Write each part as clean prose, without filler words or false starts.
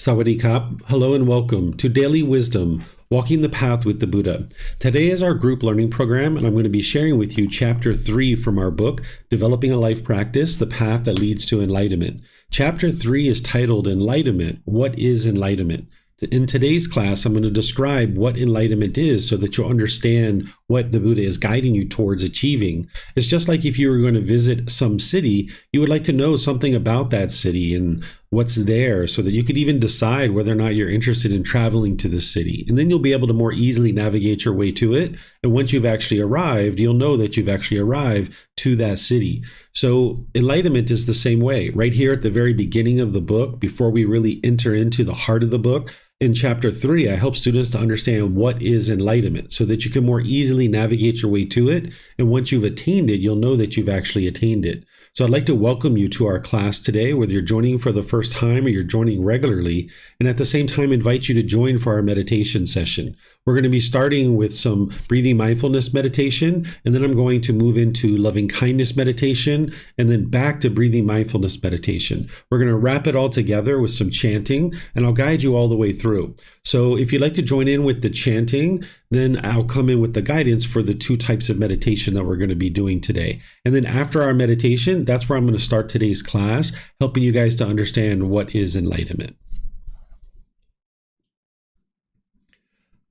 Sawadee-kap. Hello and welcome to Daily Wisdom, Walking the Path with the Buddha. Today is our group learning program, and I'm going to be sharing with you Chapter 3 from our book, Developing a Life Practice, The Path That Leads to Enlightenment. Chapter 3 is titled Enlightenment. What is Enlightenment? In today's class, I'm going to describe what enlightenment is so that you'll understand what the Buddha is guiding you towards achieving. It's just like if you were going to visit some city, you would like to know something about that city and what's there so that you could even decide whether or not you're interested in traveling to the city. And then you'll be able to more easily navigate your way to it. And once you've actually arrived, you'll know that you've actually arrived to that city. So enlightenment is the same way. Right here at the very beginning of the book, before we really enter into the heart of the book, in Chapter 3, I help students to understand what is enlightenment so that you can more easily navigate your way to it. And once you've attained it, you'll know that you've actually attained it. So I'd like to welcome you to our class today, whether you're joining for the first time or you're joining regularly, and at the same time invite you to join for our meditation session. We're going to be starting with some breathing mindfulness meditation, and then I'm going to move into loving kindness meditation, and then back to breathing mindfulness meditation. We're going to wrap it all together with some chanting, and I'll guide you all the way through. So if you'd like to join in with the chanting, then I'll come in with the guidance for the two types of meditation that we're going to be doing today. And then after our meditation, that's where I'm going to start today's class, helping you guys to understand what is enlightenment.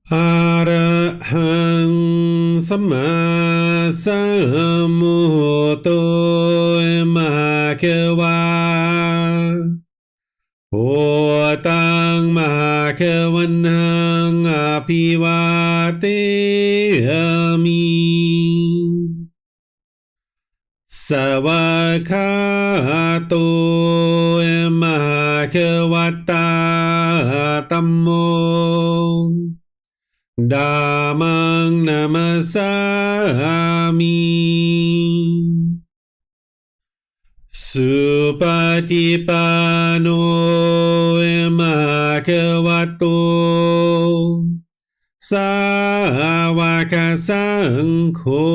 Arahang Samma Sambuddho Bhagava Otang Bhagavanang Apivateyami Savakato Bhagavata Tammo Dhammang Namasami Supatipanno Bhagavato Sāvaka Saṅkho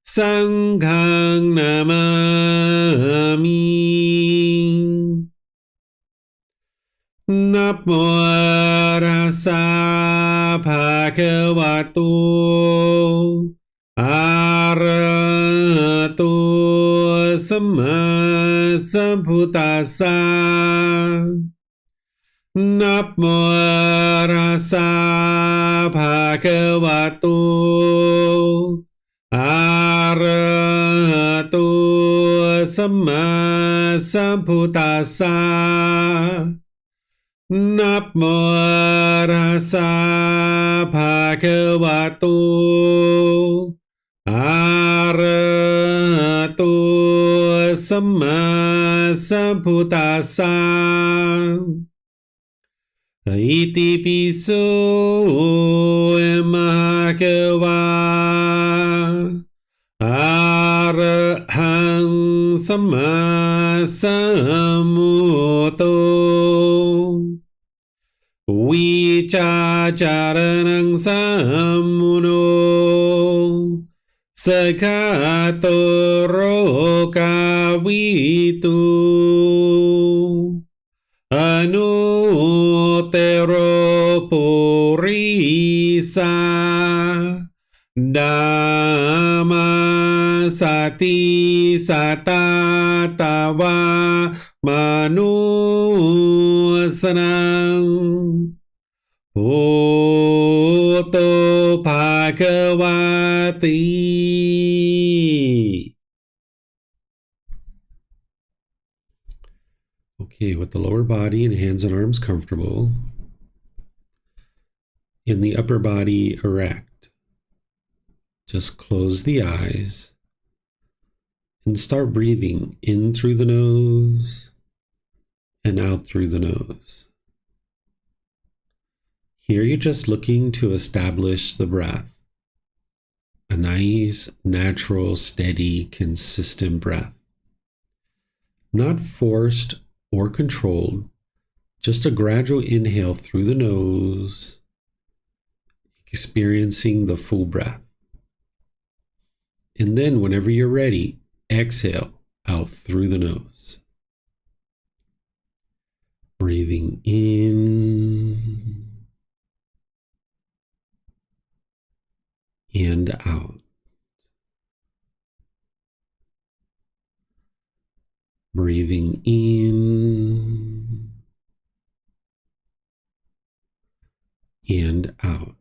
Saṅghang Namami Namo Rasa Bhagavato Arahato Samma Sambuddhassa Namo Rasa Bhagavato Arahato Samma Sambuddhassa Namo Rasa Bhagavato Arahato Samma Sambuddhassa Iti piso Bhagava Arahang Samma Sambuddho Vicacaranang Sammuno Sakato Rokavitu Anutero Purisa Dhamma Sati Satatawa Manusanang Bhutto Bhagavati. Okay, with the lower body and hands and arms comfortable, in the upper body erect, just close the eyes and start breathing in through the nose and out through the nose. Here you're just looking to establish the breath, a nice, natural, steady, consistent breath. Not forced or controlled, just a gradual inhale through the nose, experiencing the full breath. And then whenever you're ready, exhale out through the nose. Breathing in and out. Breathing in and out.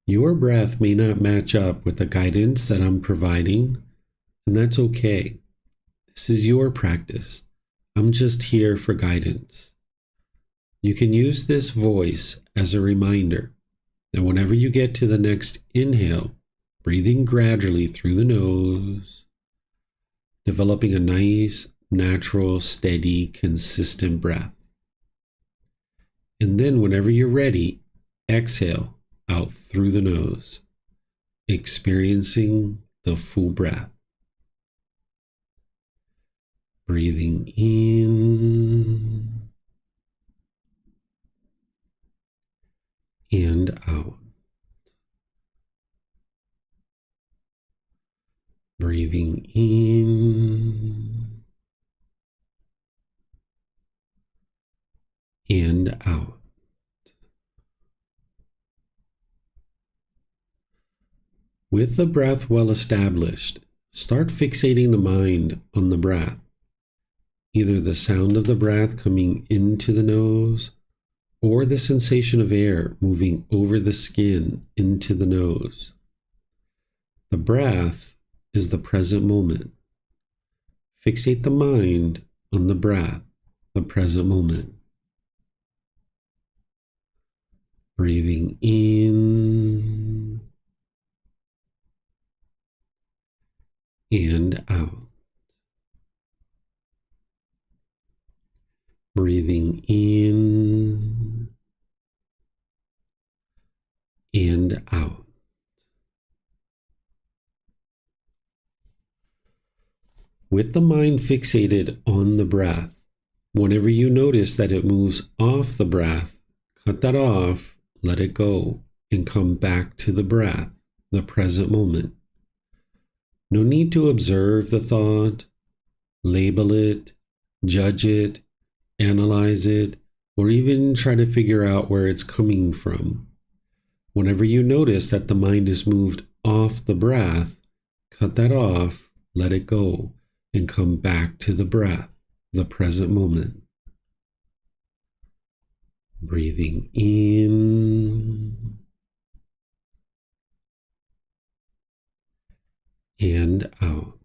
Your breath may not match up with the guidance that I'm providing, and that's okay. This is your practice. I'm just here for guidance. You can use this voice as a reminder that whenever you get to the next inhale, breathing gradually through the nose, developing a nice, natural, steady, consistent breath. And then whenever you're ready, exhale out through the nose, experiencing the full breath. Breathing in and out. Breathing in and out. With the breath well established, start fixating the mind on the breath, either the sound of the breath coming into the nose or the sensation of air moving over the skin into the nose. The breath is the present moment. Fixate the mind on the breath, the present moment. Breathing in and out. Breathing in and out. With the mind fixated on the breath, whenever you notice that it moves off the breath, cut that off, let it go, and come back to the breath, the present moment. No need to observe the thought, label it, judge it, analyze it, or even try to figure out where it's coming from. Whenever you notice that the mind is moved off the breath, cut that off, let it go, and come back to the breath, the present moment. Breathing in and out.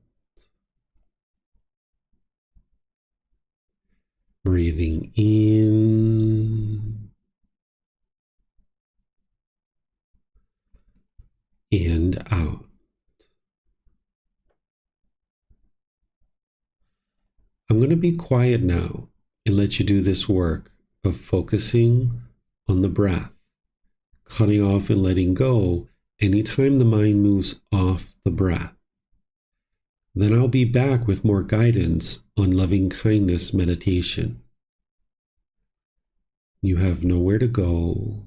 Breathing in and out. I'm going to be quiet now and let you do this work of focusing on the breath, cutting off and letting go anytime the mind moves off the breath. Then I'll be back with more guidance on loving kindness meditation. You have nowhere to go.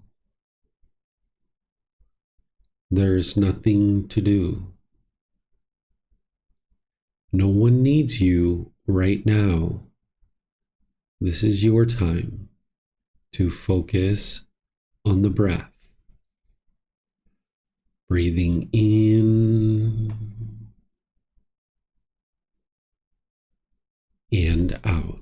There's nothing to do. No one needs you right now. This is your time to focus on the breath. Breathing in and out.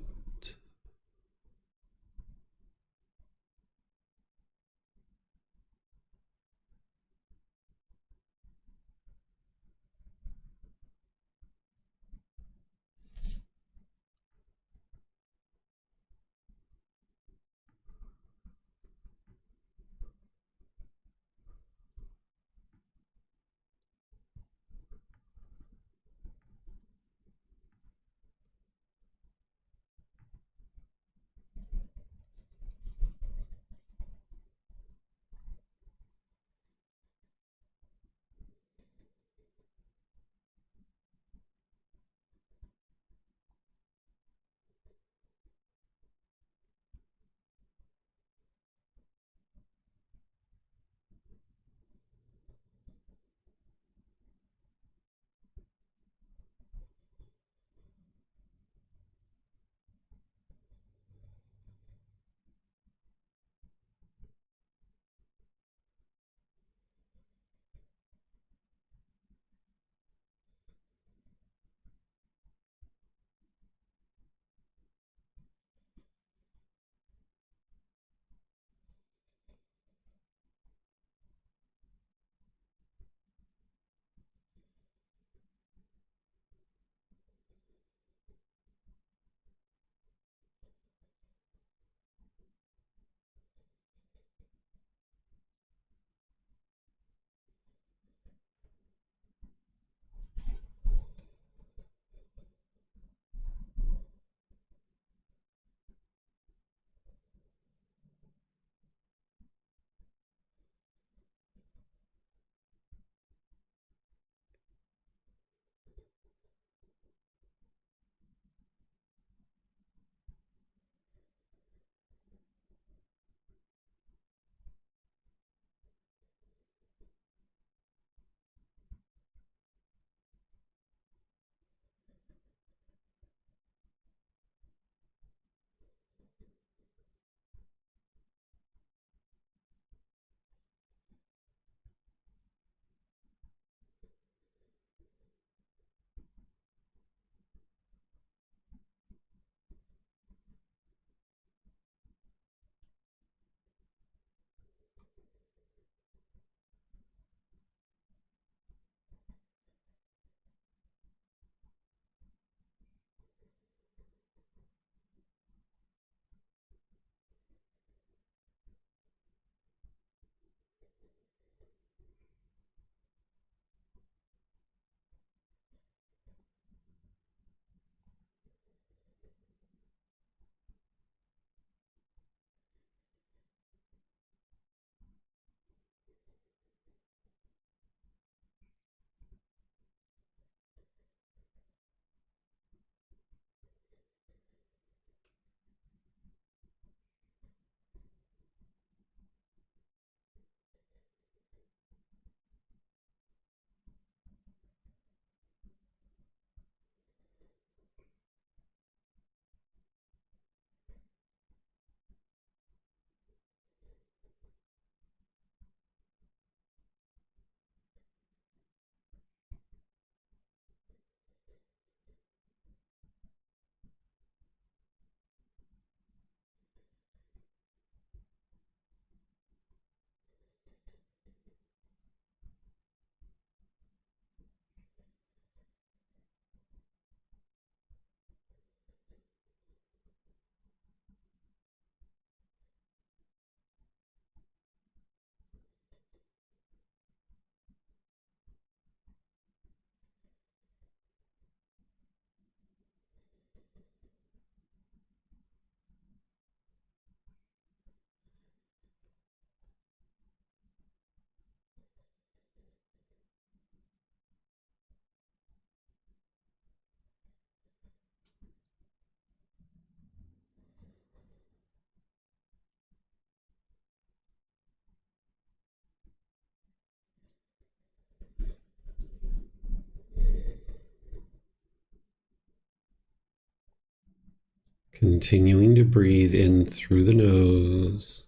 Continuing to breathe in through the nose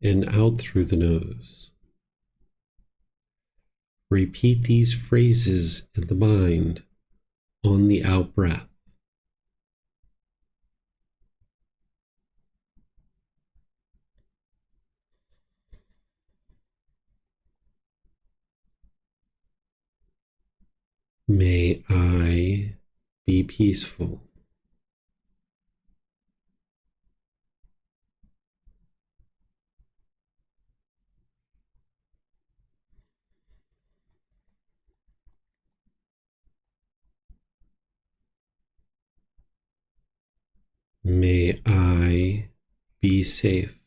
and out through the nose. Repeat these phrases in the mind on the out breath. May I be peaceful. May I be safe.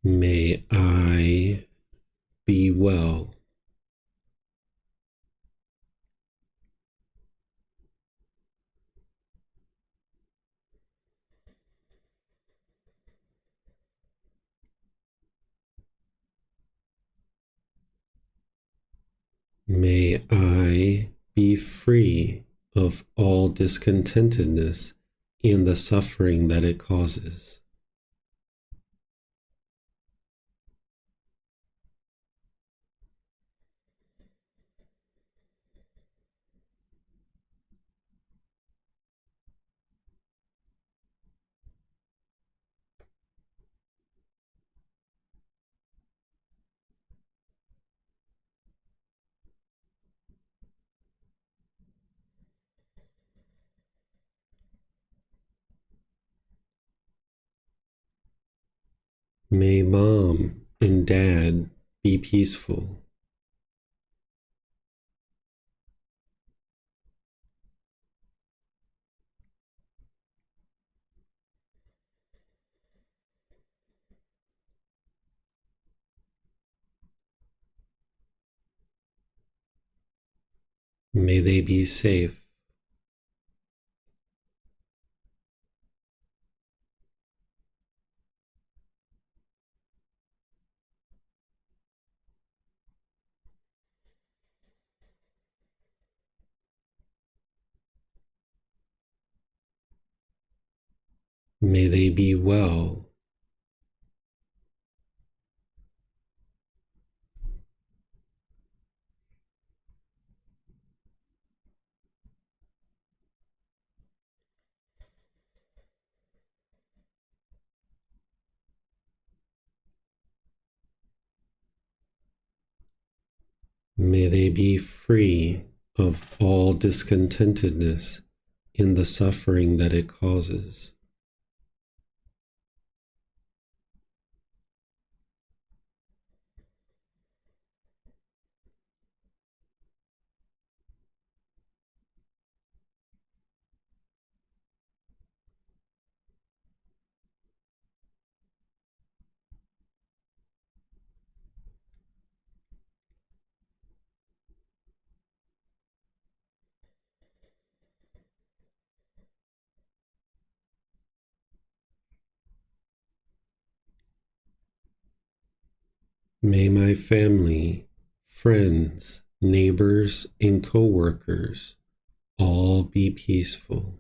May I be well. May I be free of all discontentedness and the suffering that it causes. May mom and dad be peaceful. May they be safe. May they be well. May they be free of all discontentedness and the suffering that it causes. May my family, friends, neighbors, and co-workers all be peaceful.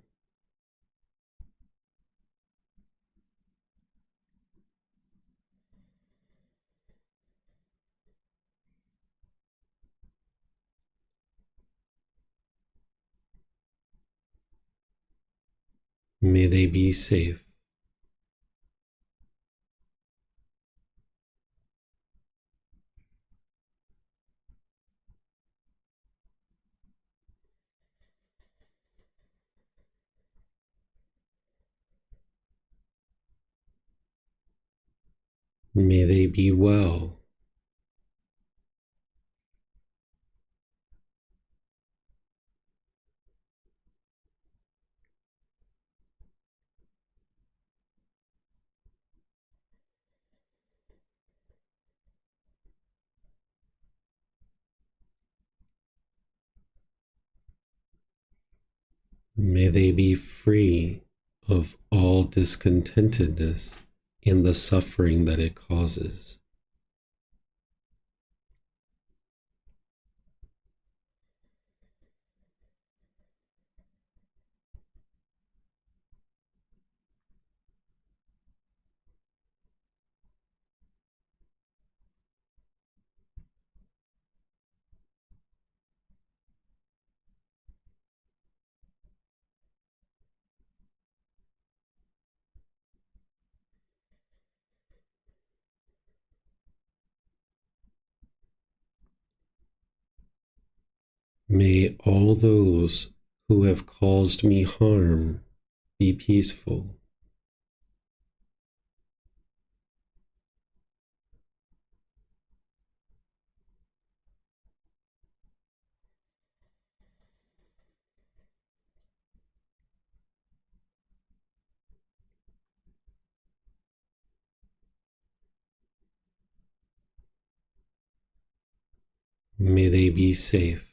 May they be safe. May they be well. May they be free of all discontentedness in the suffering that it causes. May all those who have caused me harm be peaceful. May they be safe.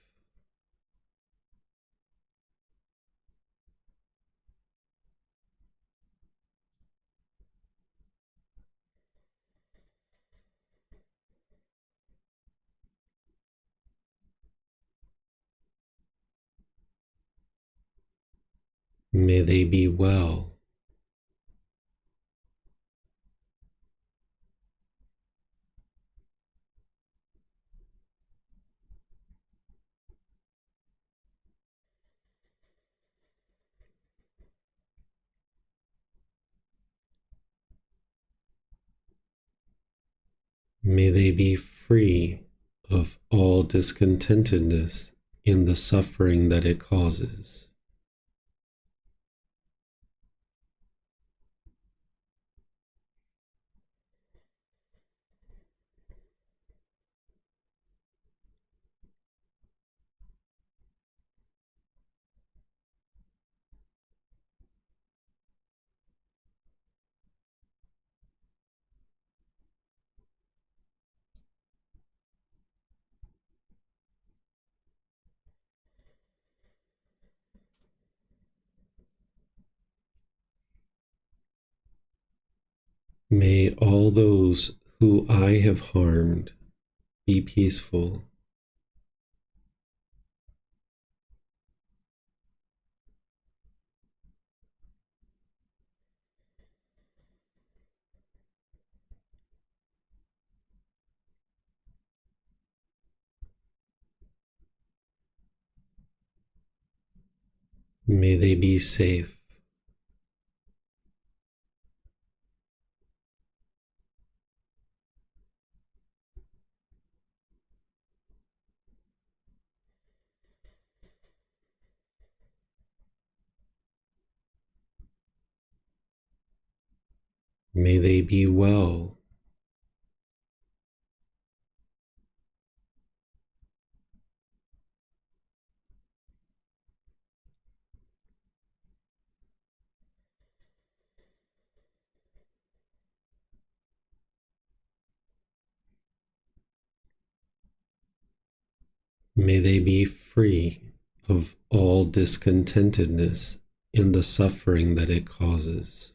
May they be well. May they be free of all discontentedness in the suffering that it causes. May all those who I have harmed be peaceful. May they be safe. May they be well. May they be free of all discontentedness in the suffering that it causes.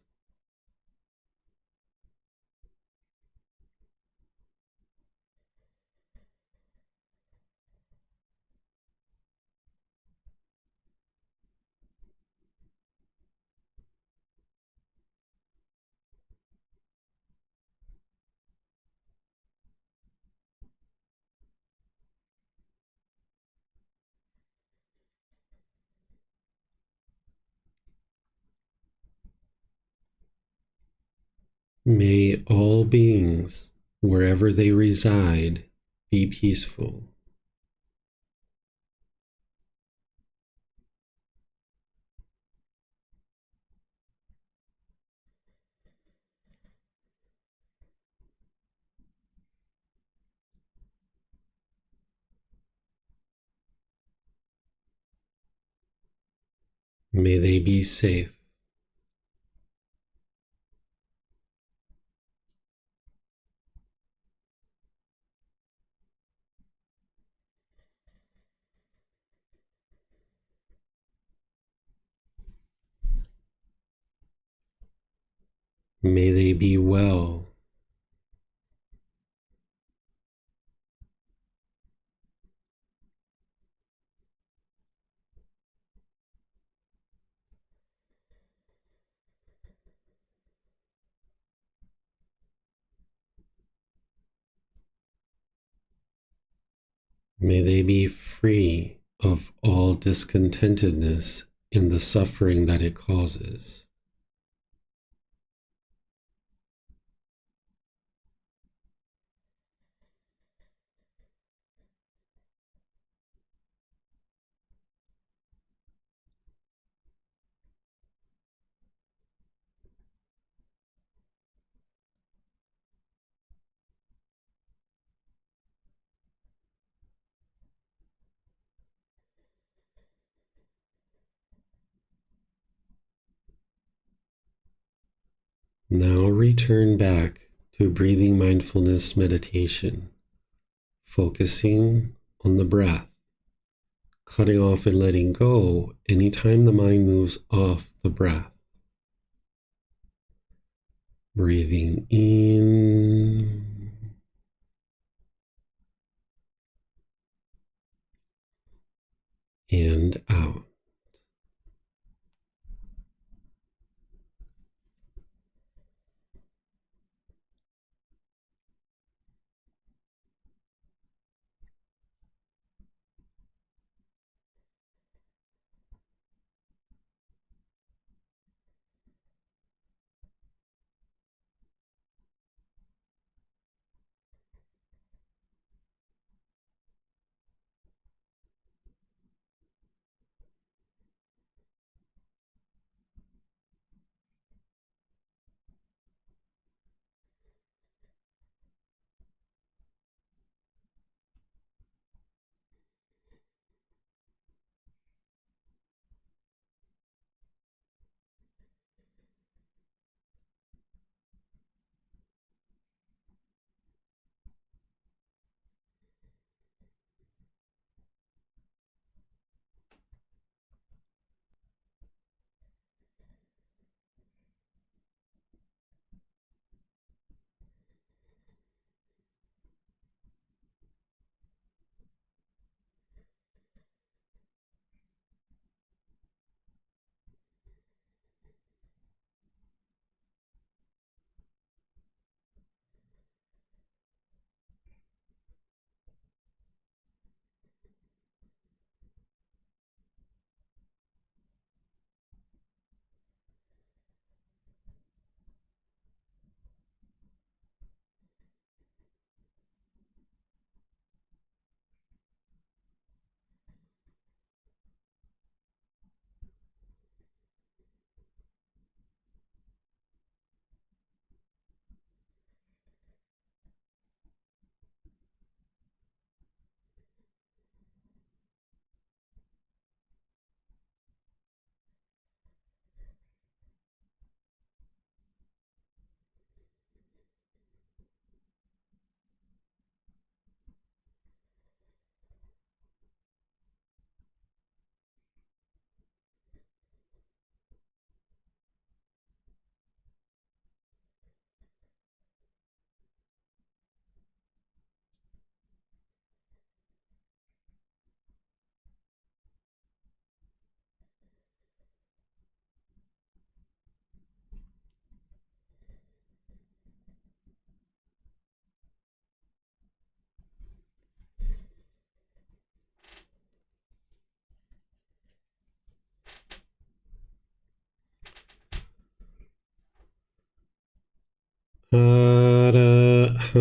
May all beings, wherever they reside, be peaceful. May they be safe. May they be well. May they be free of all discontentedness in the suffering that it causes. Now return back to breathing mindfulness meditation, focusing on the breath, cutting off and letting go anytime the mind moves off the breath. Breathing in and out. Arahang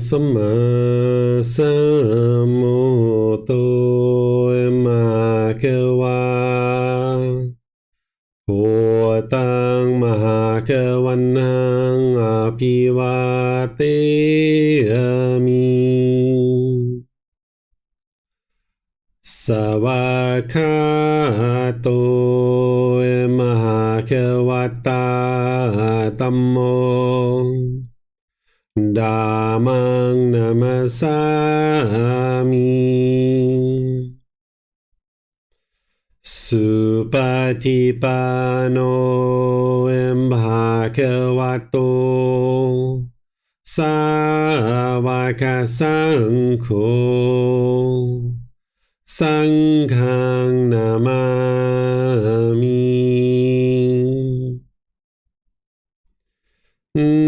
Samma Sambuddho Bhagava Bhutang Mahakavanang Apivateyami Savakato Mahakavata Tammo Dhammang Namasami Supati ปฏิปันโนภะคะวะโตสาวกสังโฆสังฆังนามามิ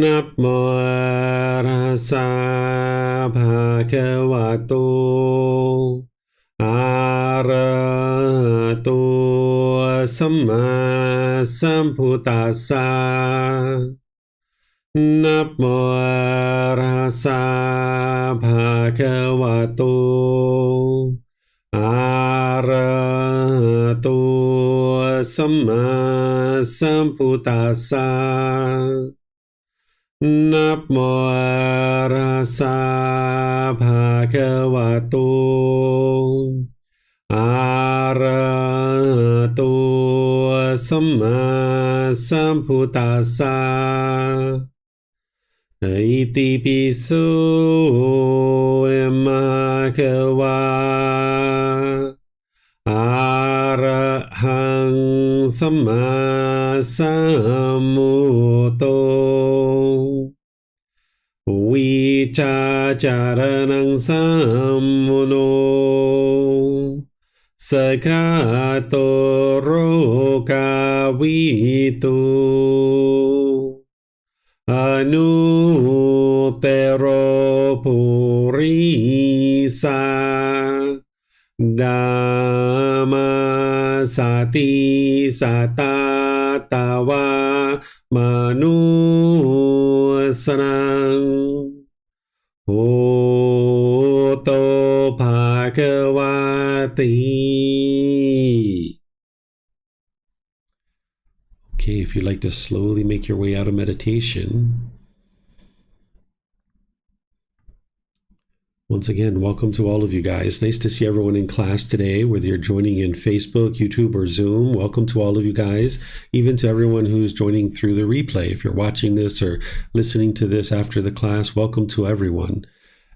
นะโมตัสสะภะคะวะโตอะระหะโตสัมมาสัมพุทธัสสะนะโมตัสสะภะคะวะโตอะระหะโตสัมมาสัมพุทธัสสะนะโมตัสสะภะคะวะโตอะระหะโตสัมมาสัมพุทธัสสะอิติปิโสมะคะวะอะระหังสัมมาสัมพุทโธวิชาจารณังสัมมุโนสกขาโตโรกาวิตุอนุเตโรปุริสาดามาสติสัตตาตาวามนุสนังโหโตภะคะวะติ Okay, if you'd like to slowly make your way out of meditation. Once again, welcome to all of you guys. Nice to see everyone in class today, whether you're joining in Facebook, YouTube, or Zoom. Welcome to all of you guys, even to everyone who's joining through the replay. If you're watching this or listening to this after the class, welcome to everyone.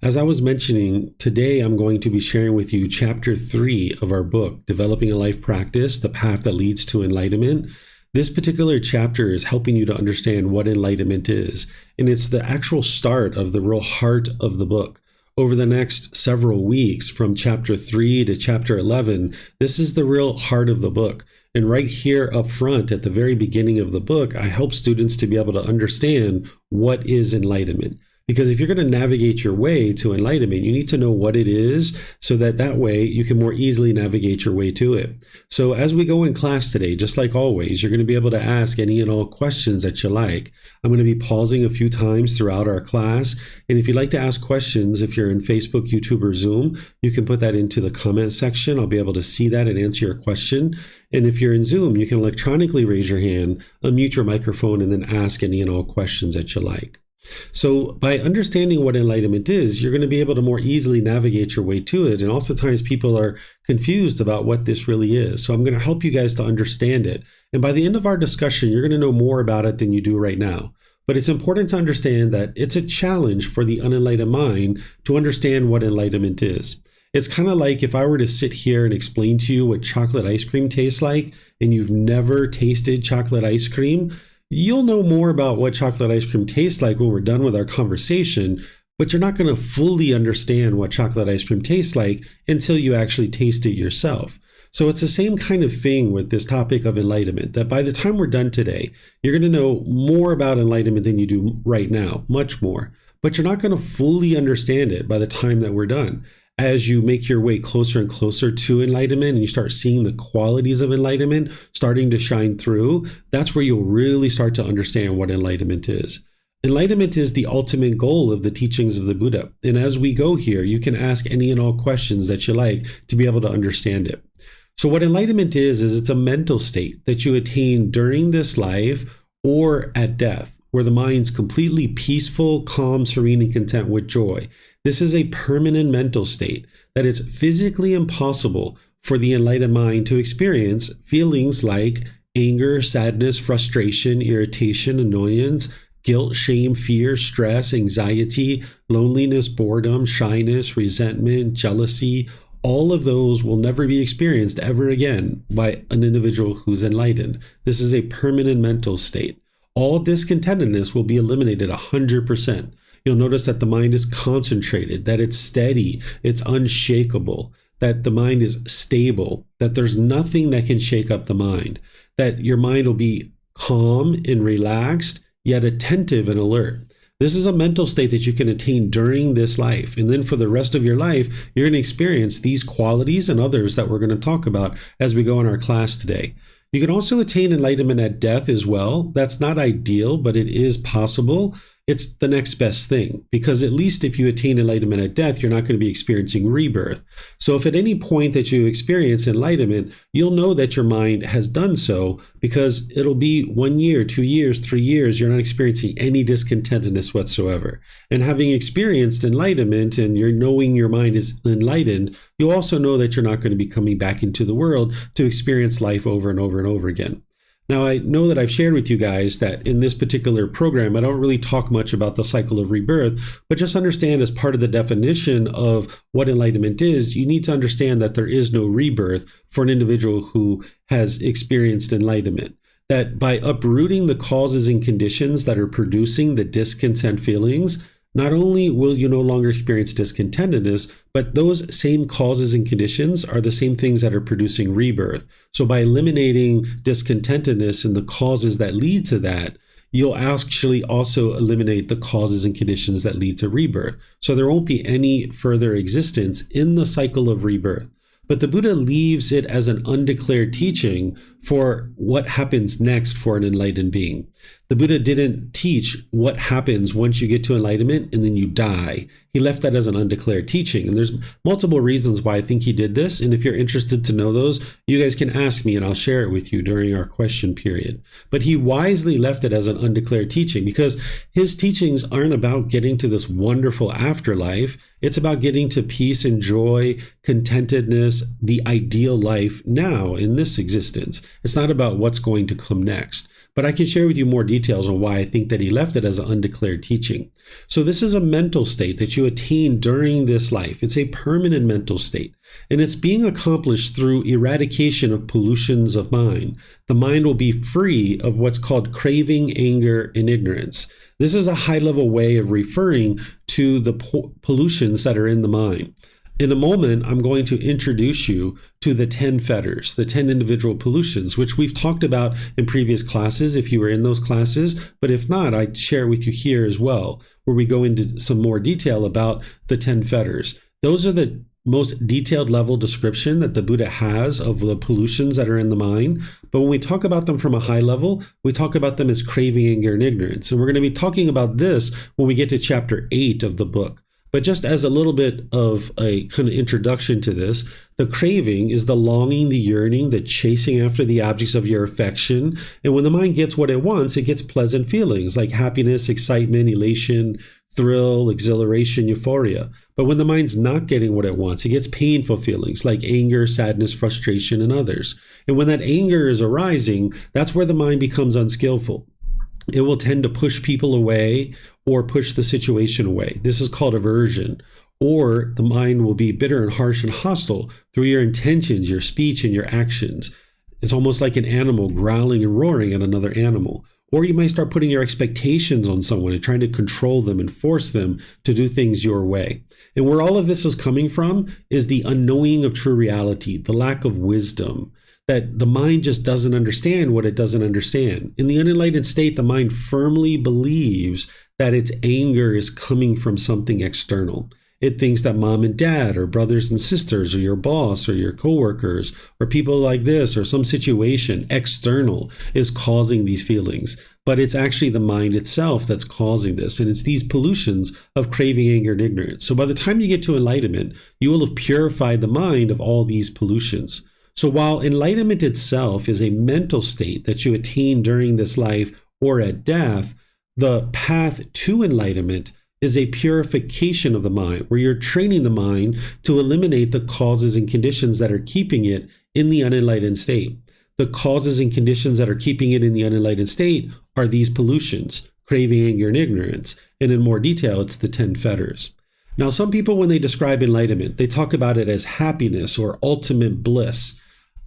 As I was mentioning, today I'm going to be sharing with you Chapter 3 of our book, Developing a Life Practice, The Path That Leads to Enlightenment. This particular chapter is helping you to understand what enlightenment is, and it's the actual start of the real heart of the book. Over the next several weeks, from chapter 3 to chapter 11, this is the real heart of the book. And right here up front at the very beginning of the book, I help students to be able to understand what is enlightenment. Because if you're going to navigate your way to enlightenment, you need to know what it is so that way you can more easily navigate your way to it. So as we go in class today, just like always, you're going to be able to ask any and all questions that you like. I'm going to be pausing a few times throughout our class. And if you'd like to ask questions, if you're in Facebook, YouTube, or Zoom, you can put that into the comment section. I'll be able to see that and answer your question. And if you're in Zoom, you can electronically raise your hand, unmute your microphone, and then ask any and all questions that you like. So by understanding what enlightenment is, you're going to be able to more easily navigate your way to it. And oftentimes people are confused about what this really is. So I'm going to help you guys to understand it. And by the end of our discussion, you're going to know more about it than you do right now. But it's important to understand that it's a challenge for the unenlightened mind to understand what enlightenment is. It's kind of like if I were to sit here and explain to you what chocolate ice cream tastes like, and you've never tasted chocolate ice cream. You'll know more about what chocolate ice cream tastes like when we're done with our conversation, but you're not going to fully understand what chocolate ice cream tastes like until you actually taste it yourself. So it's the same kind of thing with this topic of enlightenment, that by the time we're done today, you're going to know more about enlightenment than you do right now, much more, but you're not going to fully understand it by the time that we're done. As you make your way closer and closer to enlightenment and you start seeing the qualities of enlightenment starting to shine through, that's where you'll really start to understand what enlightenment is. Enlightenment is the ultimate goal of the teachings of the Buddha. And as we go here, you can ask any and all questions that you like to be able to understand it. So what enlightenment is it's a mental state that you attain during this life or at death, where the mind's completely peaceful, calm, serene, and content with joy. This is a permanent mental state that it's physically impossible for the enlightened mind to experience feelings like anger, sadness, frustration, irritation, annoyance, guilt, shame, fear, stress, anxiety, loneliness, boredom, shyness, resentment, jealousy. all of those will never be experienced ever again by an individual who's enlightened. This is a permanent mental state. All discontentedness will be eliminated 100%. You'll notice that the mind is concentrated, that it's steady, it's unshakable, that the mind is stable, that there's nothing that can shake up the mind, that your mind will be calm and relaxed, yet attentive and alert. This is a mental state that you can attain during this life. And then for the rest of your life, you're going to experience these qualities and others that we're going to talk about as we go in our class today. You can also attain enlightenment at death as well. That's not ideal, but it is possible. It's the next best thing, because at least if you attain enlightenment at death, you're not going to be experiencing rebirth. So if at any point that you experience enlightenment, you'll know that your mind has done so, because it'll be 1 year, 2 years, 3 years, you're not experiencing any discontentedness whatsoever. And having experienced enlightenment and you're knowing your mind is enlightened, you'll also know that you're not going to be coming back into the world to experience life over and over and over again. Now, I know that I've shared with you guys that in this particular program, I don't really talk much about the cycle of rebirth, but just understand as part of the definition of what enlightenment is, you need to understand that there is no rebirth for an individual who has experienced enlightenment. That by uprooting the causes and conditions that are producing the discontent feelings, not only will you no longer experience discontentedness, but those same causes and conditions are the same things that are producing rebirth. So by eliminating discontentedness and the causes that lead to that, you'll actually also eliminate the causes and conditions that lead to rebirth. So there won't be any further existence in the cycle of rebirth. But the Buddha leaves it as an undeclared teaching for what happens next for an enlightened being. The Buddha didn't teach what happens once you get to enlightenment and then you die. He left that as an undeclared teaching. And there's multiple reasons why I think he did this. And if you're interested to know those, you guys can ask me and I'll share it with you during our question period. But he wisely left it as an undeclared teaching because his teachings aren't about getting to this wonderful afterlife. It's about getting to peace and joy, contentedness, the ideal life now in this existence. It's not about what's going to come next. But I can share with you more details on why I think that he left it as an undeclared teaching. So this is a mental state that you attain during this life. It's a permanent mental state, and it's being accomplished through eradication of pollutions of mind. The mind will be free of what's called craving, anger, and ignorance. This is a high-level way of referring to the pollutions that are in the mind. In a moment, I'm going to introduce you to the 10 fetters, the 10 individual pollutions, which we've talked about in previous classes if you were in those classes. But if not, I'd share with you here as well, where we go into some more detail about the 10 fetters. Those are the most detailed level description that the Buddha has of the pollutions that are in the mind. But when we talk about them from a high level, we talk about them as craving, anger, and ignorance. And we're going to be talking about this when we get to chapter 8 of the book. But just as a little bit of a kind of introduction to this, the craving is the longing, the yearning, the chasing after the objects of your affection. And when the mind gets what it wants, it gets pleasant feelings like happiness, excitement, elation, thrill, exhilaration, euphoria. But when the mind's not getting what it wants, it gets painful feelings like anger, sadness, frustration, and others. And when that anger is arising, that's where the mind becomes unskillful. It will tend to push people away or push the situation away. This is called aversion. Or the mind will be bitter and harsh and hostile through your intentions, your speech, and your actions. It's almost like an animal growling and roaring at another animal. Or you might start putting your expectations on someone and trying to control them and force them to do things your way. And where all of this is coming from is the unknowing of true reality, the lack of wisdom. That the mind just doesn't understand what it doesn't understand. In the unenlightened state, the mind firmly believes that its anger is coming from something external. It thinks that mom and dad or brothers and sisters or your boss or your coworkers or people like this or some situation external is causing these feelings. But it's actually the mind itself that's causing this. And it's these pollutions of craving, anger, and ignorance. So by the time you get to enlightenment, you will have purified the mind of all these pollutions. So while enlightenment itself is a mental state that you attain during this life or at death, the path to enlightenment is a purification of the mind, where you're training the mind to eliminate the causes and conditions that are keeping it in the unenlightened state. The causes and conditions that are keeping it in the unenlightened state are these pollutions, craving, anger, and ignorance. And in more detail, it's the 10 fetters. Now, some people, when they describe enlightenment, they talk about it as happiness or ultimate bliss.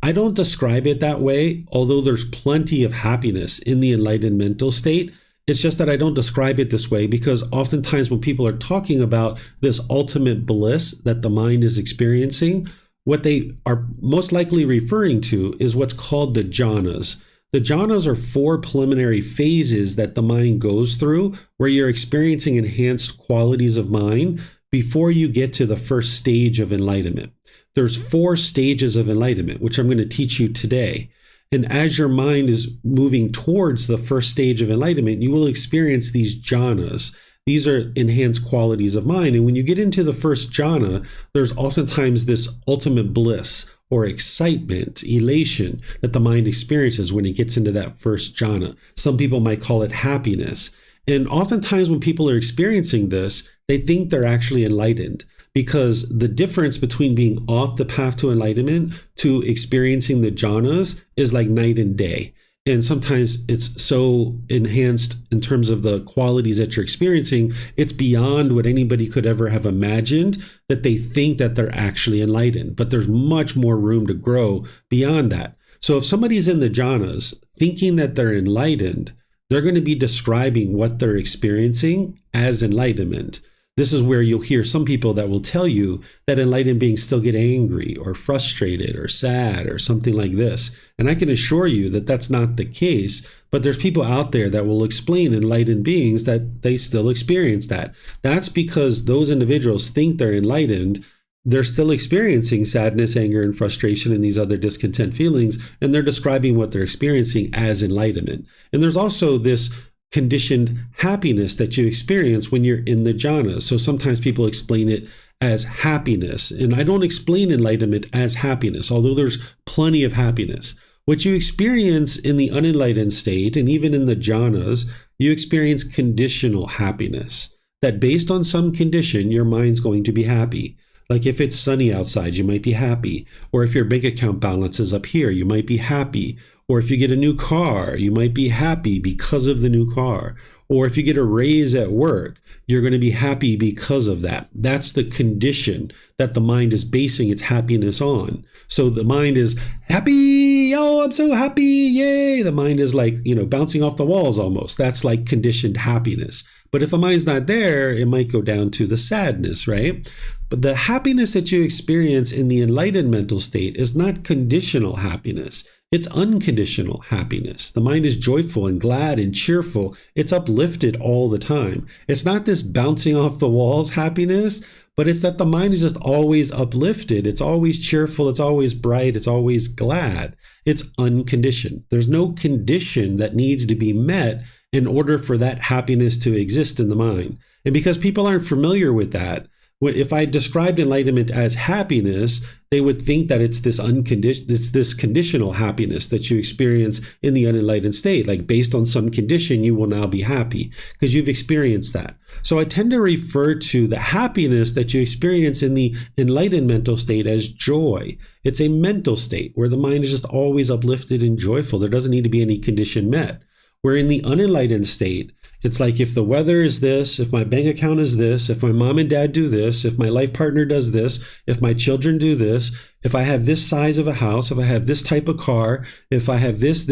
I don't describe it that way, although there's plenty of happiness in the enlightened mental state. It's just that I don't describe it this way because oftentimes when people are talking about this ultimate bliss that the mind is experiencing, what they are most likely referring to is what's called the jhanas. The jhanas are 4 preliminary phases that the mind goes through where you're experiencing enhanced qualities of mind before you get to the first stage of enlightenment. There's 4 stages of enlightenment, which I'm going to teach you today. And as your mind is moving towards the first stage of enlightenment, you will experience these jhanas. These are enhanced qualities of mind. And when you get into the first jhana, there's oftentimes this ultimate bliss or excitement, elation that the mind experiences when it gets into that first jhana. Some people might call it happiness. And oftentimes when people are experiencing this, they think they're actually enlightened, because the difference between being off the path to enlightenment to experiencing the jhanas is like night and day. And sometimes it's so enhanced in terms of the qualities that you're experiencing, it's beyond what anybody could ever have imagined, that they think that they're actually enlightened. But there's much more room to grow beyond that. So if somebody's in the jhanas thinking that they're enlightened, they're going to be describing what they're experiencing as enlightenment. This is where you'll hear some people that will tell you that enlightened beings still get angry or frustrated or sad or something like this. And I can assure you that that's not the case, but there's people out there that will explain enlightened beings that they still experience that. That's because those individuals think they're enlightened. They're still experiencing sadness, anger, and frustration and these other discontent feelings, and they're describing what they're experiencing as enlightenment. And there's also this conditioned happiness that you experience when you're in the jhanas. So sometimes people explain it as happiness, and I don't explain enlightenment as happiness, although there's plenty of happiness. What you experience in the unenlightened state, and even in the jhanas, you experience conditional happiness, that based on some condition, your mind's going to be happy. Like if it's sunny outside, you might be happy. Or if your bank account balance is up here, you might be happy. Or if you get a new car, you might be happy because of the new car. Or if you get a raise at work, you're going to be happy because of that. That's the condition that the mind is basing its happiness on. So the mind is happy. Oh, I'm so happy. Yay. The mind is like, bouncing off the walls almost. That's like conditioned happiness. But if the mind's not there, it might go down to the sadness, right? But the happiness that you experience in the enlightened mental state is not conditional happiness. It's unconditional happiness. The mind is joyful and glad and cheerful. It's uplifted all the time. It's not this bouncing off the walls happiness, but it's that the mind is just always uplifted. It's always cheerful. It's always bright. It's always glad. It's unconditioned. There's no condition that needs to be met in order for that happiness to exist in the mind. And because people aren't familiar with that, if I described enlightenment as happiness, they would think that it's this conditional happiness that you experience in the unenlightened state. Like based on some condition, you will now be happy because you've experienced that. So I tend to refer to the happiness that you experience in the enlightened mental state as joy. It's a mental state where the mind is just always uplifted and joyful. There doesn't need to be any condition met. Where in the unenlightened state, it's like if the weather is this, if my bank account is this, if my mom and dad do this, if my life partner does this, if my children do this, if I have this size of a house, if I have this type of car, if I have this,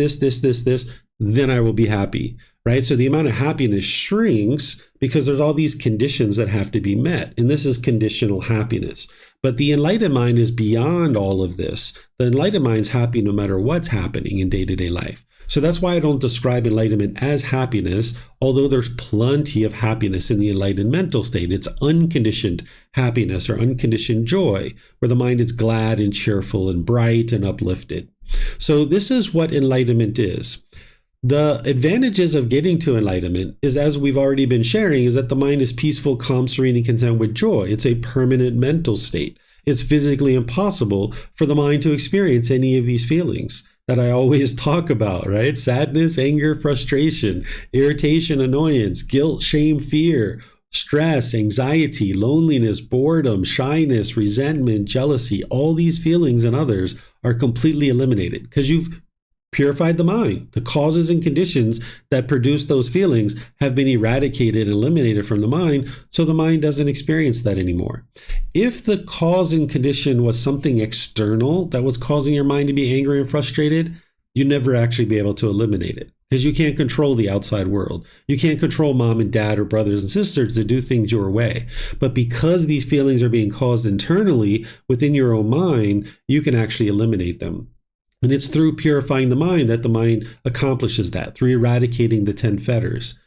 then I will be happy, right? So the amount of happiness shrinks because there's all these conditions that have to be met. And this is conditional happiness. But the enlightened mind is beyond all of this. The enlightened mind's happy no matter what's happening in day-to-day life. So that's why I don't describe enlightenment as happiness, although there's plenty of happiness in the enlightened mental state. It's unconditioned happiness or unconditioned joy, where the mind is glad and cheerful and bright and uplifted. So this is what enlightenment is. The advantages of getting to enlightenment is, as we've already been sharing, is that the mind is peaceful, calm, serene, and content with joy. It's a permanent mental state. It's physically impossible for the mind to experience any of these feelings that I always talk about, right? Sadness, anger, frustration, irritation, annoyance, guilt, shame, fear, stress, anxiety, loneliness, boredom, shyness, resentment, jealousy. All these feelings and others are completely eliminated because you've purified the mind. The causes and conditions that produce those feelings have been eradicated and eliminated from the mind, so the mind doesn't experience that anymore. If the cause and condition was something external that was causing your mind to be angry and frustrated, you'd never actually be able to eliminate it, because you can't control the outside world. You can't control mom and dad or brothers and sisters to do things your way. But because these feelings are being caused internally within your own mind, you can actually eliminate them. And it's through purifying the mind that the mind accomplishes that, through eradicating the 10 fetters.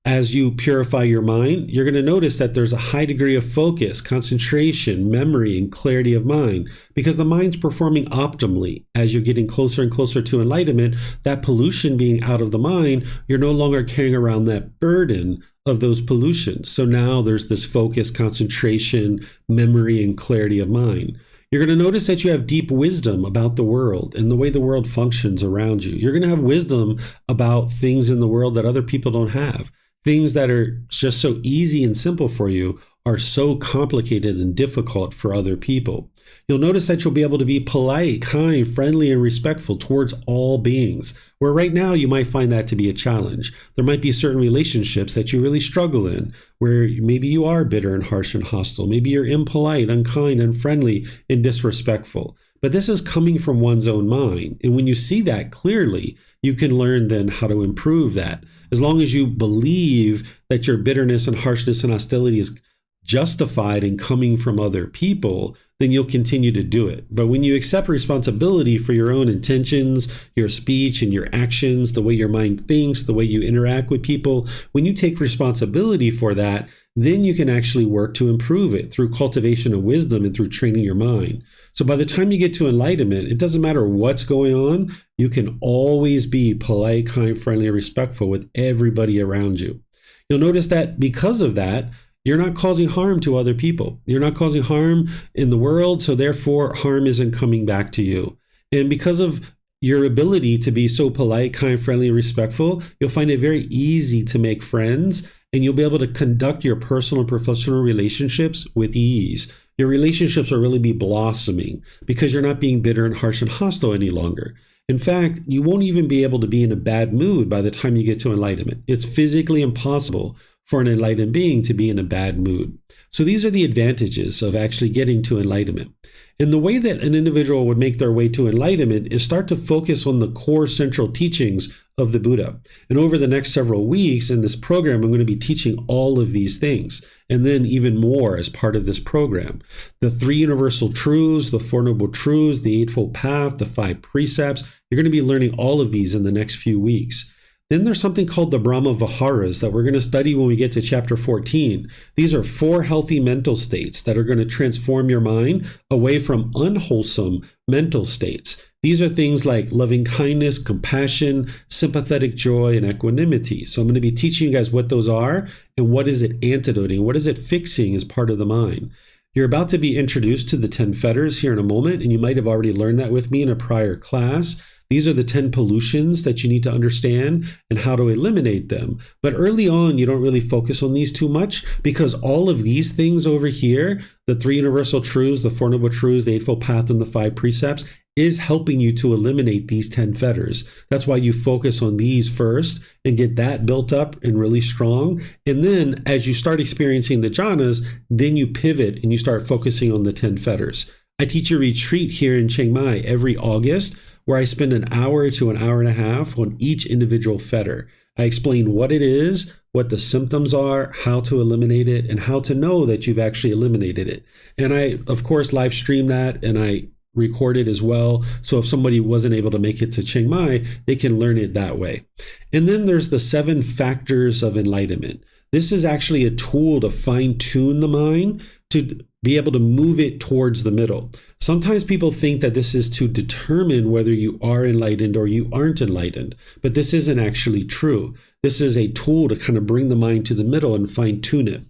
As you purify your mind, you're going to notice that there's a high degree of focus, concentration, memory, and clarity of mind, because the mind's performing optimally. As you're getting closer and closer to enlightenment, that pollution being out of the mind, you're no longer carrying around that burden of those pollutions. So now there's this focus, concentration, memory, and clarity of mind. You're going to notice that you have deep wisdom about the world and the way the world functions around you. You're going to have wisdom about things in the world that other people don't have. Things that are just so easy and simple for you are so complicated and difficult for other people. You'll notice that you'll be able to be polite, kind, friendly, and respectful towards all beings, where right now you might find that to be a challenge. There might be certain relationships that you really struggle in, where maybe you are bitter and harsh and hostile. Maybe you're impolite, unkind, unfriendly, and disrespectful. But this is coming from one's own mind. And when you see that clearly, you can learn then how to improve that. As long as you believe that your bitterness and harshness and hostility is justified and coming from other people, then you'll continue to do it. But when you accept responsibility for your own intentions, your speech and your actions, the way your mind thinks, the way you interact with people, when you take responsibility for that, then you can actually work to improve it through cultivation of wisdom and through training your mind. So by the time you get to enlightenment, it doesn't matter what's going on, you can always be polite, kind, friendly, and respectful with everybody around you. You'll notice that because of that, you're not causing harm to other people. You're not causing harm in the world, so therefore harm isn't coming back to you. And because of your ability to be so polite, kind, friendly, and respectful, you'll find it very easy to make friends, and you'll be able to conduct your personal and professional relationships with ease. Your relationships will really be blossoming because you're not being bitter and harsh and hostile any longer. In fact, you won't even be able to be in a bad mood by the time you get to enlightenment. It's physically impossible for an enlightened being to be in a bad mood. So these are the advantages of actually getting to enlightenment. And the way that an individual would make their way to enlightenment is start to focus on the core central teachings of the Buddha. And over the next several weeks in this program, I'm going to be teaching all of these things, and then even more as part of this program. The 3 universal truths, the 4 noble truths, the Eightfold Path, the 5 precepts. You're going to be learning all of these in the next few weeks. Then there's something called the Brahma Viharas that we're going to study when we get to chapter 14. These are 4 healthy mental states that are going to transform your mind away from unwholesome mental states. These are things like loving kindness, compassion, sympathetic joy, and equanimity. So I'm going to be teaching you guys what those are and what is it antidoting, what is it fixing as part of the mind. You're about to be introduced to the 10 fetters here in a moment, and you might have already learned that with me in a prior class. These are the 10 pollutions that you need to understand and how to eliminate them. But early on, you don't really focus on these too much because all of these things over here, the 3 universal truths, the 4 noble truths, the Eightfold Path, and the 5 precepts, is helping you to eliminate these 10 fetters. That's why you focus on these first and get that built up and really strong. And then as you start experiencing the jhanas, then you pivot and you start focusing on the 10 fetters. I teach a retreat here in Chiang Mai every August, where I spend an hour to an hour and a half on each individual fetter. I explain what it is, what the symptoms are, how to eliminate it, and how to know that you've actually eliminated it. And I, of course, live stream that and I record it as well. So if somebody wasn't able to make it to Chiang Mai, they can learn it that way. And then there's the 7 factors of enlightenment. This is actually a tool to fine-tune the mind to be able to move it towards the middle. Sometimes people think that this is to determine whether you are enlightened or you aren't enlightened, but this isn't actually true. This is a tool to kind of bring the mind to the middle and fine-tune it.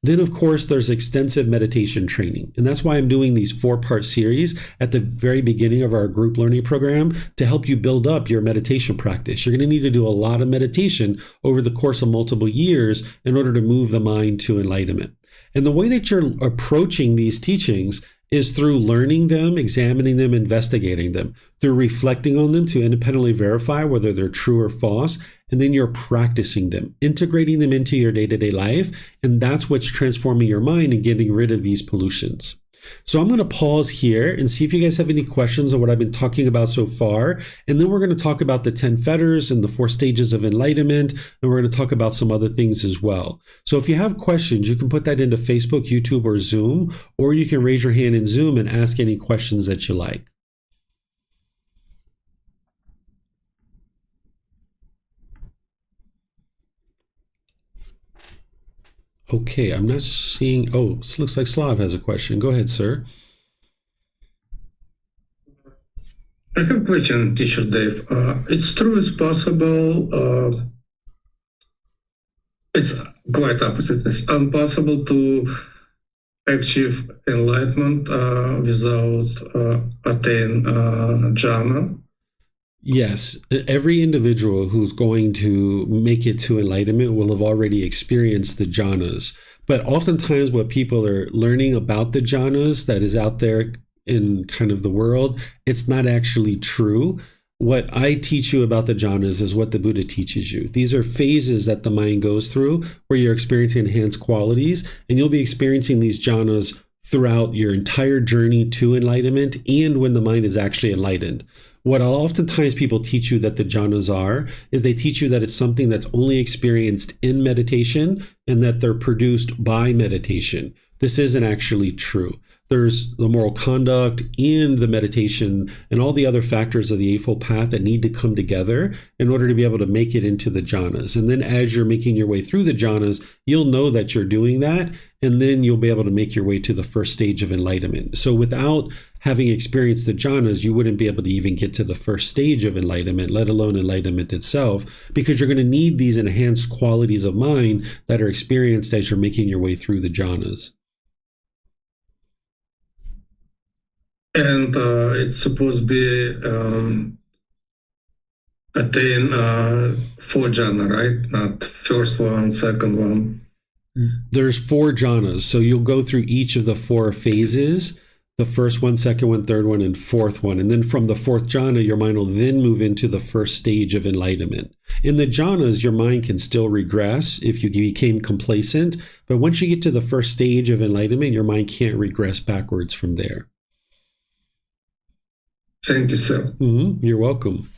Then, of course, there's extensive meditation training. And that's why I'm doing these 4-part series at the very beginning of our group learning program to help you build up your meditation practice. You're going to need to do a lot of meditation over the course of multiple years in order to move the mind to enlightenment. And the way that you're approaching these teachings is through learning them, examining them, investigating them, through reflecting on them to independently verify whether they're true or false, and then you're practicing them, integrating them into your day-to-day life, and that's what's transforming your mind and getting rid of these pollutions. So I'm going to pause here and see if you guys have any questions on what I've been talking about so far. And then we're going to talk about the 10 fetters and the 4 stages of enlightenment. And we're going to talk about some other things as well. So if you have questions, you can put that into Facebook, YouTube, or Zoom, or you can raise your hand in Zoom and ask any questions that you like. Okay, I'm not seeing. Oh, this looks like Slav has a question. Go ahead, sir. I have a question, Teacher Dave. It's true, it's possible. It's quite opposite. It's impossible to achieve enlightenment without attain jhana. Yes, every individual who's going to make it to enlightenment will have already experienced the jhanas. But oftentimes what people are learning about the jhanas that is out there in kind of the world, it's not actually true. What I teach you about the jhanas is what the Buddha teaches you. These are phases that the mind goes through where you're experiencing enhanced qualities, and you'll be experiencing these jhanas throughout your entire journey to enlightenment and when the mind is actually enlightened. What oftentimes people teach you that the jhanas are, is they teach you that it's something that's only experienced in meditation and that they're produced by meditation. This isn't actually true. There's the moral conduct and the meditation and all the other factors of the Eightfold Path that need to come together in order to be able to make it into the jhanas. And then as you're making your way through the jhanas, you'll know that you're doing that, and then you'll be able to make your way to the first stage of enlightenment. So without having experienced the jhanas, you wouldn't be able to even get to the first stage of enlightenment, let alone enlightenment itself, because you're going to need these enhanced qualities of mind that are experienced as you're making your way through the jhanas. And it's supposed to be attain 4 jhana, right? Not first one, second one. There's 4 jhanas. So you'll go through each of the 4 phases, the first one, second one, third one, and fourth one. And then from the 4th jhana, your mind will then move into the first stage of enlightenment. In the jhanas, your mind can still regress if you became complacent. But once you get to the first stage of enlightenment, your mind can't regress backwards from there. Thank you, sir. You're welcome.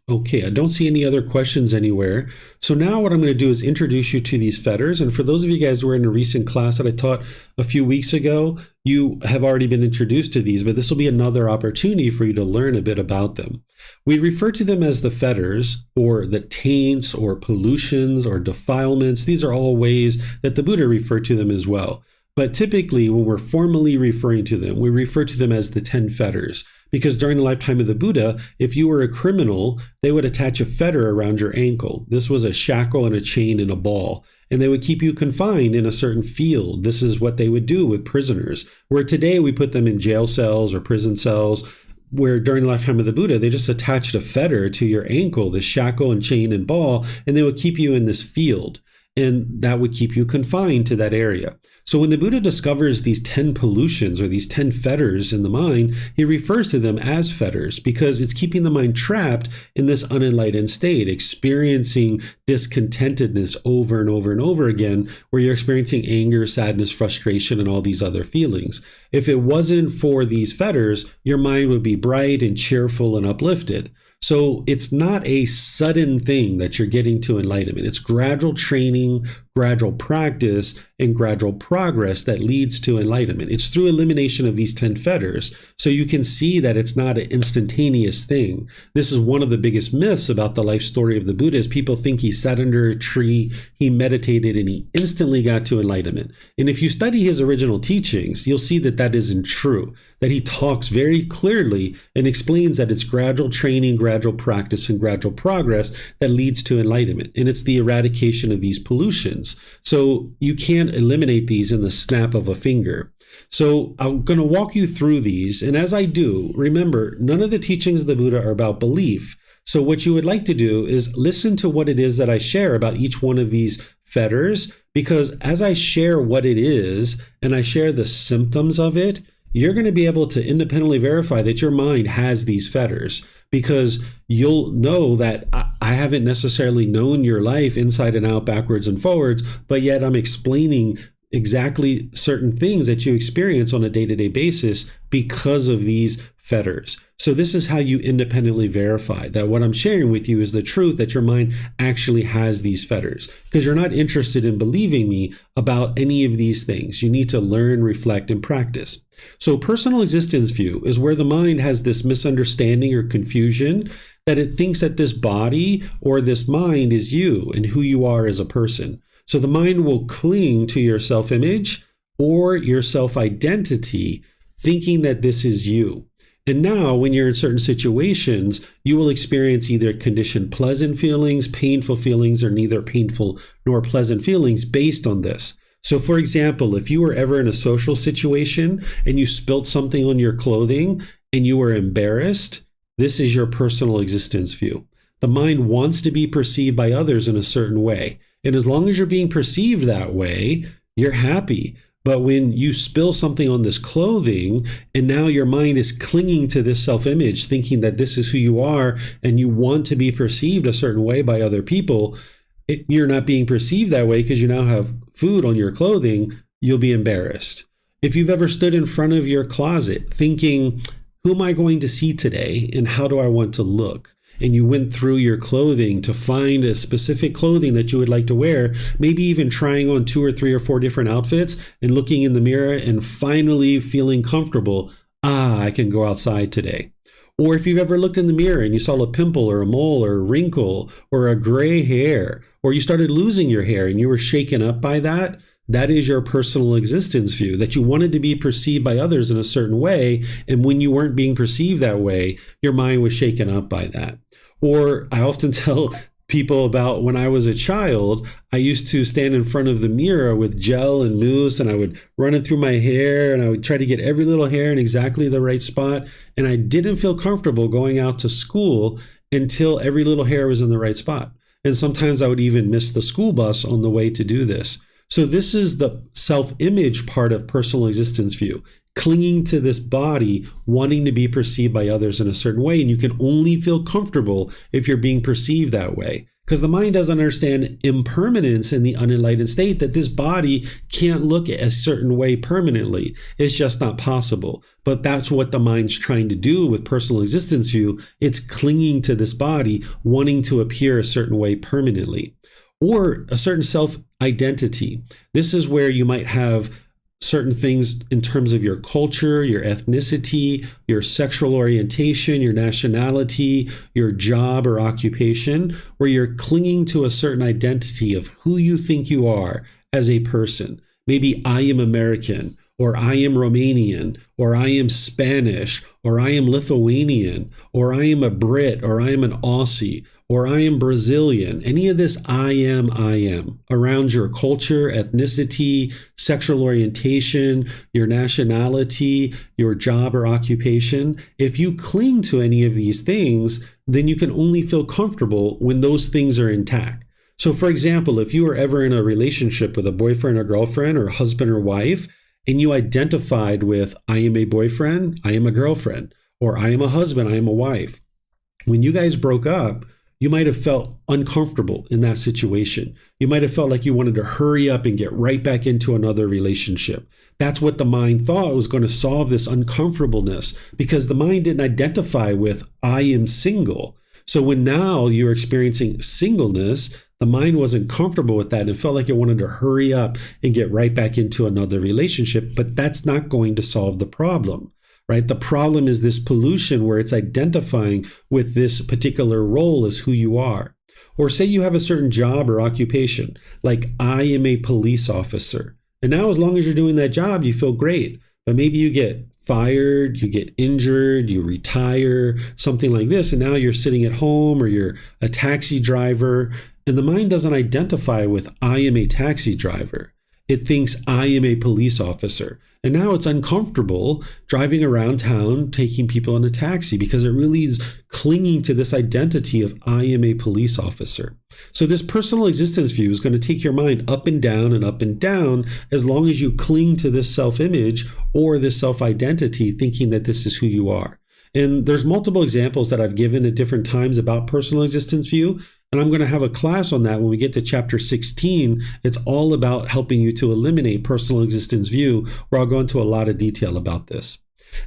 Okay, I don't see any other questions anywhere. So now what I'm going to do is introduce you to these fetters. And for those of you guys who were in a recent class that I taught a few weeks ago, you have already been introduced to these, but this will be another opportunity for you to learn a bit about them. We refer to them as the fetters, or the taints, or pollutions, or defilements. These are all ways that the Buddha referred to them as well. But typically, when we're formally referring to them, we refer to them as the 10 fetters. Because during the lifetime of the Buddha, if you were a criminal, they would attach a fetter around your ankle. This was a shackle and a chain and a ball. And they would keep you confined in a certain field. This is what they would do with prisoners. Where today we put them in jail cells or prison cells, where during the lifetime of the Buddha, they just attached a fetter to your ankle, this shackle and chain and ball, and they would keep you in this field. And that would keep you confined to that area. So when the Buddha discovers these 10 pollutions or these 10 fetters in the mind, he refers to them as fetters because it's keeping the mind trapped in this unenlightened state, experiencing discontentedness over and over and over again, where you're experiencing anger, sadness, frustration, and all these other feelings. If it wasn't for these fetters, your mind would be bright and cheerful and uplifted. So it's not a sudden thing that you're getting to enlightenment. It's gradual training, gradual practice, and gradual progress that leads to enlightenment. It's through elimination of these 10 fetters. So you can see that it's not an instantaneous thing. This is one of the biggest myths about the life story of the Buddha is people think he sat under a tree, he meditated, and he instantly got to enlightenment. And if you study his original teachings, you'll see that that isn't true, that he talks very clearly and explains that it's gradual training, gradual practice, and gradual progress that leads to enlightenment. And it's the eradication of these pollutions. So you can't eliminate these in the snap of a finger. So I'm going to walk you through these. And as I do, remember, none of the teachings of the Buddha are about belief. So what you would like to do is listen to what it is that I share about each one of these fetters, because as I share what it is and I share the symptoms of it, you're going to be able to independently verify that your mind has these fetters, because you'll know that I haven't necessarily known your life inside and out, backwards and forwards, but yet I'm explaining exactly certain things that you experience on a day-to-day basis because of these fetters. So this is how you independently verify that what I'm sharing with you is the truth, that your mind actually has these fetters, because you're not interested in believing me about any of these things. You need to learn, reflect, and practice. So personal existence view is where the mind has this misunderstanding or confusion that it thinks that this body or this mind is you and who you are as a person. So the mind will cling to your self-image or your self-identity, thinking that this is you. And now when you're in certain situations, you will experience either conditioned pleasant feelings, painful feelings, or neither painful nor pleasant feelings based on this. So for example, if you were ever in a social situation and you spilt something on your clothing and you were embarrassed, this is your personal existence view. The mind wants to be perceived by others in a certain way. And as long as you're being perceived that way, you're happy. But when you spill something on this clothing and now your mind is clinging to this self-image, thinking that this is who you are and you want to be perceived a certain way by other people, you're not being perceived that way because you now have food on your clothing, you'll be embarrassed. If you've ever stood in front of your closet thinking, who am I going to see today and how do I want to look? And you went through your clothing to find a specific clothing that you would like to wear, maybe even trying on 2 or 3 or 4 different outfits and looking in the mirror and finally feeling comfortable, I can go outside today. Or if you've ever looked in the mirror and you saw a pimple or a mole or a wrinkle or a gray hair, or you started losing your hair and you were shaken up by that, that is your personal existence view, that you wanted to be perceived by others in a certain way. And when you weren't being perceived that way, your mind was shaken up by that. Or I often tell people about when I was a child, I used to stand in front of the mirror with gel and mousse and I would run it through my hair and I would try to get every little hair in exactly the right spot. And I didn't feel comfortable going out to school until every little hair was in the right spot. And sometimes I would even miss the school bus on the way to do this. So this is the self-image part of personal existence view, clinging to this body, wanting to be perceived by others in a certain way. And you can only feel comfortable if you're being perceived that way, because the mind doesn't understand impermanence in the unenlightened state, that this body can't look a certain way permanently. It's just not possible. But that's what the mind's trying to do with personal existence view. It's clinging to this body, wanting to appear a certain way permanently. Or a certain self-identity. This is where you might have certain things in terms of your culture, your ethnicity, your sexual orientation, your nationality, your job or occupation, where you're clinging to a certain identity of who you think you are as a person. Maybe I am American, or I am Romanian, or I am Spanish, or I am Lithuanian, or I am a Brit, or I am an Aussie, or I am Brazilian. Any of this I am around your culture, ethnicity, sexual orientation, your nationality, your job or occupation. If you cling to any of these things, then you can only feel comfortable when those things are intact. So for example, if you were ever in a relationship with a boyfriend or girlfriend or husband or wife, and you identified with, I am a boyfriend, I am a girlfriend, or I am a husband, I am a wife. When you guys broke up, you might have felt uncomfortable in that situation. You might have felt like you wanted to hurry up and get right back into another relationship. That's what the mind thought was going to solve this uncomfortableness, because the mind didn't identify with, I am single. So when now you're experiencing singleness, the mind wasn't comfortable with that and it felt like it wanted to hurry up and get right back into another relationship, but that's not going to solve the problem, right? The problem is this pollution where it's identifying with this particular role as who you are. Or say you have a certain job or occupation, like I am a police officer. And now as long as you're doing that job, you feel great, but maybe you get fired, you get injured, you retire, something like this. And now you're sitting at home or you're a taxi driver. And the mind doesn't identify with I am a taxi driver. It thinks, I am a police officer. And now it's uncomfortable driving around town, taking people in a taxi, because it really is clinging to this identity of I am a police officer. So this personal existence view is going to take your mind up and down as long as you cling to this self-image or this self-identity, thinking that this is who you are. And there's multiple examples that I've given at different times about personal existence view. And I'm going to have a class on that when we get to chapter 16. It's all about helping you to eliminate personal existence view, where I'll go into a lot of detail about this.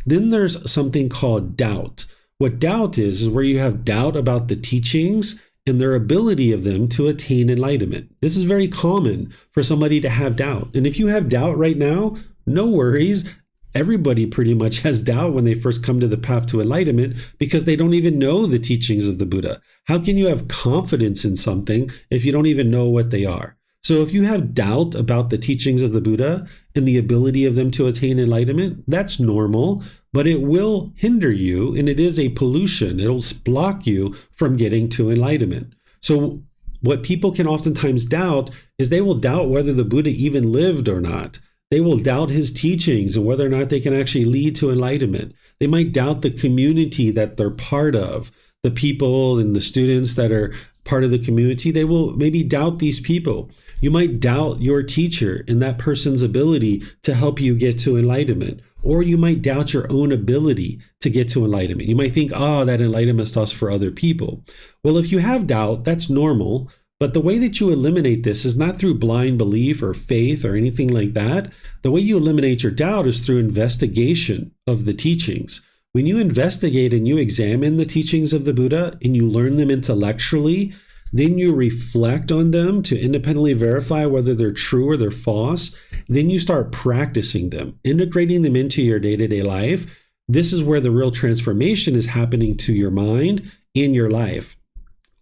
Then there's something called doubt. What doubt is where you have doubt about the teachings and their ability of them to attain enlightenment. This is very common for somebody to have doubt. And if you have doubt right now, no worries. Everybody pretty much has doubt when they first come to the path to enlightenment because they don't even know the teachings of the Buddha. How can you have confidence in something if you don't even know what they are? So if you have doubt about the teachings of the Buddha and the ability of them to attain enlightenment, that's normal, but it will hinder you, and it is a pollution. It'll block you from getting to enlightenment. So what people can oftentimes doubt is they will doubt whether the Buddha even lived or not. They will doubt his teachings and whether or not they can actually lead to enlightenment. They might doubt the community that they're part of, the people and the students that are part of the community. They will maybe doubt these people. You might doubt your teacher and that person's ability to help you get to enlightenment. Or you might doubt your own ability to get to enlightenment. You might think, that enlightenment stuff's for other people. Well, if you have doubt, that's normal. But the way that you eliminate this is not through blind belief or faith or anything like that. The way you eliminate your doubt is through investigation of the teachings. When you investigate and you examine the teachings of the Buddha and you learn them intellectually, then you reflect on them to independently verify whether they're true or they're false. Then you start practicing them, integrating them into your day-to-day life. This is where the real transformation is happening to your mind in your life.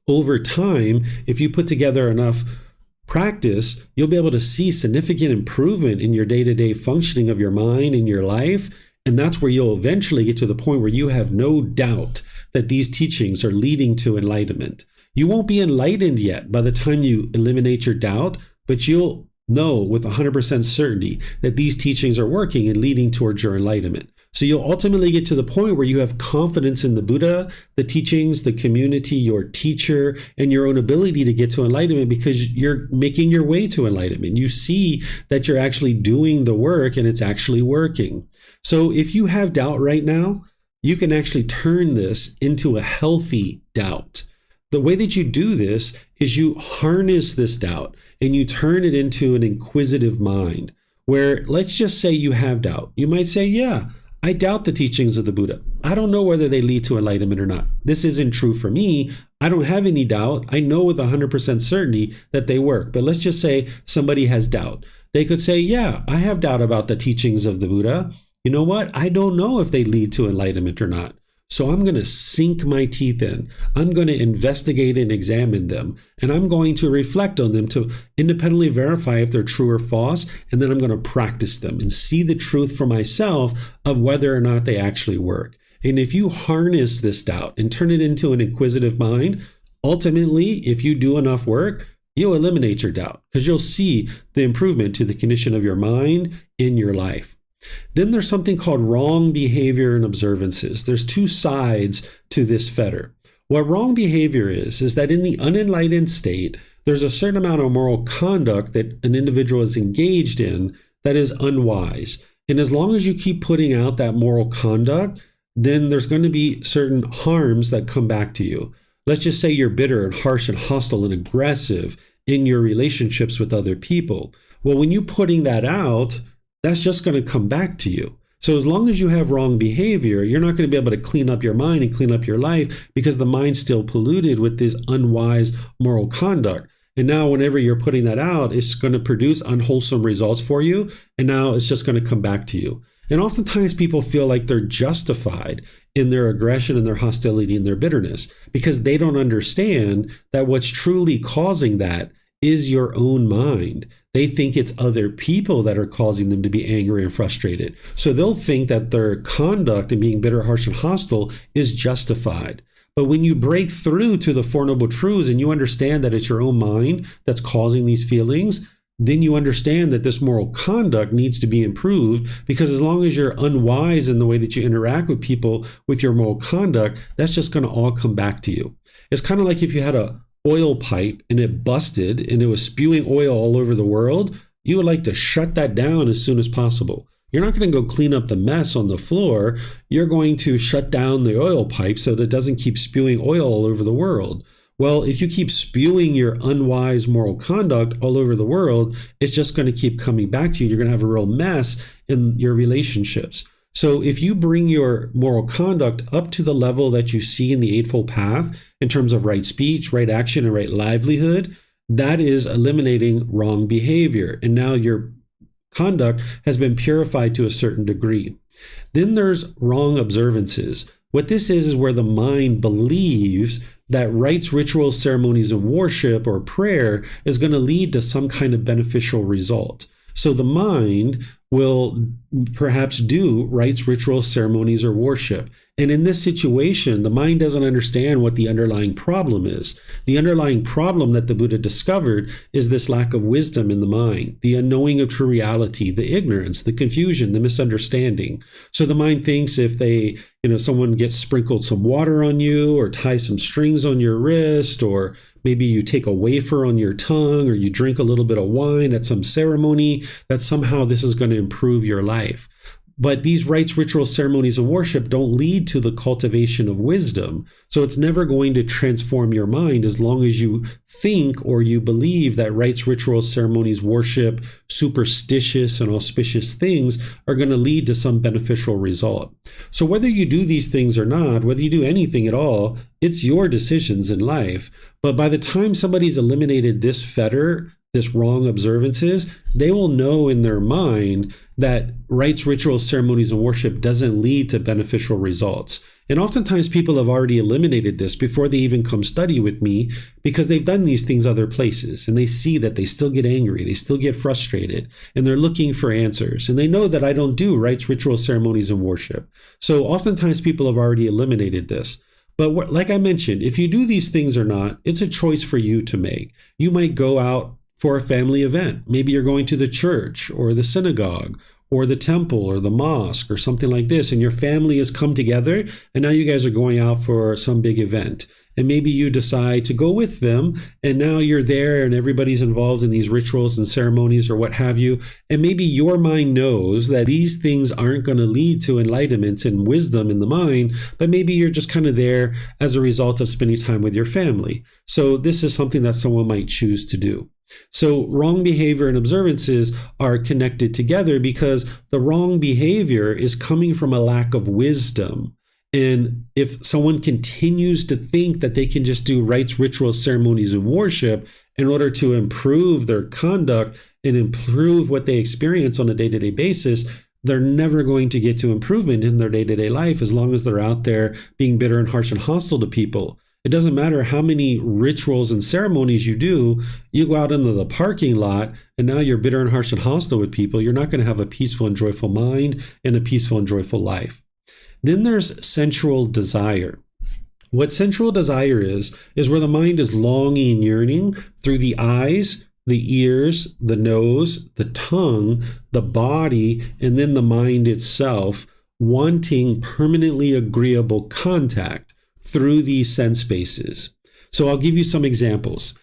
Over time, if you put together enough practice, you'll be able to see significant improvement in your day-to-day functioning of your mind and your life. And that's where you'll eventually get to the point where you have no doubt that these teachings are leading to enlightenment. You won't be enlightened yet by the time you eliminate your doubt, but you'll know with 100% certainty that these teachings are working and leading towards your enlightenment. So you'll ultimately get to the point where you have confidence in the Buddha, the teachings, the community, your teacher, and your own ability to get to enlightenment because you're making your way to enlightenment. You see that you're actually doing the work and it's actually working. So if you have doubt right now, you can actually turn this into a healthy doubt. The way that you do this is you harness this doubt and you turn it into an inquisitive mind where, let's just say you have doubt. You might say, I doubt the teachings of the Buddha. I don't know whether they lead to enlightenment or not. This isn't true for me. I don't have any doubt. I know with 100% certainty that they work. But let's just say somebody has doubt. They could say, I have doubt about the teachings of the Buddha. You know what? I don't know if they lead to enlightenment or not. So I'm going to sink my teeth in. I'm going to investigate and examine them. And I'm going to reflect on them to independently verify if they're true or false. And then I'm going to practice them and see the truth for myself of whether or not they actually work. And if you harness this doubt and turn it into an inquisitive mind, ultimately, if you do enough work, you'll eliminate your doubt because you'll see the improvement to the condition of your mind in your life. Then there's something called wrong behavior and observances. There's two sides to this fetter. What wrong behavior is that in the unenlightened state, there's a certain amount of moral conduct that an individual is engaged in that is unwise. And as long as you keep putting out that moral conduct, then there's going to be certain harms that come back to you. Let's just say you're bitter and harsh and hostile and aggressive in your relationships with other people. Well, when you're putting that out, that's just going to come back to you. So as long as you have wrong behavior, you're not going to be able to clean up your mind and clean up your life because the mind's still polluted with this unwise moral conduct. And now whenever you're putting that out, it's going to produce unwholesome results for you. And now it's just going to come back to you. And oftentimes people feel like they're justified in their aggression and their hostility and their bitterness because they don't understand that what's truly causing that is your own mind. They think it's other people that are causing them to be angry and frustrated. So they'll think that their conduct and being bitter, harsh, and hostile is justified. But when you break through to the Four Noble Truths and you understand that it's your own mind that's causing these feelings, then you understand that this moral conduct needs to be improved, because as long as you're unwise in the way that you interact with people with your moral conduct, that's just going to all come back to you. It's kind of like if you had a oil pipe and it busted and it was spewing oil all over the world, you would like to shut that down as soon as possible. You're not going to go clean up the mess on the floor. You're going to shut down the oil pipe so that it doesn't keep spewing oil all over the world. Well, if you keep spewing your unwise moral conduct all over the world, it's just going to keep coming back to you. You're going to have a real mess in your relationships. So if you bring your moral conduct up to the level that you see in the Eightfold Path in terms of right speech, right action, and right livelihood, that is eliminating wrong behavior. And now your conduct has been purified to a certain degree. Then there's wrong observances. What this is where the mind believes that rites, rituals, ceremonies, and worship or prayer is going to lead to some kind of beneficial result. So the mind will perhaps do rites, rituals, ceremonies, or worship. And in this situation, the mind doesn't understand what the underlying problem is. The underlying problem that the Buddha discovered is this lack of wisdom in the mind, the unknowing of true reality, the ignorance, the confusion, the misunderstanding. So the mind thinks if someone gets sprinkled some water on you or tie some strings on your wrist, or maybe you take a wafer on your tongue, or you drink a little bit of wine at some ceremony, that somehow this is going to improve your life. But these rites, rituals, ceremonies, and worship don't lead to the cultivation of wisdom. So it's never going to transform your mind as long as you think or you believe that rites, rituals, ceremonies, worship, superstitious and auspicious things are going to lead to some beneficial result. So whether you do these things or not, whether you do anything at all, it's your decisions in life. But by the time somebody's eliminated this fetter, this wrong observances, they will know in their mind that rites, rituals, ceremonies, and worship doesn't lead to beneficial results. And oftentimes people have already eliminated this before they even come study with me, because they've done these things other places and they see that they still get angry, they still get frustrated, and they're looking for answers. And they know that I don't do rites, rituals, ceremonies, and worship. So oftentimes people have already eliminated this. But like I mentioned, if you do these things or not, it's a choice for you to make. You might go out for a family event. Maybe you're going to the church or the synagogue or the temple or the mosque or something like this, and your family has come together and now you guys are going out for some big event. And maybe you decide to go with them, and now you're there and everybody's involved in these rituals and ceremonies or what have you. And maybe your mind knows that these things aren't going to lead to enlightenment and wisdom in the mind, but maybe you're just kind of there as a result of spending time with your family. So this is something that someone might choose to do. So wrong behavior and observances are connected together because the wrong behavior is coming from a lack of wisdom. And if someone continues to think that they can just do rites, rituals, ceremonies, and worship in order to improve their conduct and improve what they experience on a day-to-day basis, they're never going to get to improvement in their day-to-day life as long as they're out there being bitter and harsh and hostile to people. It doesn't matter how many rituals and ceremonies you do, you go out into the parking lot and now you're bitter and harsh and hostile with people. You're not going to have a peaceful and joyful mind and a peaceful and joyful life. Then there's sensual desire. What sensual desire is where the mind is longing and yearning through the eyes, the ears, the nose, the tongue, the body, and then the mind itself, wanting permanently agreeable contact through these sense bases. So I'll give you some examples.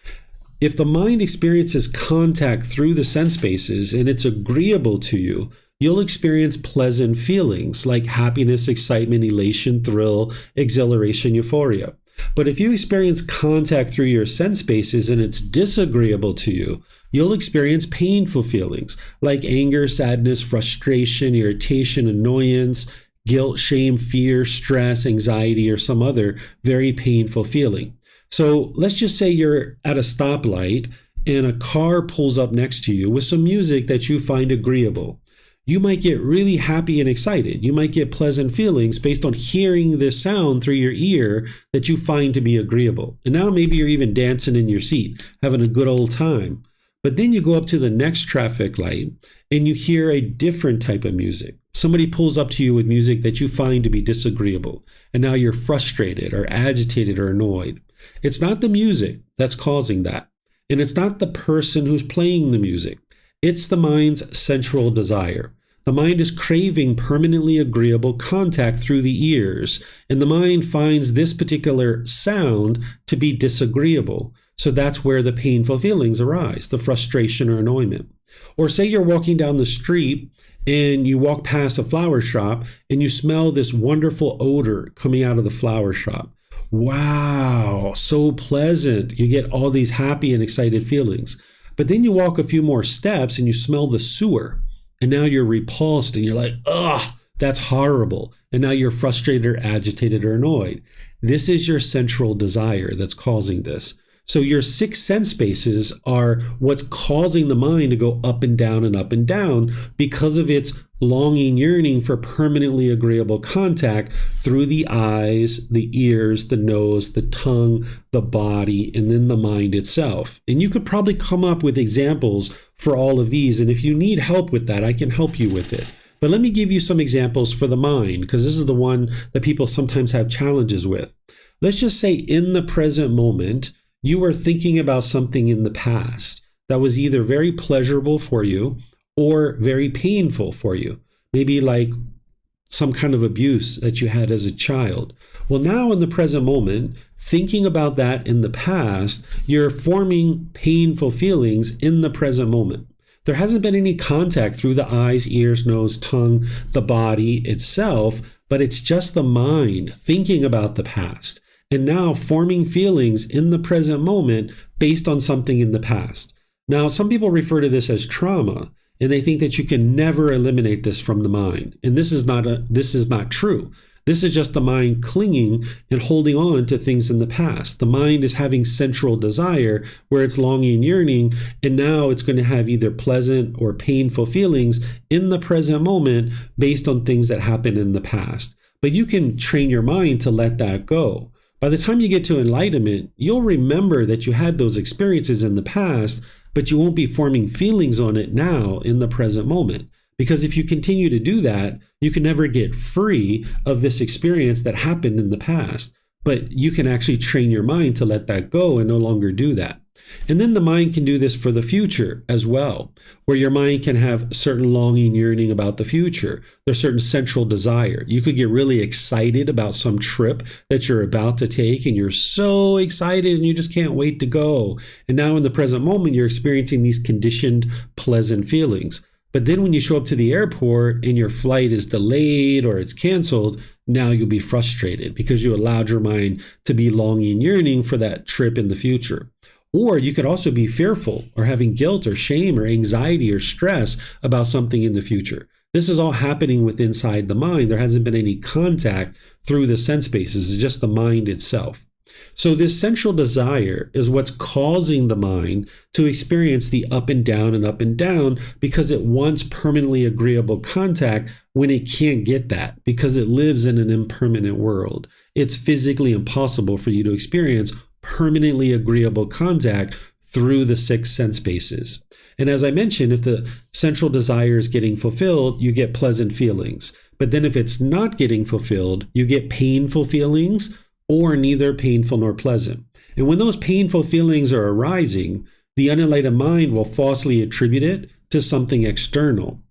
If the mind experiences contact through the sense bases and it's agreeable to you, you'll experience pleasant feelings like happiness, excitement, elation, thrill, exhilaration, euphoria. But if you experience contact through your sense bases and it's disagreeable to you, you'll experience painful feelings like anger, sadness, frustration, irritation, annoyance, guilt, shame, fear, stress, anxiety, or some other very painful feeling. So let's just say you're at a stoplight and a car pulls up next to you with some music that you find agreeable. You might get really happy and excited. You might get pleasant feelings based on hearing this sound through your ear that you find to be agreeable. And now maybe you're even dancing in your seat, having a good old time. But then you go up to the next traffic light and you hear a different type of music. Somebody pulls up to you with music that you find to be disagreeable, and now you're frustrated or agitated or annoyed. It's not the music that's causing that, and it's not the person who's playing the music. It's the mind's central desire. The mind is craving permanently agreeable contact through the ears, and the mind finds this particular sound to be disagreeable. So that's where the painful feelings arise, the frustration or annoyment. Or say you're walking down the street and you walk past a flower shop and you smell this wonderful odor coming out of the flower shop. Wow, so pleasant. You get all these happy and excited feelings. But then you walk a few more steps and you smell the sewer. And now you're repulsed and you're like, ugh, that's horrible. And now you're frustrated or agitated or annoyed. This is your central desire that's causing this. So your 6 sense spaces are what's causing the mind to go up and down because of its longing, yearning for permanently agreeable contact through the eyes, the ears, the nose, the tongue, the body, and then the mind itself. And you could probably come up with examples for all of these. And if you need help with that, I can help you with it. But let me give you some examples for the mind, because this is the one that people sometimes have challenges with. Let's just say in the present moment, you are thinking about something in the past that was either very pleasurable for you or very painful for you. Maybe like some kind of abuse that you had as a child. Well, now in the present moment, thinking about that in the past, you're forming painful feelings in the present moment. There hasn't been any contact through the eyes, ears, nose, tongue, the body itself, but it's just the mind thinking about the past. And now forming feelings in the present moment based on something in the past. Now, some people refer to this as trauma, and they think that you can never eliminate this from the mind. And this is not true. This is just the mind clinging and holding on to things in the past. The mind is having central desire where it's longing, yearning, and now it's going to have either pleasant or painful feelings in the present moment based on things that happened in the past. But you can train your mind to let that go. By the time you get to enlightenment, you'll remember that you had those experiences in the past, but you won't be forming feelings on it now in the present moment. Because if you continue to do that, you can never get free of this experience that happened in the past. But you can actually train your mind to let that go and no longer do that. And then the mind can do this for the future as well, where your mind can have certain longing, yearning about the future. There's certain central desire. You could get really excited about some trip that you're about to take, and you're so excited and you just can't wait to go. And now in the present moment, you're experiencing these conditioned, pleasant feelings. But then when you show up to the airport and your flight is delayed or it's canceled, now you'll be frustrated because you allowed your mind to be longing, yearning for that trip in the future. Or you could also be fearful or having guilt or shame or anxiety or stress about something in the future. This is all happening with inside the mind. There hasn't been any contact through the sense spaces. It's just the mind itself. So this central desire is what's causing the mind to experience the up and down because it wants permanently agreeable contact when it can't get that because it lives in an impermanent world. It's physically impossible for you to experience permanently agreeable contact through the 6 sense spaces. And as I mentioned, if the central desire is getting fulfilled, you get pleasant feelings. But then if it's not getting fulfilled, you get painful feelings or neither painful nor pleasant. And when those painful feelings are arising, the unenlightened mind will falsely attribute it to something external.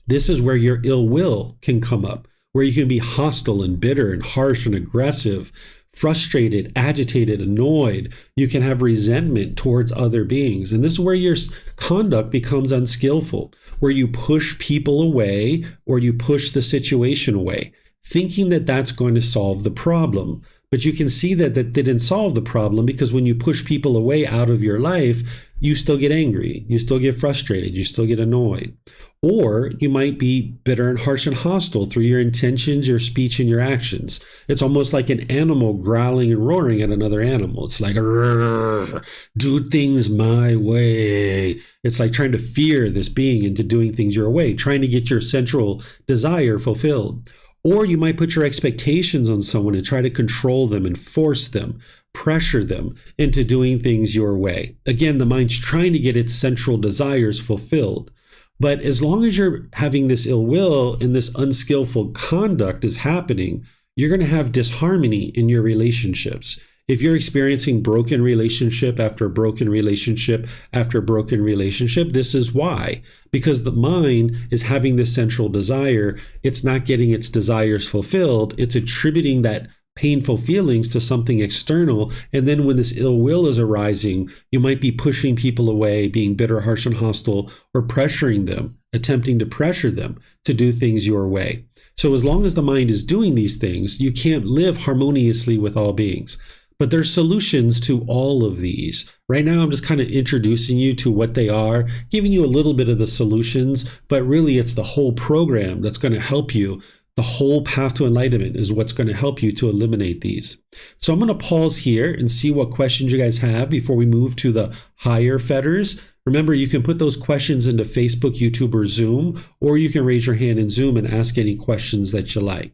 This is where your ill will can come up, where you can be hostile and bitter and harsh and aggressive, frustrated, agitated, annoyed. You can have resentment towards other beings. And this is where your conduct becomes unskillful, where you push people away or you push the situation away, thinking that that's going to solve the problem. But you can see that that didn't solve the problem because when you push people away out of your life, you still get angry, you still get frustrated, you still get annoyed. Or you might be bitter and harsh and hostile through your intentions, your speech, and your actions. It's almost like an animal growling and roaring at another animal. It's like, do things my way. It's like trying to fear this being into doing things your way, trying to get your central desire fulfilled. Or you might put your expectations on someone and try to control them and force them, pressure them into doing things your way. Again, the mind's trying to get its central desires fulfilled. But as long as you're having this ill will and this unskillful conduct is happening, you're going to have disharmony in your relationships. If you're experiencing broken relationship after broken relationship after broken relationship, this is why. Because the mind is having this central desire. It's not getting its desires fulfilled. It's attributing that painful feelings to something external. And then when this ill will is arising, you might be pushing people away, being bitter, harsh, and hostile, or pressuring them, attempting to pressure them to do things your way. So as long as the mind is doing these things, you can't live harmoniously with all beings. But there's solutions to all of these. Right now, I'm just kind of introducing you to what they are, giving you a little bit of the solutions, but really it's the whole program that's going to help you. The whole path to enlightenment is what's going to help you to eliminate these. So I'm going to pause here and see what questions you guys have before we move to the higher fetters. Remember, you can put those questions into Facebook, YouTube, or Zoom, or you can raise your hand in Zoom and ask any questions that you like.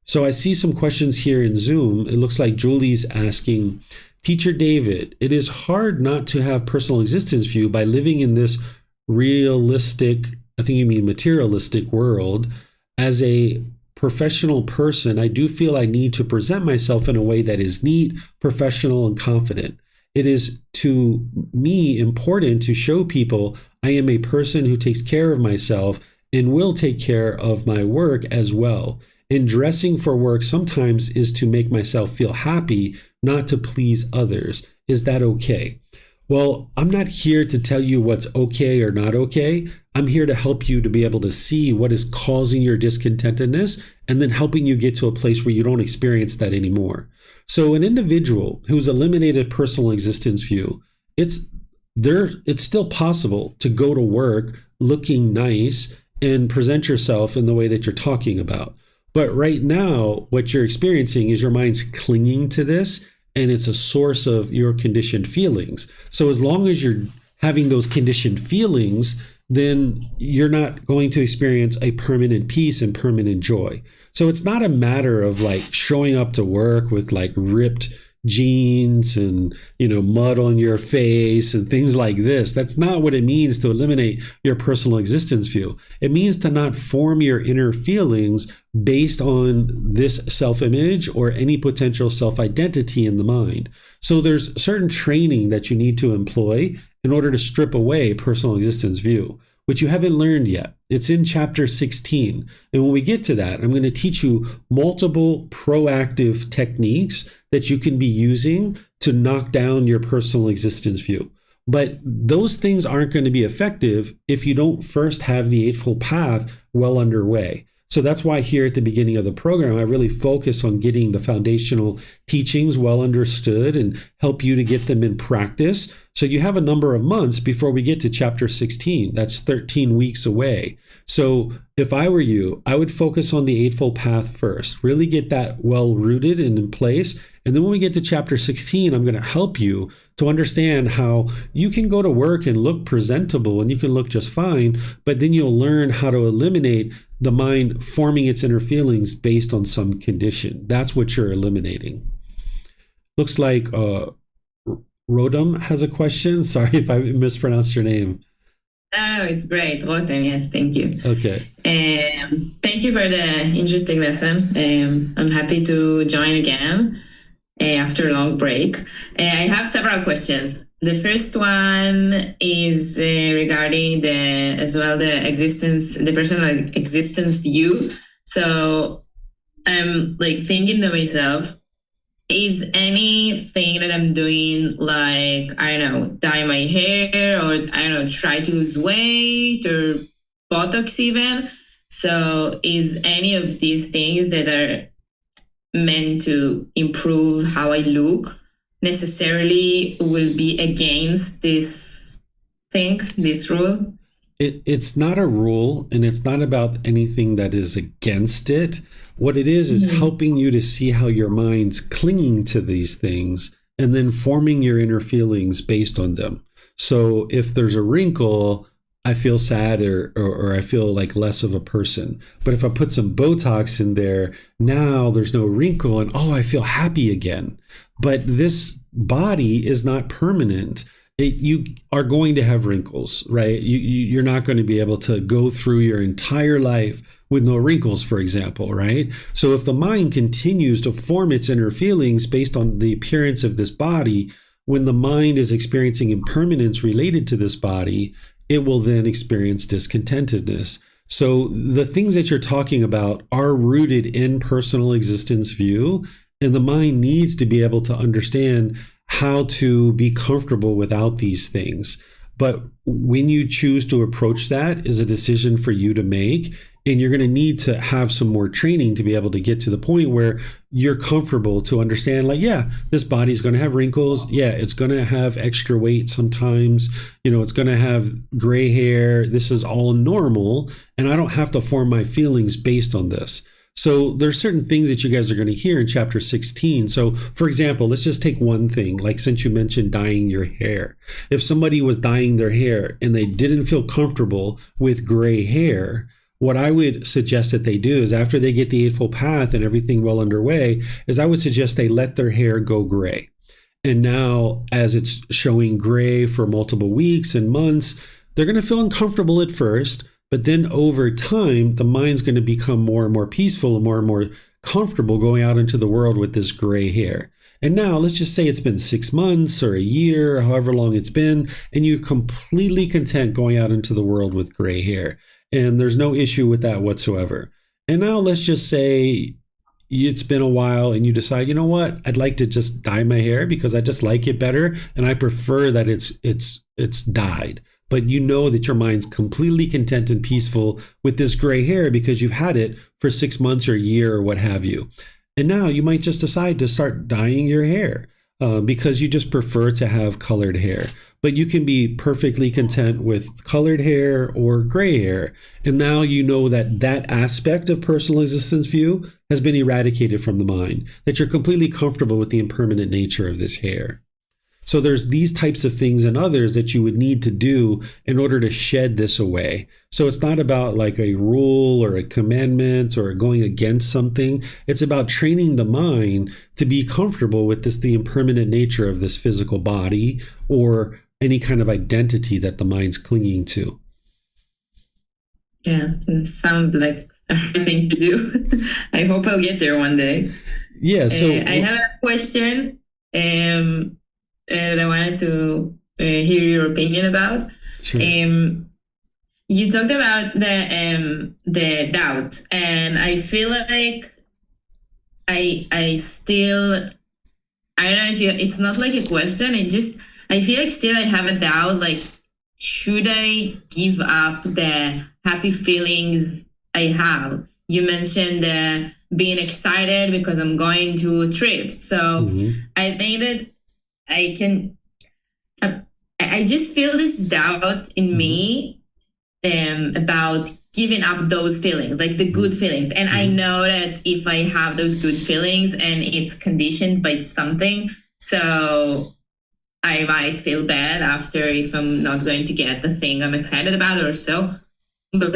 So I see some questions here in Zoom. It looks like Julie's asking, Teacher David, it is hard not to have personal existence view by living in this realistic, I think you mean materialistic world. As a professional person, I do feel I need to present myself in a way that is neat, professional, and confident. It is to me important to show people I am a person who takes care of myself and will take care of my work as well. And dressing for work sometimes is to make myself feel happy, not to please others. Is that okay? Well, I'm not here to tell you what's okay or not okay. I'm here to help you to be able to see what is causing your discontentedness and then helping you get to a place where you don't experience that anymore. So an individual who's eliminated personal existence view, it's still possible to go to work looking nice and present yourself in the way that you're talking about. But right now, what you're experiencing is your mind's clinging to this, and it's a source of your conditioned feelings. So as long as you're having those conditioned feelings, then you're not going to experience a permanent peace and permanent joy. So it's not a matter of like showing up to work with like ripped jeans and, mud on your face and things like this. That's not what it means to eliminate your personal existence view. It means to not form your inner feelings based on this self-image or any potential self-identity in the mind. So there's certain training that you need to employ in order to strip away personal existence view, which you haven't learned yet. It's in chapter 16. And when we get to that, I'm going to teach you multiple proactive techniques that you can be using to knock down your personal existence view. But those things aren't going to be effective if you don't first have the Eightfold Path well underway. So that's why here at the beginning of the program, I really focus on getting the foundational teachings well understood and help you to get them in practice. So you have a number of months before we get to chapter 16. That's 13 weeks away. So if I were you, I would focus on the Eightfold Path first, really get that well rooted and in place. And then when we get to chapter 16, I'm going to help you to understand how you can go to work and look presentable and you can look just fine, but then you'll learn how to eliminate the mind forming its inner feelings based on some condition. That's what you're eliminating. Looks like Rodam has a question. Sorry if I mispronounced your name. No, it's great. Rotem, yes, thank you. Okay. Thank you for the interesting lesson. I'm happy to join again after a long break. I have several questions. The first one is regarding the personal existence view. So I'm like thinking to myself, is anything that I'm doing, like, I don't know, dye my hair or, I don't know, try to lose weight or Botox even. So is any of these things that are meant to improve how I look necessarily will be against this thing, this rule? It's not a rule, and it's not about anything that is against it. What it is helping you to see how your mind's clinging to these things and then forming your inner feelings based on them. So if there's a wrinkle, I feel sad or I feel like less of a person. But if I put some Botox in there, now there's no wrinkle and I feel happy again. But this body is not permanent. you are going to have wrinkles, right? You're not going to be able to go through your entire life with no wrinkles, for example, right? So if the mind continues to form its inner feelings based on the appearance of this body, when the mind is experiencing impermanence related to this body, it will then experience discontentedness. So the things that you're talking about are rooted in personal existence view, and the mind needs to be able to understand how to be comfortable without these things. But when you choose to approach that is a decision for you to make. And you're going to need to have some more training to be able to get to the point where you're comfortable to understand, like, yeah, this body's going to have wrinkles. Yeah, it's going to have extra weight sometimes. It's going to have gray hair. This is all normal. And I don't have to form my feelings based on this. So there's certain things that you guys are going to hear in chapter 16. So, for example, let's just take one thing, like since you mentioned dyeing your hair. If somebody was dyeing their hair and they didn't feel comfortable with gray hair, what I would suggest that they do is after they get the Eightfold Path and everything well underway, is I would suggest they let their hair go gray. And now, as it's showing gray for multiple weeks and months, they're going to feel uncomfortable at first, but then over time, the mind's going to become more and more peaceful and more comfortable going out into the world with this gray hair. And now let's just say it's been 6 months or a year, however long it's been, and you're completely content going out into the world with gray hair. And there's no issue with that whatsoever. And now let's just say it's been a while and you decide, you know what, I'd like to just dye my hair because I just like it better. And I prefer that it's dyed. But you know that your mind's completely content and peaceful with this gray hair because you've had it for 6 months or a year or what have you. And now you might just decide to start dyeing your hair because you just prefer to have colored hair. But you can be perfectly content with colored hair or gray hair. And now you know that that aspect of personal existence view has been eradicated from the mind, that you're completely comfortable with the impermanent nature of this hair. So there's these types of things and others that you would need to do in order to shed this away. So it's not about like a rule or a commandment or going against something. It's about training the mind to be comfortable with the impermanent nature of this physical body or any kind of identity that the mind's clinging to. Yeah, it sounds like a hard thing to do. I hope I'll get there one day. Yeah, so I have a question. And I wanted to hear your opinion about. Sure. You talked about the doubt, and I feel like I still, I don't know if it's not like a question. I feel like still I have a doubt. Like, should I give up the happy feelings I have? You mentioned being excited because I'm going to trips. So I think that I just feel this doubt in me about giving up those feelings, like the good feelings. And I know that if I have those good feelings and it's conditioned by something, so I might feel bad after if I'm not going to get the thing I'm excited about or so. But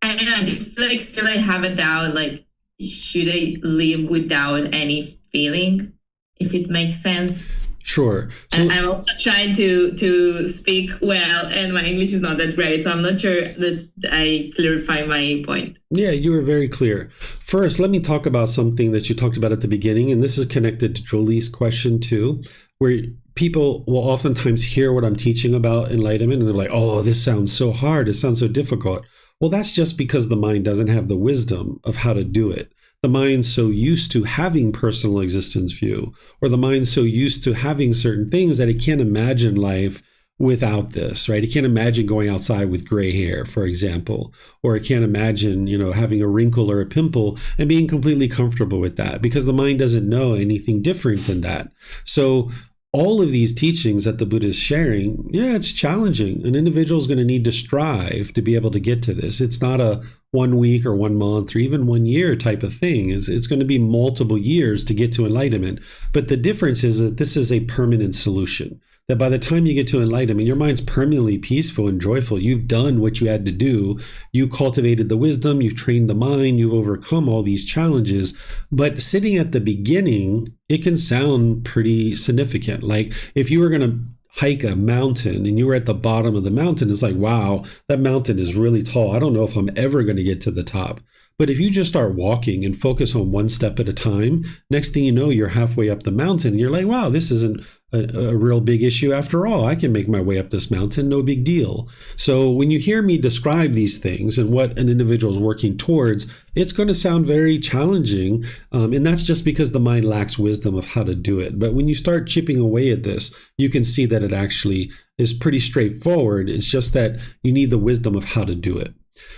I don't know, I just feel like still I have a doubt, like, should I live without any feeling, if it makes sense? Sure. So, and I'm also trying to speak well, and my English is not that great, so I'm not sure that I clarify my point. Yeah, you were very clear. First, let me talk about something that you talked about at the beginning, and this is connected to Julie's question too, where people will oftentimes hear what I'm teaching about enlightenment, and they're like, oh, this sounds so hard. It sounds so difficult. Well, that's just because the mind doesn't have the wisdom of how to do it. The mind's so used to having personal existence view, or the mind's so used to having certain things that it can't imagine life without this, right? It can't imagine going outside with gray hair, for example, or it can't imagine, having a wrinkle or a pimple and being completely comfortable with that because the mind doesn't know anything different than that. So all of these teachings that the Buddha is sharing, yeah, it's challenging. An individual is going to need to strive to be able to get to this. It's not a 1 week or 1 month or even 1 year type of thing. It's going to be multiple years to get to enlightenment. But the difference is that this is a permanent solution. That by the time you get to enlightenment, your mind's permanently peaceful and joyful. You've done what you had to do. You cultivated the wisdom, you've trained the mind, you've overcome all these challenges. But sitting at the beginning, it can sound pretty significant. Like if you were going to hike a mountain and you were at the bottom of the mountain, it's like, wow, that mountain is really tall. I don't know if I'm ever going to get to the top. But if you just start walking and focus on one step at a time, next thing you know, you're halfway up the mountain and you're like, wow, this isn't a real big issue after all. I can make my way up this mountain, no big deal. So when you hear me describe these things and what an individual is working towards, it's going to sound very challenging. And that's just because the mind lacks wisdom of how to do it. But when you start chipping away at this, you can see that it actually is pretty straightforward. It's just that you need the wisdom of how to do it.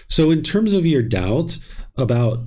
So in terms of your doubt about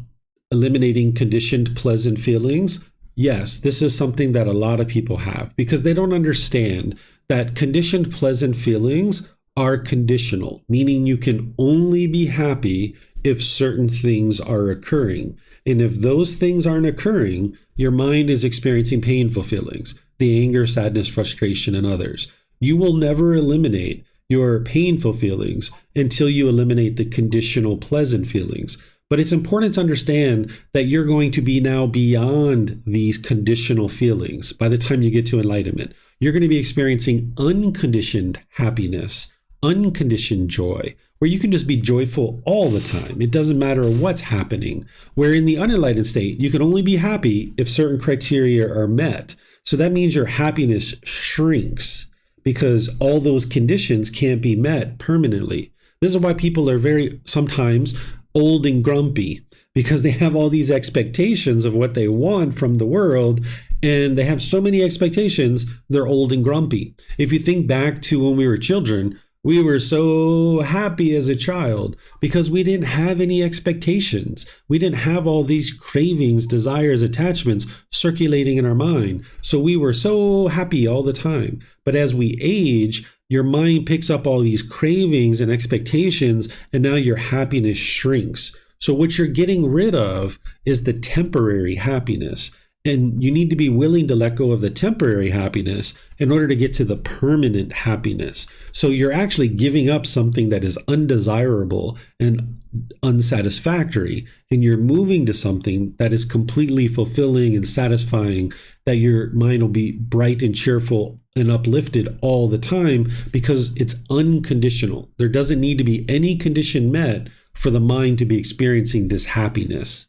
eliminating conditioned pleasant feelings, yes, this is something that a lot of people have because they don't understand that conditioned pleasant feelings are conditional, meaning you can only be happy if certain things are occurring. And if those things aren't occurring, your mind is experiencing painful feelings, the anger, sadness, frustration, and others. You will never eliminate your painful feelings until you eliminate the conditional pleasant feelings. But it's important to understand that you're going to be now beyond these conditional feelings. By the time you get to enlightenment, you're going to be experiencing unconditioned happiness, unconditioned joy, where you can just be joyful all the time. It doesn't matter what's happening. Where in the unenlightened state, you can only be happy if certain criteria are met. So that means your happiness shrinks because all those conditions can't be met permanently. This is why people are very sometimes old and grumpy, because they have all these expectations of what they want from the world, and they have so many expectations, they're old and grumpy. If you think back to when we were children, we were so happy as a child because we didn't have any expectations. We didn't have all these cravings, desires, attachments circulating in our mind. So we were so happy all the time. But as we age, your mind picks up all these cravings and expectations, and now your happiness shrinks. So what you're getting rid of is the temporary happiness. And you need to be willing to let go of the temporary happiness in order to get to the permanent happiness. So you're actually giving up something that is undesirable and unsatisfactory, and you're moving to something that is completely fulfilling and satisfying, that your mind will be bright and cheerful and uplifted all the time because it's unconditional. There doesn't need to be any condition met for the mind to be experiencing this happiness.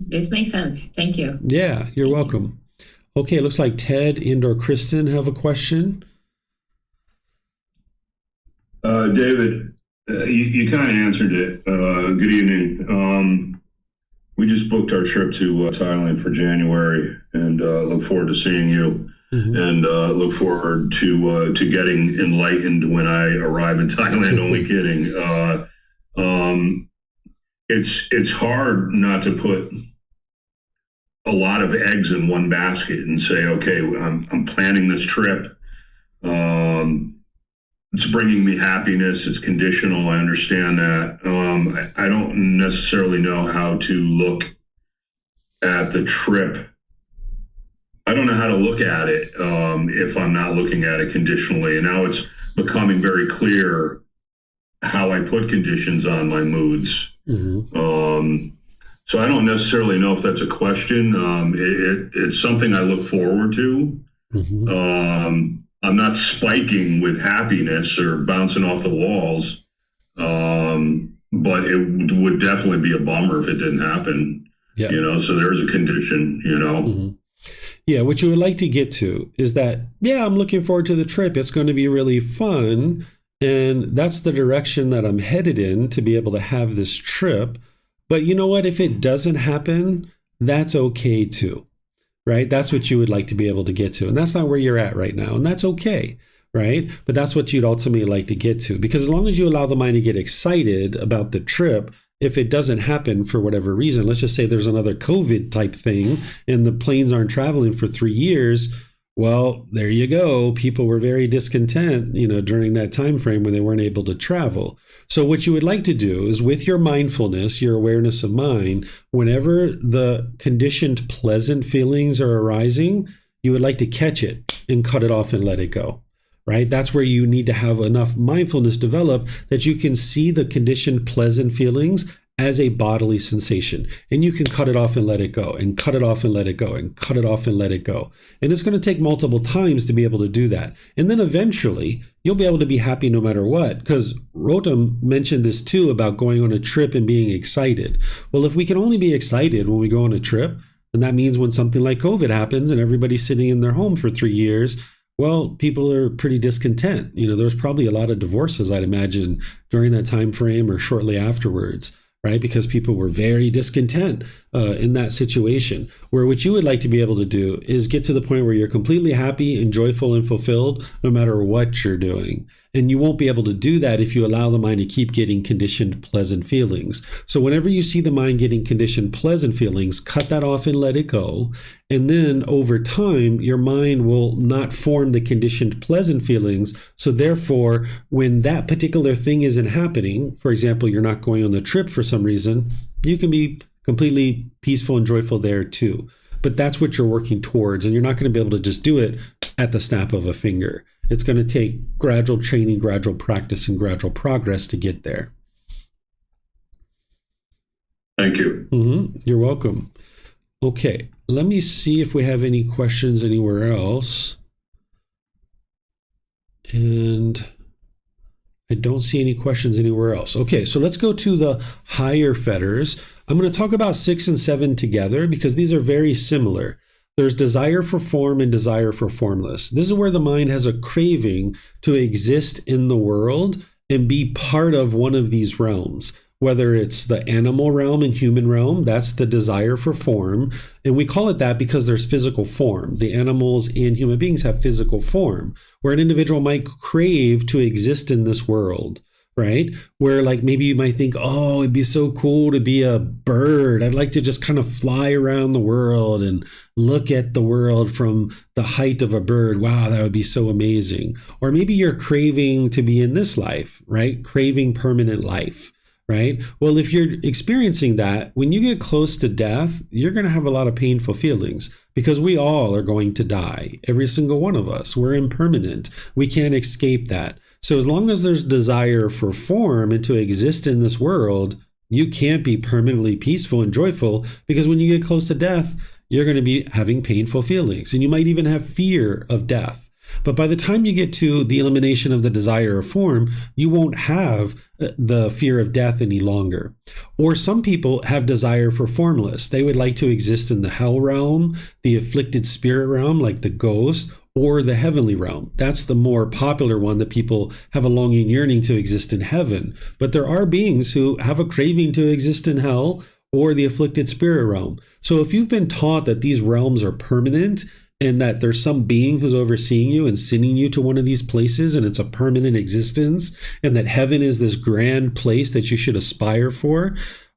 This makes sense. Thank you. Yeah, you're welcome. Okay, it looks like Ted and/or Kristen have a question. David, you kind of answered it. Good evening. We just booked our trip to Thailand for January, and look forward to seeing you. Mm-hmm. And look forward to getting enlightened when I arrive in Thailand. Only kidding. It's hard not to put a lot of eggs in one basket and say, okay, I'm planning this trip. It's bringing me happiness. It's conditional. I understand that. I don't necessarily know how to look at the trip. I don't know how to look at it if I'm not looking at it conditionally. And now it's becoming very clear how I put conditions on my moods. Mm-hmm. So I don't necessarily know if that's a question. It's something I look forward to. Mm-hmm. I'm not spiking with happiness or bouncing off the walls, but it would definitely be a bummer if it didn't happen. Yeah. So there's a condition, Mm-hmm. Yeah, what you would like to get to is that, yeah, I'm looking forward to the trip. It's going to be really fun. And that's the direction that I'm headed in, to be able to have this trip. But you know what? If it doesn't happen, that's okay too, right? That's what you would like to be able to get to. And that's not where you're at right now. And that's okay, right? But that's what you'd ultimately like to get to. Because as long as you allow the mind to get excited about the trip, if it doesn't happen for whatever reason, let's just say there's another COVID type thing and the planes aren't traveling for 3 years, well, there you go. People were very discontent, during that time frame when they weren't able to travel. So what you would like to do is, with your mindfulness, your awareness of mind, whenever the conditioned pleasant feelings are arising, you would like to catch it and cut it off and let it go, right? That's where you need to have enough mindfulness develop that you can see the conditioned pleasant feelings as a bodily sensation. And you can cut it off and let it go, and cut it off and let it go, and cut it off and let it go. And it's going to take multiple times to be able to do that. And then eventually you'll be able to be happy no matter what, because Rotem mentioned this too about going on a trip and being excited. Well, if we can only be excited when we go on a trip, then that means when something like COVID happens and everybody's sitting in their home for 3 years, well, people are pretty discontent. There's probably a lot of divorces, I'd imagine, during that time frame or shortly afterwards, right? Because people were very discontent in that situation. Where what you would like to be able to do is get to the point where you're completely happy and joyful and fulfilled no matter what you're doing. And you won't be able to do that if you allow the mind to keep getting conditioned pleasant feelings. So whenever you see the mind getting conditioned pleasant feelings, cut that off and let it go. And then over time, your mind will not form the conditioned pleasant feelings. So therefore, when that particular thing isn't happening, for example, you're not going on the trip for some reason, you can be completely peaceful and joyful there too. But that's what you're working towards. And you're not going to be able to just do it at the snap of a finger. It's going to take gradual training, gradual practice, and gradual progress to get there. Thank you. You're welcome. Okay, let me see if we have any questions anywhere else. And I don't see any questions anywhere else. Okay, so let's go to the higher fetters. I'm going to talk about 6 and 7 together because these are very similar. There's desire for form and desire for formless. This is where the mind has a craving to exist in the world and be part of one of these realms. Whether it's the animal realm and human realm, that's the desire for form. And we call it that because there's physical form. The animals and human beings have physical form, where an individual might crave to exist in this world, right? Where like maybe you might think, oh, it'd be so cool to be a bird. I'd like to just kind of fly around the world and look at the world from the height of a bird. Wow, that would be so amazing. Or maybe you're craving to be in this life, right? Craving permanent life. Right? Well, if you're experiencing that, when you get close to death, you're going to have a lot of painful feelings because we all are going to die. Every single one of us. We're impermanent. We can't escape that. So as long as there's desire for form and to exist in this world, you can't be permanently peaceful and joyful because when you get close to death, you're going to be having painful feelings and you might even have fear of death. But by the time you get to the elimination of the desire of form, you won't have the fear of death any longer. Or some people have desire for formless. They would like to exist in the hell realm, the afflicted spirit realm, like the ghost, or the heavenly realm. That's the more popular one that people have a longing yearning to exist in heaven. But there are beings who have a craving to exist in hell or the afflicted spirit realm. So if you've been taught that these realms are permanent, and that there's some being who's overseeing you and sending you to one of these places and it's a permanent existence, and that heaven is this grand place that you should aspire for,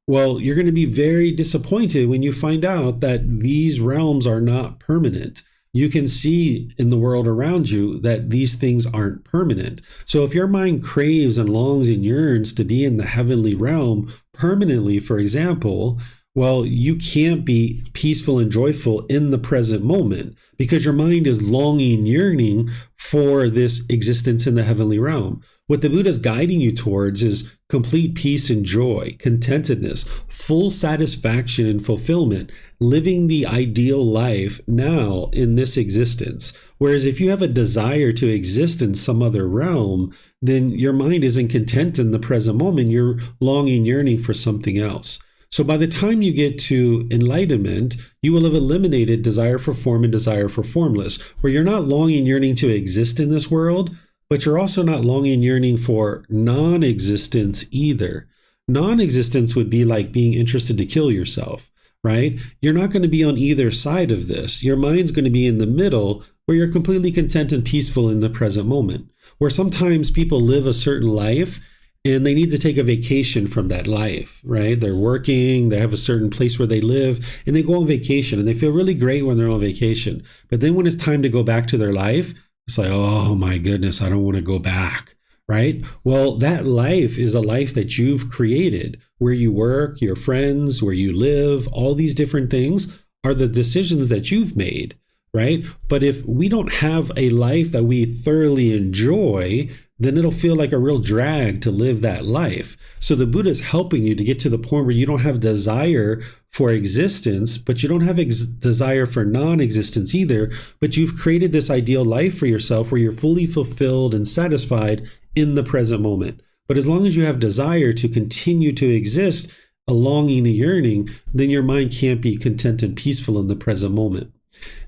well, you're going to be very disappointed when you find out that these realms are not permanent. You can see in the world around you that these things aren't permanent. So if your mind craves and longs and yearns to be in the heavenly realm permanently, for example, well, you can't be peaceful and joyful in the present moment because your mind is longing, yearning for this existence in the heavenly realm. What the Buddha is guiding you towards is complete peace and joy, contentedness, full satisfaction and fulfillment, living the ideal life now in this existence. Whereas if you have a desire to exist in some other realm, then your mind isn't content in the present moment. You're longing, yearning for something else. So by the time you get to enlightenment, you will have eliminated desire for form and desire for formless, where you're not longing, yearning to exist in this world, but you're also not longing, yearning for non-existence either. Non-existence would be like being interested to kill yourself, right? You're not going to be on either side of this. Your mind's going to be in the middle where you're completely content and peaceful in the present moment, where sometimes people live a certain life and they need to take a vacation from that life, right? They're working, they have a certain place where they live, and they go on vacation, and they feel really great when they're on vacation. But then when it's time to go back to their life, it's like, oh my goodness, I don't want to go back, right? Well, that life is a life that you've created, where you work, your friends, where you live, all these different things are the decisions that you've made, right? But if we don't have a life that we thoroughly enjoy, then it'll feel like a real drag to live that life. So the Buddha is helping you to get to the point where you don't have desire for existence, but you don't have desire for non-existence either, but you've created this ideal life for yourself where you're fully fulfilled and satisfied in the present moment. But as long as you have desire to continue to exist, a longing, a yearning, then your mind can't be content and peaceful in the present moment.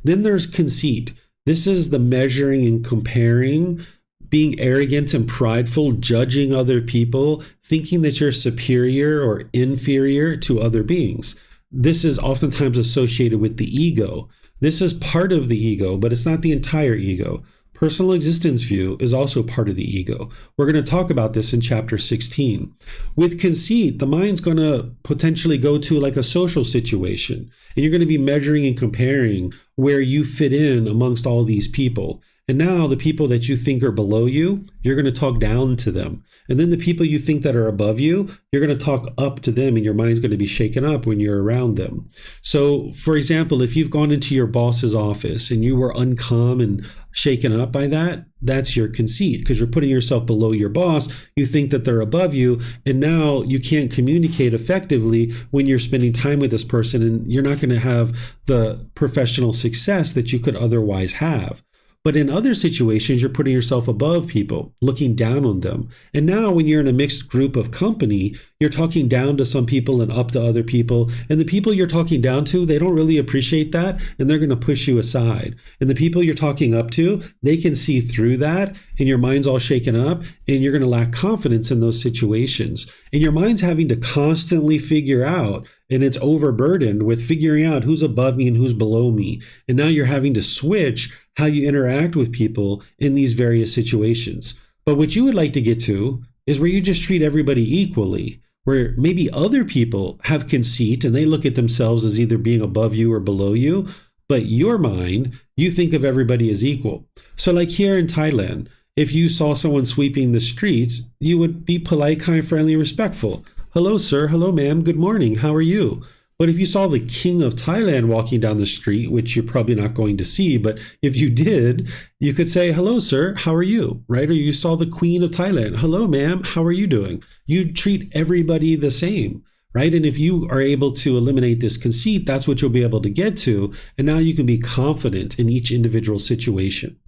Then there's conceit. This is the measuring and comparing, being arrogant and prideful, judging other people, thinking that you're superior or inferior to other beings. This is oftentimes associated with the ego. This is part of the ego, but it's not the entire ego. Personal existence view is also part of the ego. We're going to talk about this in chapter 16. With conceit, the mind's going to potentially go to like a social situation, and you're going to be measuring and comparing where you fit in amongst all these people. And now the people that you think are below you, you're going to talk down to them. And then the people you think that are above you, you're going to talk up to them, and your mind's going to be shaken up when you're around them. So, for example, if you've gone into your boss's office and you were uncalm and shaken up by that, that's your conceit, because you're putting yourself below your boss. You think that they're above you, and now you can't communicate effectively when you're spending time with this person, and you're not going to have the professional success that you could otherwise have. But in other situations, you're putting yourself above people, looking down on them. And now when you're in a mixed group of company, you're talking down to some people and up to other people. And the people you're talking down to, they don't really appreciate that, and they're going to push you aside. And the people you're talking up to, they can see through that, and your mind's all shaken up, and you're going to lack confidence in those situations. And your mind's having to constantly figure out, and it's overburdened with figuring out who's above me and who's below me. And now you're having to switch how you interact with people in these various situations. But what you would like to get to is where you just treat everybody equally, where maybe other people have conceit and they look at themselves as either being above you or below you, but your mind, you think of everybody as equal. So like here in Thailand, if you saw someone sweeping the streets, you would be polite, kind, friendly, respectful. Hello, sir. Hello, ma'am. Good morning. How are you? But if you saw the king of Thailand walking down the street, which you're probably not going to see, but if you did, you could say, hello, sir, how are you? Right? Or you saw the queen of Thailand. Hello, ma'am, how are you doing? You treat everybody the same, right? And if you are able to eliminate this conceit, that's what you'll be able to get to. And now you can be confident in each individual situation.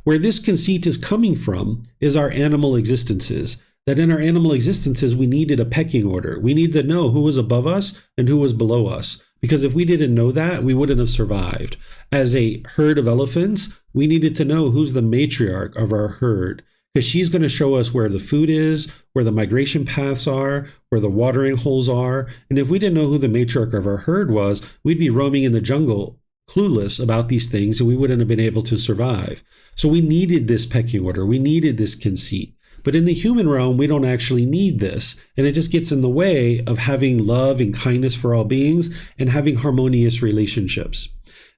Where this conceit is coming from is our animal existences. That in our animal existences, we needed a pecking order. We needed to know who was above us and who was below us. Because if we didn't know that, we wouldn't have survived. As a herd of elephants, we needed to know who's the matriarch of our herd. Because she's going to show us where the food is, where the migration paths are, where the watering holes are. And if we didn't know who the matriarch of our herd was, we'd be roaming in the jungle, clueless about these things, and we wouldn't have been able to survive. So we needed this pecking order. We needed this conceit. But in the human realm, we don't actually need this. And it just gets in the way of having love and kindness for all beings and having harmonious relationships.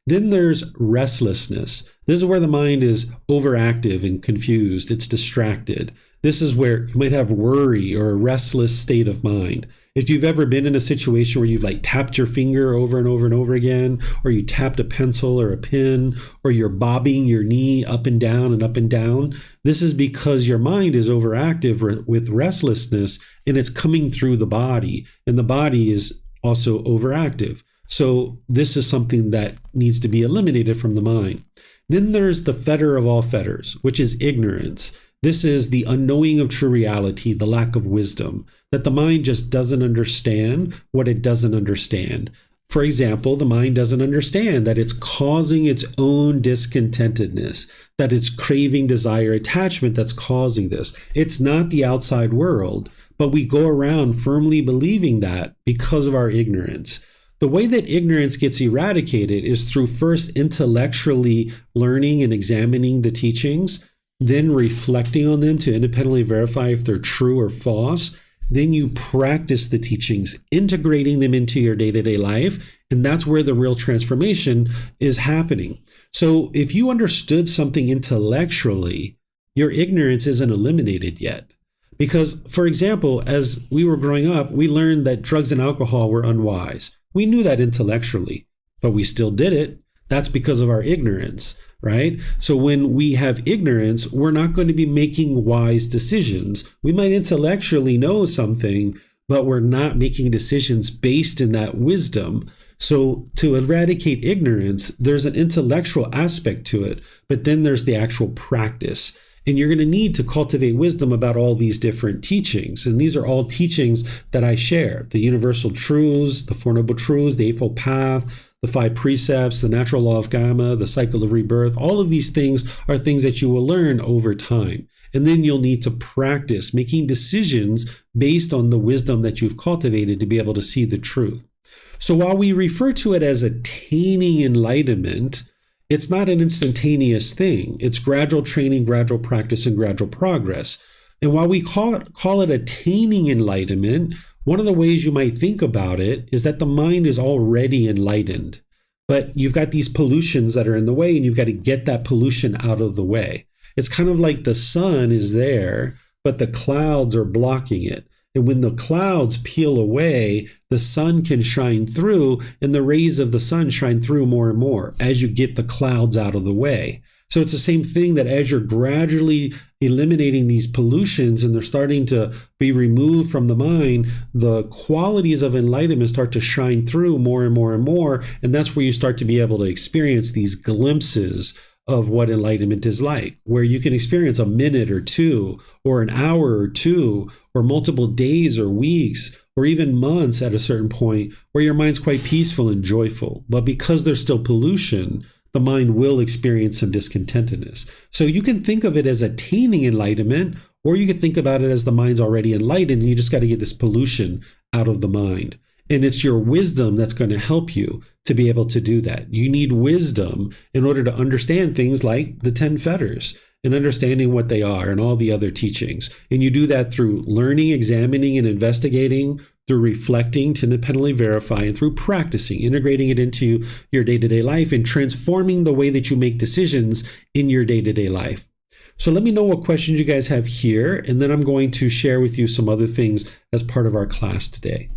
Then there's restlessness. This is where the mind is overactive and confused. It's distracted. This is where you might have worry or a restless state of mind. If you've ever been in a situation where you've like tapped your finger over and over and over again, or you tapped a pencil or a pen, or you're bobbing your knee up and down and up and down, this is because your mind is overactive with restlessness, and it's coming through the body, and the body is also overactive. So this is something that needs to be eliminated from the mind. Then there's the fetter of all fetters, which is ignorance. This is the unknowing of true reality, the lack of wisdom, that the mind just doesn't understand what it doesn't understand. For example, the mind doesn't understand that it's causing its own discontentedness, that it's craving, desire, attachment that's causing this. It's not the outside world, but we go around firmly believing that because of our ignorance. The way that ignorance gets eradicated is through first intellectually learning and examining the teachings, then reflecting on them to independently verify if they're true or false. Then you practice the teachings, integrating them into your day-to-day life, and that's where the real transformation is happening. So if you understood something intellectually, your ignorance isn't eliminated yet. Because, for example, as we were growing up, we learned that drugs and alcohol were unwise. We knew that intellectually, but we still did it. That's because of our ignorance, right? So when we have ignorance, we're not going to be making wise decisions. We might intellectually know something, but we're not making decisions based in that wisdom. So to eradicate ignorance, there's an intellectual aspect to it, but then there's the actual practice. And you're going to need to cultivate wisdom about all these different teachings. And these are all teachings that I share: the universal truths, the Four Noble Truths, the Eightfold Path, the 5 precepts, the natural law of Gotama, the cycle of rebirth. All of these things are things that you will learn over time. And then you'll need to practice making decisions based on the wisdom that you've cultivated to be able to see the truth. So while we refer to it as attaining enlightenment, it's not an instantaneous thing. It's gradual training, gradual practice, and gradual progress. And while we call it attaining enlightenment, one of the ways you might think about it is that the mind is already enlightened, but you've got these pollutions that are in the way, and you've got to get that pollution out of the way. It's kind of like the sun is there, but the clouds are blocking it. And when the clouds peel away, the sun can shine through, and the rays of the sun shine through more and more as you get the clouds out of the way. So it's the same thing, that as you're gradually eliminating these pollutions and they're starting to be removed from the mind, the qualities of enlightenment start to shine through more and more and more. And that's where you start to be able to experience these glimpses of what enlightenment is like, where you can experience a minute or two, or an hour or two, or multiple days or weeks, or even months at a certain point, where your mind's quite peaceful and joyful. But because there's still pollution, the mind will experience some discontentedness. So you can think of it as attaining enlightenment, or you can think about it as the mind's already enlightened, and you just got to get this pollution out of the mind. And it's your wisdom that's going to help you to be able to do that. You need wisdom in order to understand things like the 10 fetters and understanding what they are and all the other teachings. And you do that through learning, examining, and investigating, through reflecting to independently verify, and through practicing, integrating it into your day-to-day life and transforming the way that you make decisions in your day-to-day life. So let me know what questions you guys have here, and then I'm going to share with you some other things as part of our class today.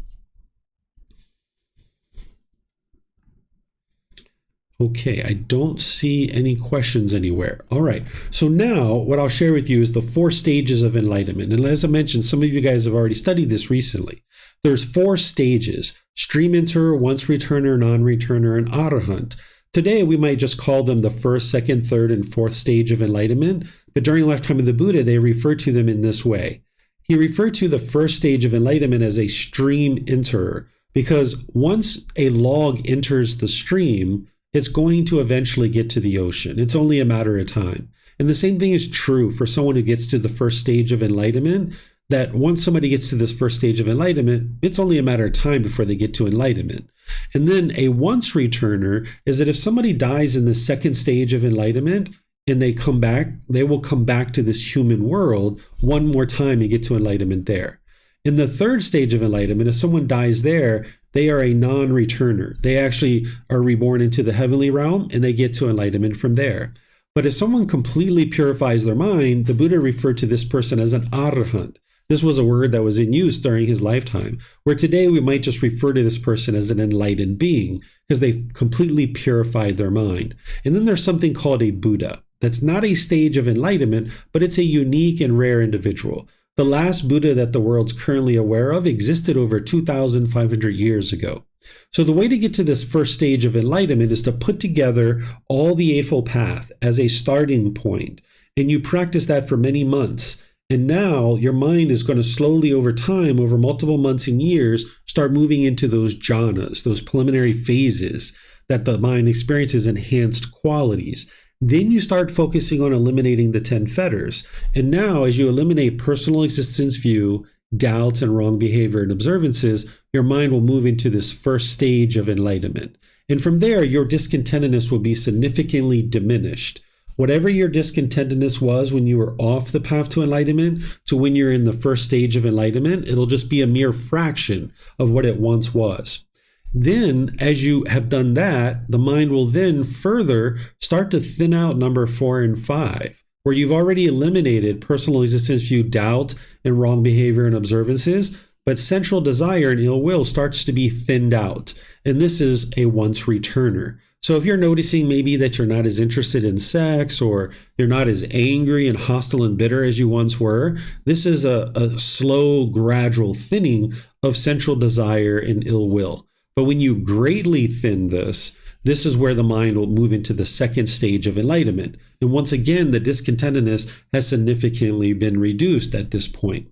Okay, I don't see any questions anywhere. All right, so now what I'll share with you is the 4 stages of enlightenment. And as I mentioned, some of you guys have already studied this recently. There's 4 stages: stream enterer, once returner, non-returner, and arahant. Today, we might just call them the 1st, 2nd, 3rd, and 4th stage of enlightenment, but during the lifetime of the Buddha, they referred to them in this way. He referred to the 1st stage of enlightenment as a stream enterer, because once a log enters the stream, it's going to eventually get to the ocean. It's only a matter of time. And the same thing is true for someone who gets to the 1st stage of enlightenment, that once somebody gets to this 1st stage of enlightenment, it's only a matter of time before they get to enlightenment. And then a once returner is that if somebody dies in the 2nd stage of enlightenment and they come back, they will come back to this human world one more time and get to enlightenment there. In the 3rd stage of enlightenment, if someone dies there, they are a non-returner. They actually are reborn into the heavenly realm, and they get to enlightenment from there. But if someone completely purifies their mind, the Buddha referred to this person as an arahant. This was a word that was in use during his lifetime, where today we might just refer to this person as an enlightened being, because they've completely purified their mind. And then there's something called a Buddha. That's not a stage of enlightenment, but it's a unique and rare individual. The last Buddha that the world's currently aware of existed over 2,500 years ago. So the way to get to this 1st stage of enlightenment is to put together all the Eightfold Path as a starting point. And you practice that for many months. And now your mind is going to slowly over time, over multiple months and years, start moving into those jhanas, those preliminary phases that the mind experiences enhanced qualities. Then you start focusing on eliminating the 10 fetters. And now, as you eliminate personal existence view, doubts, and wrong behavior and observances, your mind will move into this 1st stage of enlightenment. And from there, your discontentedness will be significantly diminished. Whatever your discontentedness was when you were off the path to enlightenment to when you're in the 1st stage of enlightenment, it'll just be a mere fraction of what it once was. Then, as you have done that, the mind will then further start to thin out number 4 and 5, where you've already eliminated personal existence view, doubt, and wrong behavior and observances, but sensual desire and ill will starts to be thinned out. And this is a once returner. So if you're noticing maybe that you're not as interested in sex, or you're not as angry and hostile and bitter as you once were, this is a slow, gradual thinning of central desire and ill will. But when you greatly thin this is where the mind will move into the second stage of enlightenment. And once again, the discontentedness has significantly been reduced at this point.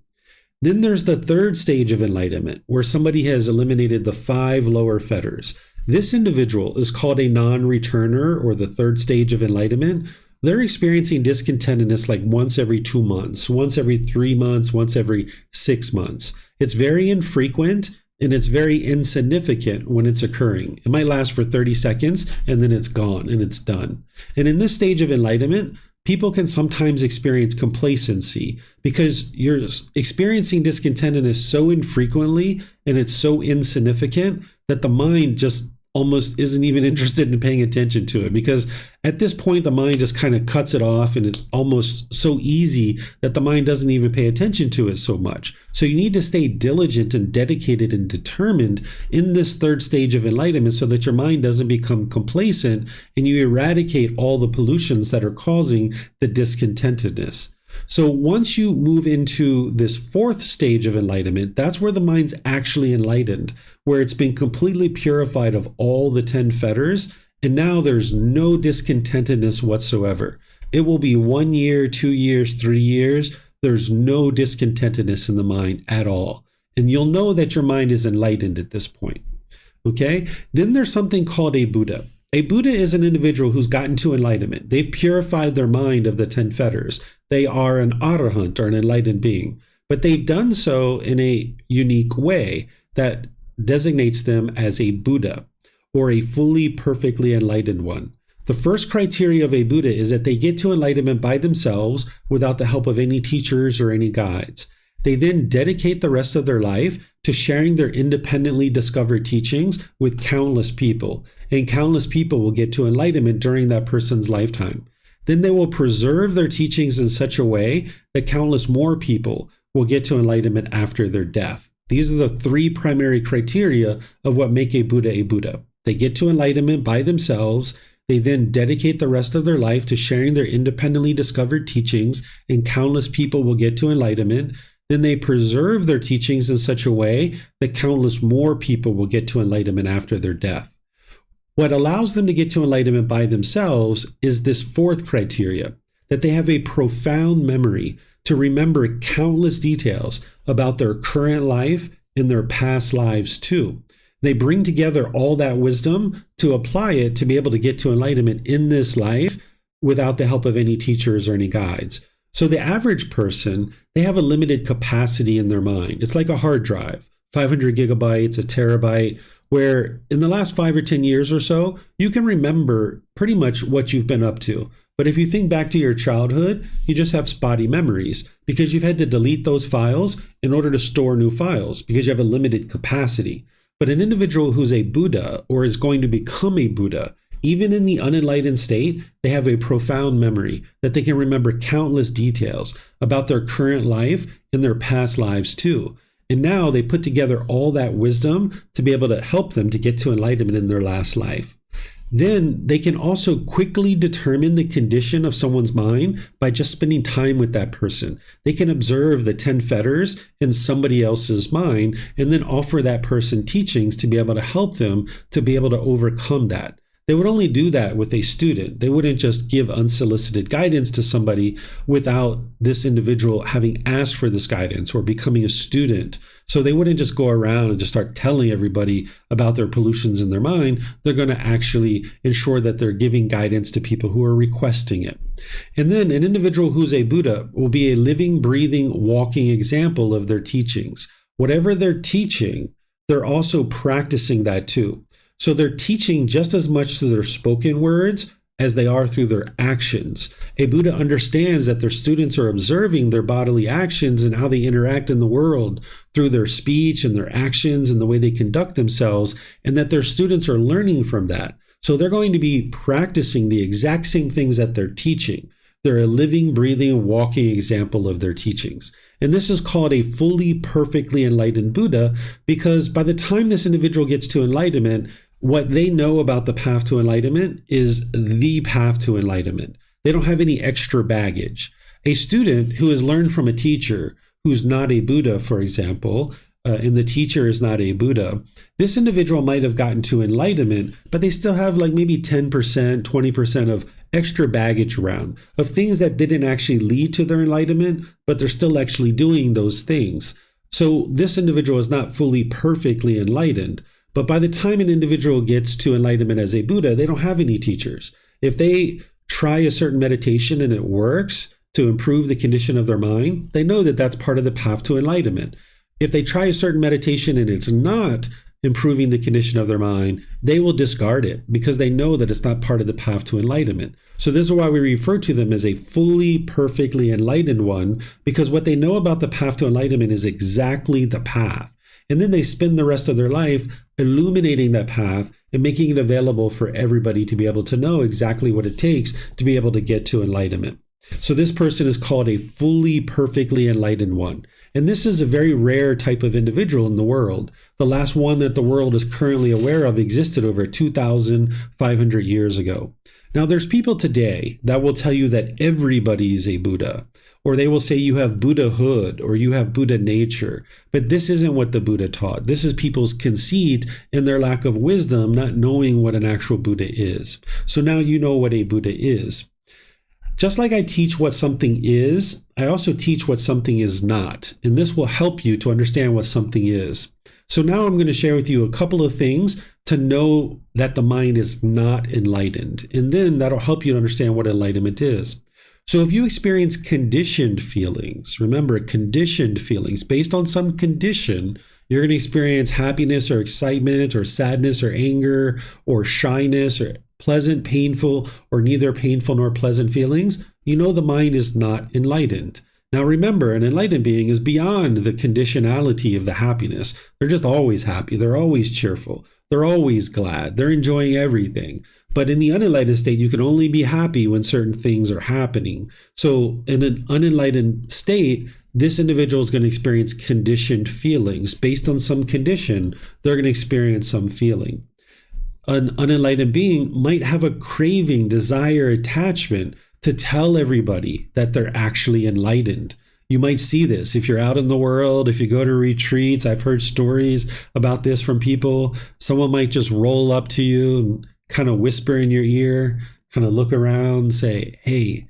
Then there's the third stage of enlightenment, where somebody has eliminated the 5 lower fetters. This individual is called a non-returner, or the third stage of enlightenment. They're experiencing discontentedness like once every 2 months, once every 3 months, once every 6 months. It's very infrequent, and it's very insignificant when it's occurring. It might last for 30 seconds and then it's gone and it's done. And in this stage of enlightenment, people can sometimes experience complacency because you're experiencing discontentedness so infrequently and it's so insignificant that the mind just almost isn't even interested in paying attention to it, because at this point the mind just kind of cuts it off, and it's almost so easy that the mind doesn't even pay attention to it so much. So you need to stay diligent and dedicated and determined in this third stage of enlightenment so that your mind doesn't become complacent and you eradicate all the pollutions that are causing the discontentedness. So once you move into this fourth stage of enlightenment, that's where the mind's actually enlightened, where it's been completely purified of all the 10 fetters, and now there's no discontentedness whatsoever. It will be 1 year, 2 years, 3 years. There's no discontentedness in the mind at all. And you'll know that your mind is enlightened at this point. Okay? Then there's something called a Buddha. A Buddha is an individual who's gotten to enlightenment. They've purified their mind of the 10 fetters. They are an arahant, or an enlightened being. But they've done so in a unique way that designates them as a Buddha, or a fully, perfectly enlightened one. The first criteria of a Buddha is that they get to enlightenment by themselves without the help of any teachers or any guides. They then dedicate the rest of their life to sharing their independently discovered teachings with countless people, and countless people will get to enlightenment during that person's lifetime. Then they will preserve their teachings in such a way that countless more people will get to enlightenment after their death. These are the 3 primary criteria of what make a Buddha a Buddha. They get to enlightenment by themselves. They then dedicate the rest of their life to sharing their independently discovered teachings, and countless people will get to enlightenment. Then they preserve their teachings in such a way that countless more people will get to enlightenment after their death. What allows them to get to enlightenment by themselves is this 4th criteria, that they have a profound memory to remember countless details about their current life and their past lives too. They bring together all that wisdom to apply it to be able to get to enlightenment in this life without the help of any teachers or any guides. So the average person, they have a limited capacity in their mind. It's like a hard drive, 500 gigabytes, a terabyte, where in the last 5 or 10 years or so, you can remember pretty much what you've been up to. But if you think back to your childhood, you just have spotty memories because you've had to delete those files in order to store new files because you have a limited capacity. But an individual who's a Buddha, or is going to become a Buddha, even in the unenlightened state, they have a profound memory that they can remember countless details about their current life and their past lives too. And now they put together all that wisdom to be able to help them to get to enlightenment in their last life. Then they can also quickly determine the condition of someone's mind by just spending time with that person. They can observe the 10 fetters in somebody else's mind and then offer that person teachings to be able to help them to be able to overcome that. They would only do that with a student. They wouldn't just give unsolicited guidance to somebody without this individual having asked for this guidance or becoming a student. So they wouldn't just go around and just start telling everybody about their pollutions in their mind. They're going to actually ensure that they're giving guidance to people who are requesting it. And then an individual who's a Buddha will be a living, breathing, walking example of their teachings. Whatever they're teaching, they're also practicing that too. So they're teaching just as much through their spoken words as they are through their actions. A Buddha understands that their students are observing their bodily actions and how they interact in the world through their speech and their actions and the way they conduct themselves, and that their students are learning from that. So they're going to be practicing the exact same things that they're teaching. They're a living, breathing, walking example of their teachings. And this is called a fully, perfectly enlightened Buddha, because by the time this individual gets to enlightenment, what they know about the path to enlightenment is the path to enlightenment. They don't have any extra baggage. A student who has learned from a teacher who's not a Buddha, for example, and the teacher is not a Buddha, this individual might have gotten to enlightenment, but they still have like maybe 10%, 20% of extra baggage around, of things that didn't actually lead to their enlightenment, but they're still actually doing those things. So this individual is not fully perfectly enlightened, but by the time an individual gets to enlightenment as a Buddha, they don't have any teachers. If they try a certain meditation and it works to improve the condition of their mind, they know that that's part of the path to enlightenment. If they try a certain meditation and it's not improving the condition of their mind, they will discard it because they know that it's not part of the path to enlightenment. So this is why we refer to them as a fully, perfectly enlightened one, because what they know about the path to enlightenment is exactly the path. And then they spend the rest of their life illuminating that path and making it available for everybody to be able to know exactly what it takes to be able to get to enlightenment. So this person is called a fully, perfectly enlightened one. And this is a very rare type of individual in the world. The last one that the world is currently aware of existed over 2,500 years ago. Now, there's people today that will tell you that everybody is a Buddha, or they will say you have Buddhahood or you have Buddha nature. But this isn't what the Buddha taught. This is people's conceit and their lack of wisdom, not knowing what an actual Buddha is. So now you know what a Buddha is. Just like I teach what something is, I also teach what something is not. And this will help you to understand what something is. So now I'm going to share with you a couple of things to know that the mind is not enlightened. And then that'll help you to understand what enlightenment is. So if you experience conditioned feelings, remember conditioned feelings based on some condition, you're going to experience happiness or excitement or sadness or anger or shyness or pleasant, painful, or neither painful nor pleasant feelings, you know the mind is not enlightened. Now remember, an enlightened being is beyond the conditionality of the happiness. They're just always happy. They're always cheerful. They're always glad. They're enjoying everything. But in the unenlightened state, you can only be happy when certain things are happening. So in an unenlightened state, this individual is going to experience conditioned feelings. Based on some condition, they're going to experience some feeling. An unenlightened being might have a craving, desire, attachment to tell everybody that they're actually enlightened. You might see this if you're out in the world, if you go to retreats. I've heard stories about this from people. Someone might just roll up to you and kind of whisper in your ear, kind of look around, say, hey,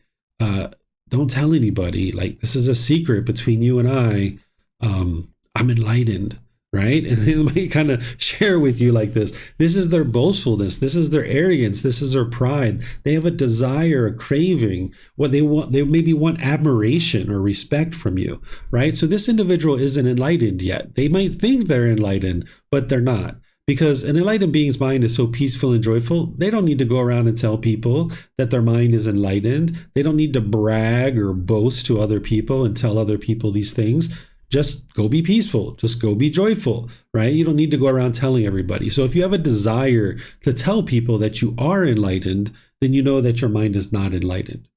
don't tell anybody. Like, this is a secret between you and I. I'm enlightened. Right? And they might kind of share with you like this. This is their boastfulness. This is their arrogance. This is their pride. They have a desire, a craving. What they want, they maybe want admiration or respect from you, right? So this individual isn't enlightened yet. They might think they're enlightened, but they're not. Because an enlightened being's mind is so peaceful and joyful, they don't need to go around and tell people that their mind is enlightened. They don't need to brag or boast to other people and tell other people these things. Just go be peaceful. Just go be joyful, right? You don't need to go around telling everybody. So if you have a desire to tell people that you are enlightened, then you know that your mind is not enlightened.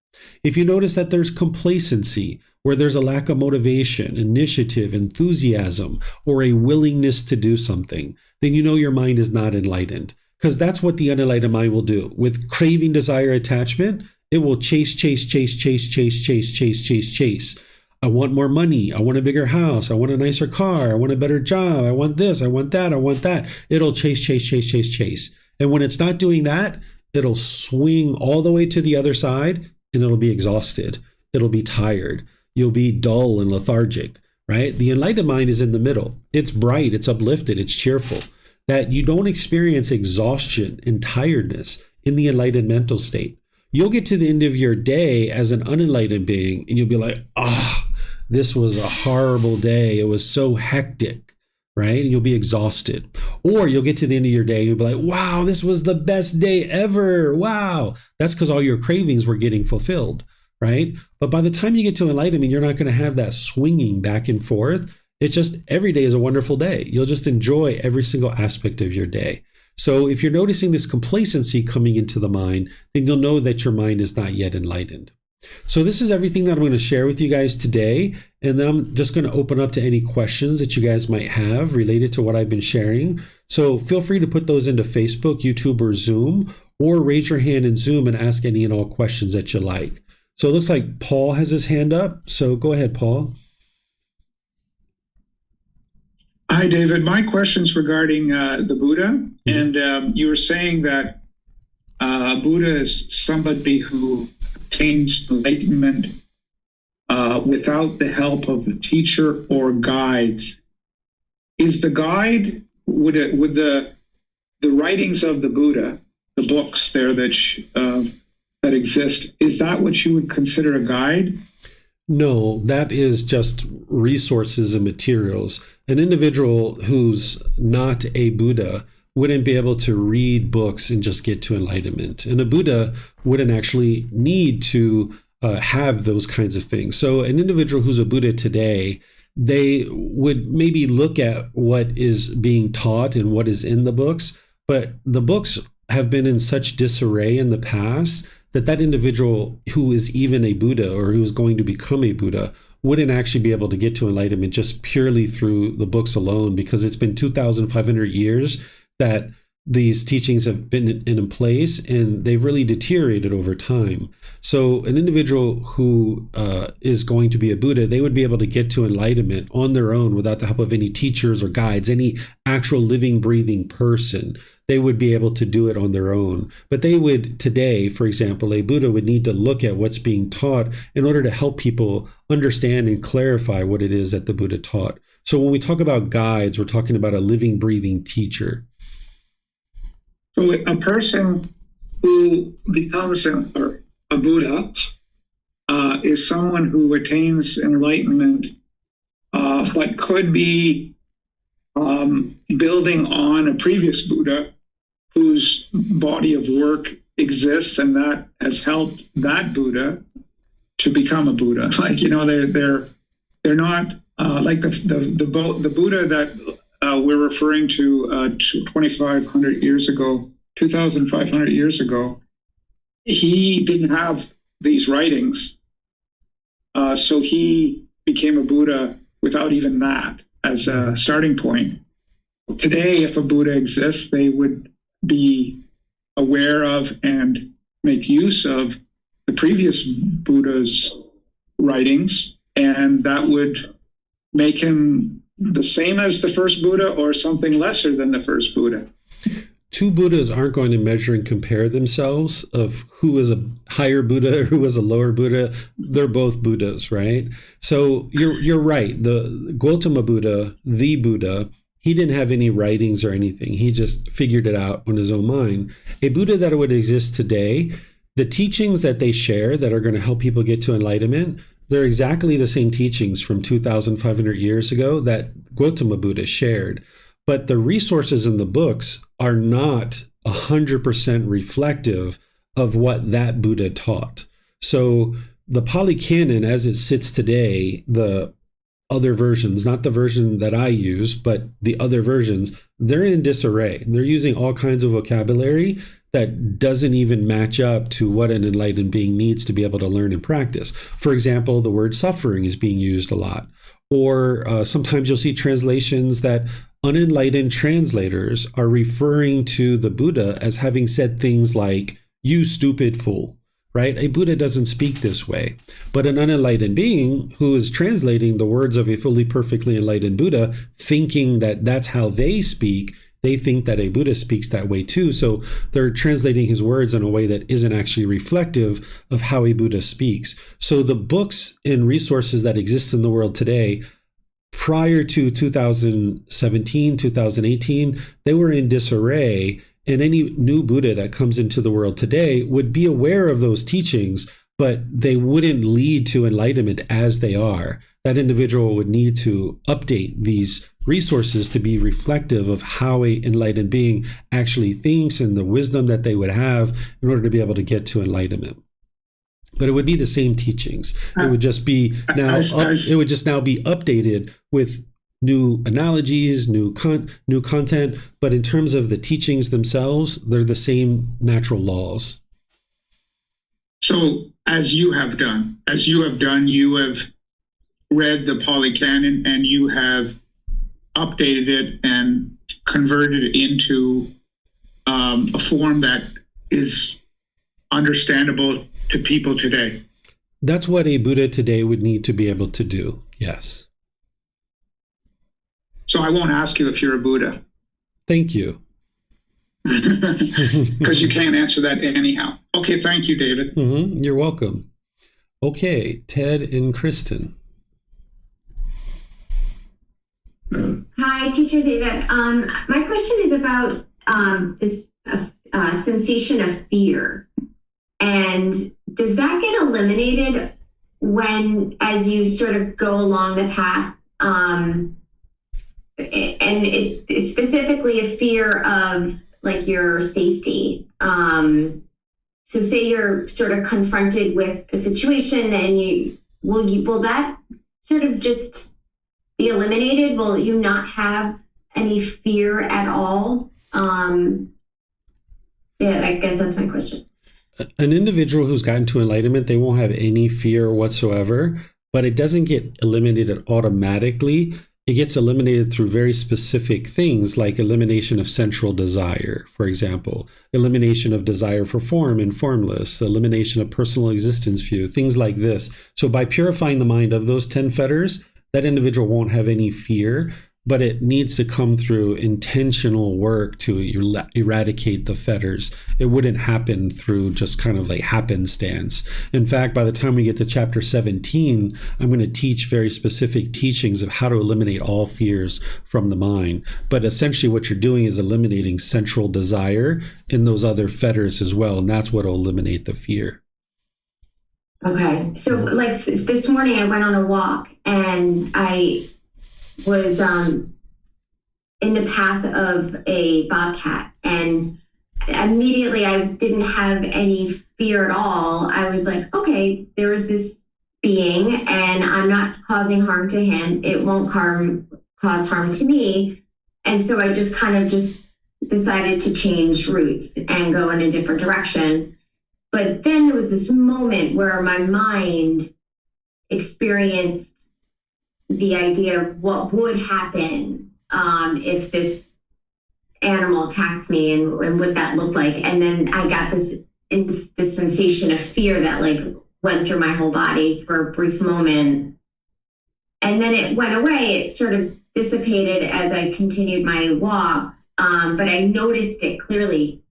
If you notice that there's complacency, where there's a lack of motivation, initiative, enthusiasm, or a willingness to do something, then you know your mind is not enlightened. Because that's what the unenlightened mind will do. With craving, desire, attachment, it will chase. I want more money. I want a bigger house. I want a nicer car. I want a better job. I want this. I want that. I want that. It'll chase. And when it's not doing that, it'll swing all the way to the other side and it'll be exhausted. It'll be tired. You'll be dull and lethargic, right? The enlightened mind is in the middle. It's bright. It's uplifted. It's cheerful. That you don't experience exhaustion and tiredness in the enlightened mental state. You'll get to the end of your day as an unenlightened being and you'll be like, this was a horrible day. It was so hectic, right? And you'll be exhausted. Or you'll get to the end of your day, you'll be like, wow, this was the best day ever. Wow. That's because all your cravings were getting fulfilled, right? But by the time you get to enlightenment, you're not going to have that swinging back and forth. It's just every day is a wonderful day. You'll just enjoy every single aspect of your day. So if you're noticing this complacency coming into the mind, then you'll know that your mind is not yet enlightened. So this is everything that I'm going to share with you guys today. and then I'm just going to open up to any questions that you guys might have related to what I've been sharing. So feel free to put those into Facebook, YouTube, or Zoom, or raise your hand in Zoom and ask any and all questions that you like. So it looks like Paul has his hand up. So go ahead, Paul. Hi, David. My question's regarding the Buddha. And you were saying that Buddha is somebody who attains enlightenment without the help of a teacher or guides. Is the guide, would the writings of the Buddha, the books there that exist, is that what you would consider a guide? No, that is just resources and materials. An individual who's not a Buddha wouldn't be able to read books and just get to enlightenment. And a Buddha wouldn't actually need to have those kinds of things. So an individual who's a Buddha today, they would maybe look at what is being taught and what is in the books, but the books have been in such disarray in the past that individual who is even a Buddha or who is going to become a Buddha wouldn't actually be able to get to enlightenment just purely through the books alone, because it's been 2,500 years that these teachings have been in place, and they've really deteriorated over time. So an individual who is going to be a Buddha, they would be able to get to enlightenment on their own without the help of any teachers or guides, any actual living, breathing person. They would be able to do it on their own. But they would today, for example, a Buddha would need to look at what's being taught in order to help people understand and clarify what it is that the Buddha taught. So when we talk about guides, we're talking about a living, breathing teacher. So a person who becomes a Buddha is someone who attains enlightenment, but could be building on a previous Buddha whose body of work exists, and that has helped that Buddha to become a Buddha. Like, you know, they're not like the Buddha that we're referring to 2,500 years ago, 2,500 years ago. He didn't have these writings, so he became a Buddha without even that as a starting point. Today, if a Buddha exists, they would be aware of and make use of the previous Buddha's writings, and that would make him the same as the first Buddha or something lesser than the first Buddha. Two Buddhas aren't going to measure and compare themselves of who is a higher Buddha or who is a lower Buddha. They're both Buddhas, right? So you're right. The Gotama Buddha, the Buddha, he didn't have any writings or anything. He just figured it out on his own mind. A Buddha that would exist today, the teachings that they share that are going to help people get to enlightenment, they're exactly the same teachings from 2,500 years ago that Gotama Buddha shared. But the resources in the books are not 100% reflective of what that Buddha taught. So the Pali Canon, as it sits today, the other versions, not the version that I use, but the other versions, they're in disarray. They're using all kinds of vocabulary that doesn't even match up to what an enlightened being needs to be able to learn and practice. For example, the word suffering is being used a lot. Or sometimes you'll see translations that unenlightened translators are referring to the Buddha as having said things like, "You stupid fool," right? A Buddha doesn't speak this way. But an unenlightened being who is translating the words of a fully perfectly enlightened Buddha, thinking that that's how they speak, they think that a Buddha speaks that way too. So they're translating his words in a way that isn't actually reflective of how a Buddha speaks. So the books and resources that exist in the world today, prior to 2017, 2018, they were in disarray. And any new Buddha that comes into the world today would be aware of those teachings, but they wouldn't lead to enlightenment as they are. That individual would need to update these resources to be reflective of how an enlightened being actually thinks and the wisdom that they would have in order to be able to get to enlightenment. But it would be the same teachings. It would just be now. It would just now be updated with new analogies, new content. But in terms of the teachings themselves, they're the same natural laws. So, as you have done, you have read the Pali Canon and you have updated it and converted it into a form that is understandable to people today. That's what a Buddha today would need to be able to do. Yes. So I won't ask you if you're a Buddha. Thank you. Because you can't answer that anyhow. Okay, thank you, David. You're welcome. Okay, Ted and Kristen. Hi, Teacher David. My question is about this sensation of fear. And does that get eliminated as you sort of go along the path? And it's specifically a fear of like your safety. So say you're sort of confronted with a situation and will that sort of just be eliminated? Will you not have any fear at all? Yeah, I guess that's my question. An individual who's gotten to enlightenment, they won't have any fear whatsoever, but it doesn't get eliminated automatically. It gets eliminated through very specific things like elimination of central desire, for example, elimination of desire for form and formless, elimination of personal existence view, things like this. So by purifying the mind of those 10 fetters, that individual won't have any fear, but it needs to come through intentional work to eradicate the fetters. It wouldn't happen through just kind of like happenstance. In fact, by the time we get to chapter 17, I'm going to teach very specific teachings of how to eliminate all fears from the mind. But essentially what you're doing is eliminating central desire in those other fetters as well, and that's what will eliminate the fear. Okay. So like this morning I went on a walk and I was in the path of a bobcat, and immediately I didn't have any fear at all. I was like, okay, there is this being and I'm not causing harm to him. It won't cause harm to me. And so I just kind of just decided to change routes and go in a different direction. But then there was this moment where my mind experienced the idea of what would happen if this animal attacked me and what that looked like. And then I got this sensation of fear that like went through my whole body for a brief moment. And then it went away. It sort of dissipated as I continued my walk. But I noticed it clearly,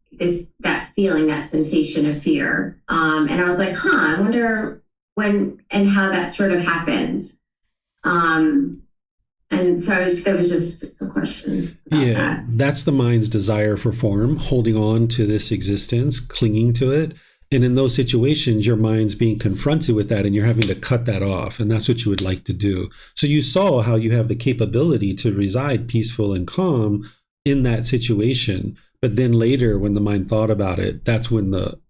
that feeling, that sensation of fear. And I was like, I wonder when and how that sort of happens. And so that was just a question. Yeah, that's the mind's desire for form, holding on to this existence, clinging to it. And in those situations, your mind's being confronted with that and you're having to cut that off. And that's what you would like to do. So you saw how you have the capability to reside peaceful and calm in that situation. But then later, when the mind thought about it, that's when the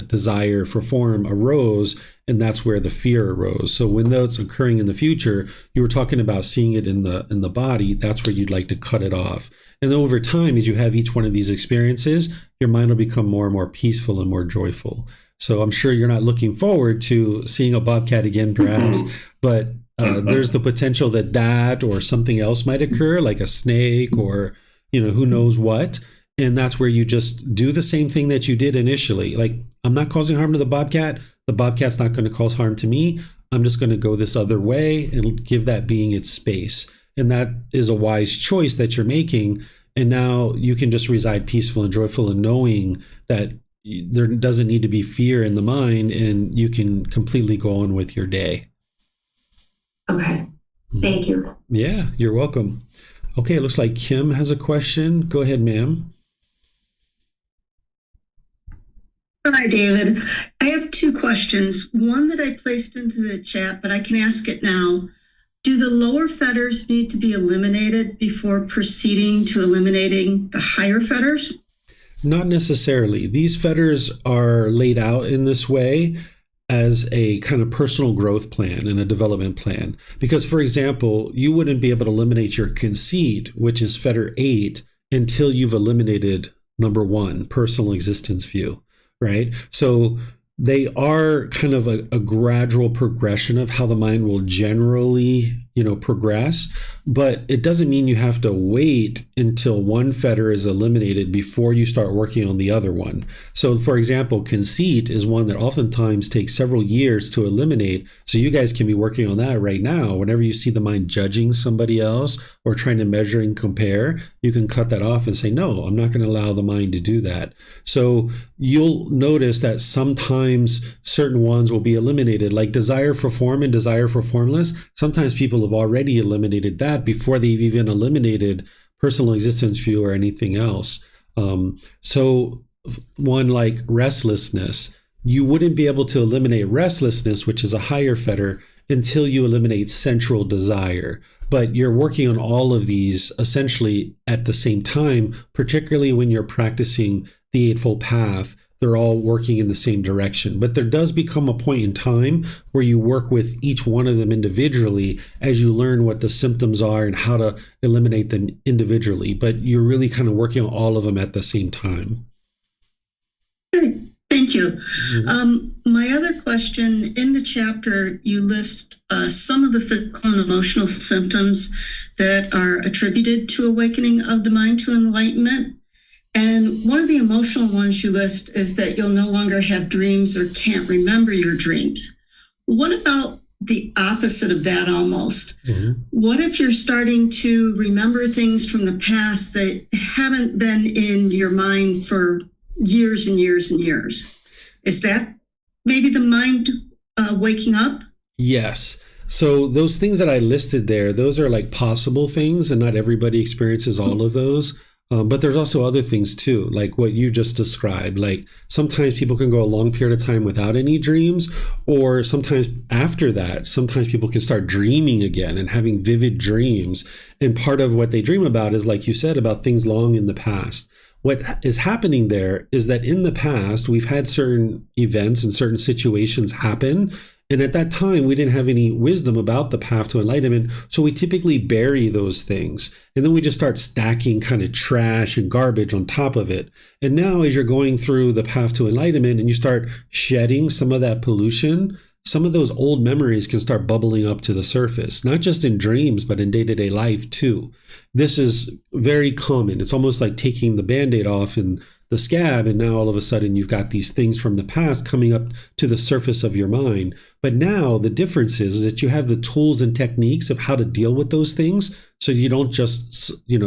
desire for form arose, and that's where the fear arose. So when that's occurring in the future, you were talking about seeing it in the body. That's where you'd like to cut it off. And then over time, as you have each one of these experiences, your mind will become more and more peaceful and more joyful. So I'm sure you're not looking forward to seeing a bobcat again, perhaps, but there's the potential that or something else might occur, like a snake or who knows what. And that's where you just do the same thing that you did initially. Like, I'm not causing harm to the bobcat. The bobcat's not going to cause harm to me. I'm just going to go this other way and give that being its space. And that is a wise choice that you're making. And now you can just reside peaceful and joyful and knowing that there doesn't need to be fear in the mind, and you can completely go on with your day. Okay. Thank you. Yeah, you're welcome. Okay, it looks like Kim has a question. Go ahead, ma'am. Hi, David. I have two questions. One that I placed into the chat, but I can ask it now. Do the lower fetters need to be eliminated before proceeding to eliminating the higher fetters? Not necessarily. These fetters are laid out in this way as a kind of personal growth plan and a development plan. Because, for example, you wouldn't be able to eliminate your conceit, which is fetter 8, until you've eliminated number 1, personal existence view. Right? So they are kind of a gradual progression of how the mind will generally, progress, but it doesn't mean you have to wait until one fetter is eliminated before you start working on the other one. So, for example, conceit is one that oftentimes takes several years to eliminate. So you guys can be working on that right now. Whenever you see the mind judging somebody else or trying to measure and compare, you can cut that off and say, no, I'm not going to allow the mind to do that. So you'll notice that sometimes certain ones will be eliminated, like desire for form and desire for formless. Sometimes people have already eliminated that before they've even eliminated personal existence view or anything else. So one like restlessness, you wouldn't be able to eliminate restlessness, which is a higher fetter, until you eliminate central desire. But you're working on all of these essentially at the same time, particularly when you're practicing the Eightfold Path. They're all working in the same direction. But there does become a point in time where you work with each one of them individually as you learn what the symptoms are and how to eliminate them individually. But you're really kind of working on all of them at the same time. Thank you. My other question, in the chapter, you list some of the physical and emotional symptoms that are attributed to awakening of the mind to enlightenment. And one of the emotional ones you list is that you'll no longer have dreams or can't remember your dreams. What about the opposite of that almost? Mm-hmm. What if you're starting to remember things from the past that haven't been in your mind for years and years and years? Is that maybe the mind waking up? Yes. So those things that I listed there, those are like possible things, and not everybody experiences all of those. But there's also other things too, like what you just described. Like sometimes people can go a long period of time without any dreams, or sometimes after that, sometimes people can start dreaming again and having vivid dreams. And part of what they dream about is, like you said, about things long in the past. What is happening there is that in the past, we've had certain events and certain situations happen. And at that time, we didn't have any wisdom about the path to enlightenment. So we typically bury those things. And then we just start stacking kind of trash and garbage on top of it. And now as you're going through the path to enlightenment and you start shedding some of that pollution, some of those old memories can start bubbling up to the surface, not just in dreams, but in day-to-day life too. This is very common. It's almost like taking the Band-Aid off and the scab, and now all of a sudden you've got these things from the past coming up to the surface of your mind. But now the difference is that you have the tools and techniques of how to deal with those things, so you don't just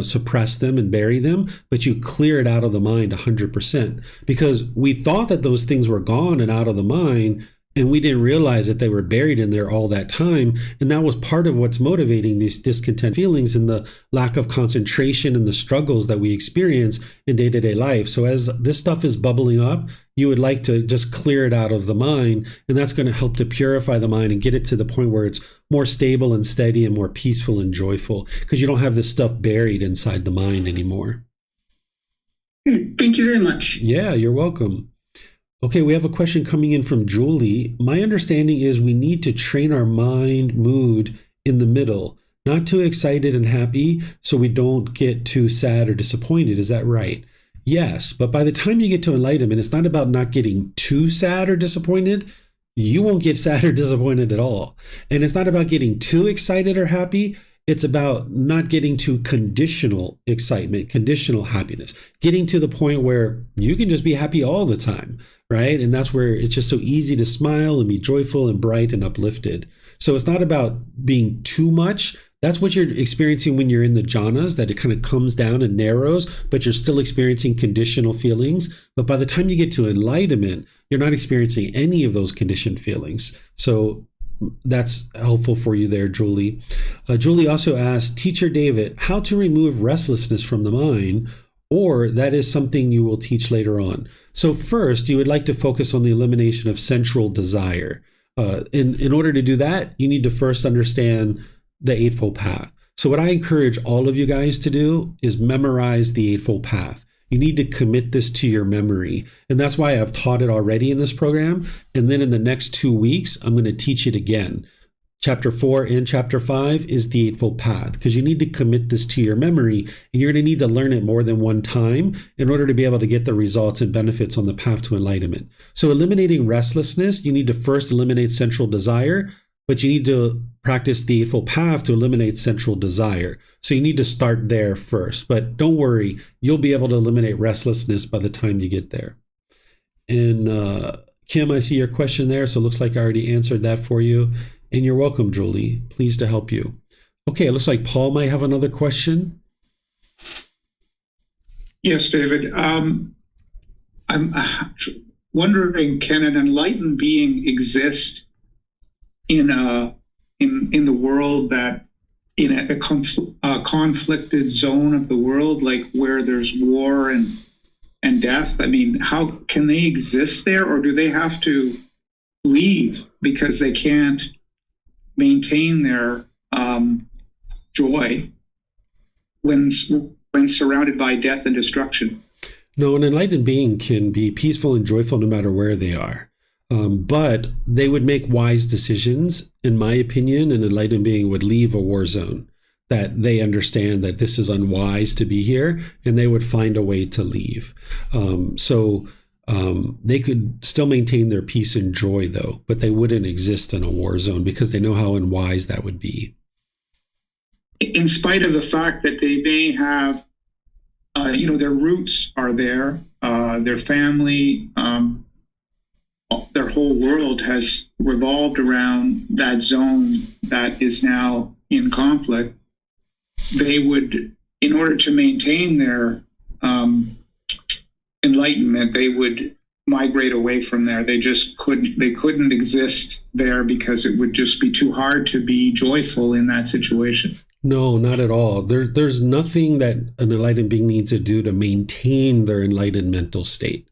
suppress them and bury them, but you clear it out of the mind 100%. Because we thought that those things were gone and out of the mind, and we didn't realize that they were buried in there all that time. And that was part of what's motivating these discontent feelings and the lack of concentration and the struggles that we experience in day-to-day life. So as this stuff is bubbling up, you would like to just clear it out of the mind. And that's going to help to purify the mind and get it to the point where it's more stable and steady and more peaceful and joyful, because you don't have this stuff buried inside the mind anymore. Thank you very much. Yeah, you're welcome. Okay, we have a question coming in from Julie. My understanding is we need to train our mind mood in the middle, not too excited and happy, so we don't get too sad or disappointed. Is that right? Yes, but by the time you get to enlightenment, it's not about not getting too sad or disappointed. You won't get sad or disappointed at all. And it's not about getting too excited or happy. It's about not getting to conditional excitement, conditional happiness, getting to the point where you can just be happy all the time, right? And that's where it's just so easy to smile and be joyful and bright and uplifted. So it's not about being too much. That's what you're experiencing when you're in the jhanas, that it kind of comes down and narrows, but you're still experiencing conditional feelings. But by the time you get to enlightenment, you're not experiencing any of those conditioned feelings. So that's helpful for you there, Julie. Julie also asked, Teacher David, how to remove restlessness from the mind, or that is something you will teach later on. So first, you would like to focus on the elimination of central desire. In order to do that, you need to first understand the Eightfold Path. So what I encourage all of you guys to do is memorize the Eightfold Path. You need to commit this to your memory. And that's why I've taught it already in this program. And then in the next 2 weeks, I'm going to teach it again. chapter 4 and chapter 5 is the Eightfold Path, because you need to commit this to your memory, and you're going to need to learn it more than one time in order to be able to get the results and benefits on the path to enlightenment. So eliminating restlessness, you need to first eliminate central desire, but you need to practice the Eightfold Path to eliminate central desire. So you need to start there first. But don't worry, you'll be able to eliminate restlessness by the time you get there. And Kim, I see your question there, so it looks like I already answered that for you. And you're welcome, Julie. Pleased to help you. Okay, it looks like Paul might have another question. Yes, David. I'm wondering, can an enlightened being exist in the world that in a conflicted zone of the world, like where there's war and death? I mean, how can they exist there, or do they have to leave because they can't maintain their joy when surrounded by death and destruction? No, an enlightened being can be peaceful and joyful no matter where they are. But they would make wise decisions. In my opinion, an enlightened being would leave a war zone, that they understand that this is unwise to be here, and they would find a way to leave. So they could still maintain their peace and joy, though, but they wouldn't exist in a war zone because they know how unwise that would be. In spite of the fact that they may have, their roots are there, their family, their whole world has revolved around that zone that is now in conflict. They would, in order to maintain their enlightenment, they would migrate away from there. They couldn't exist there because it would just be too hard to be joyful in that situation. No, not at all. There's nothing that an enlightened being needs to do to maintain their enlightened mental state.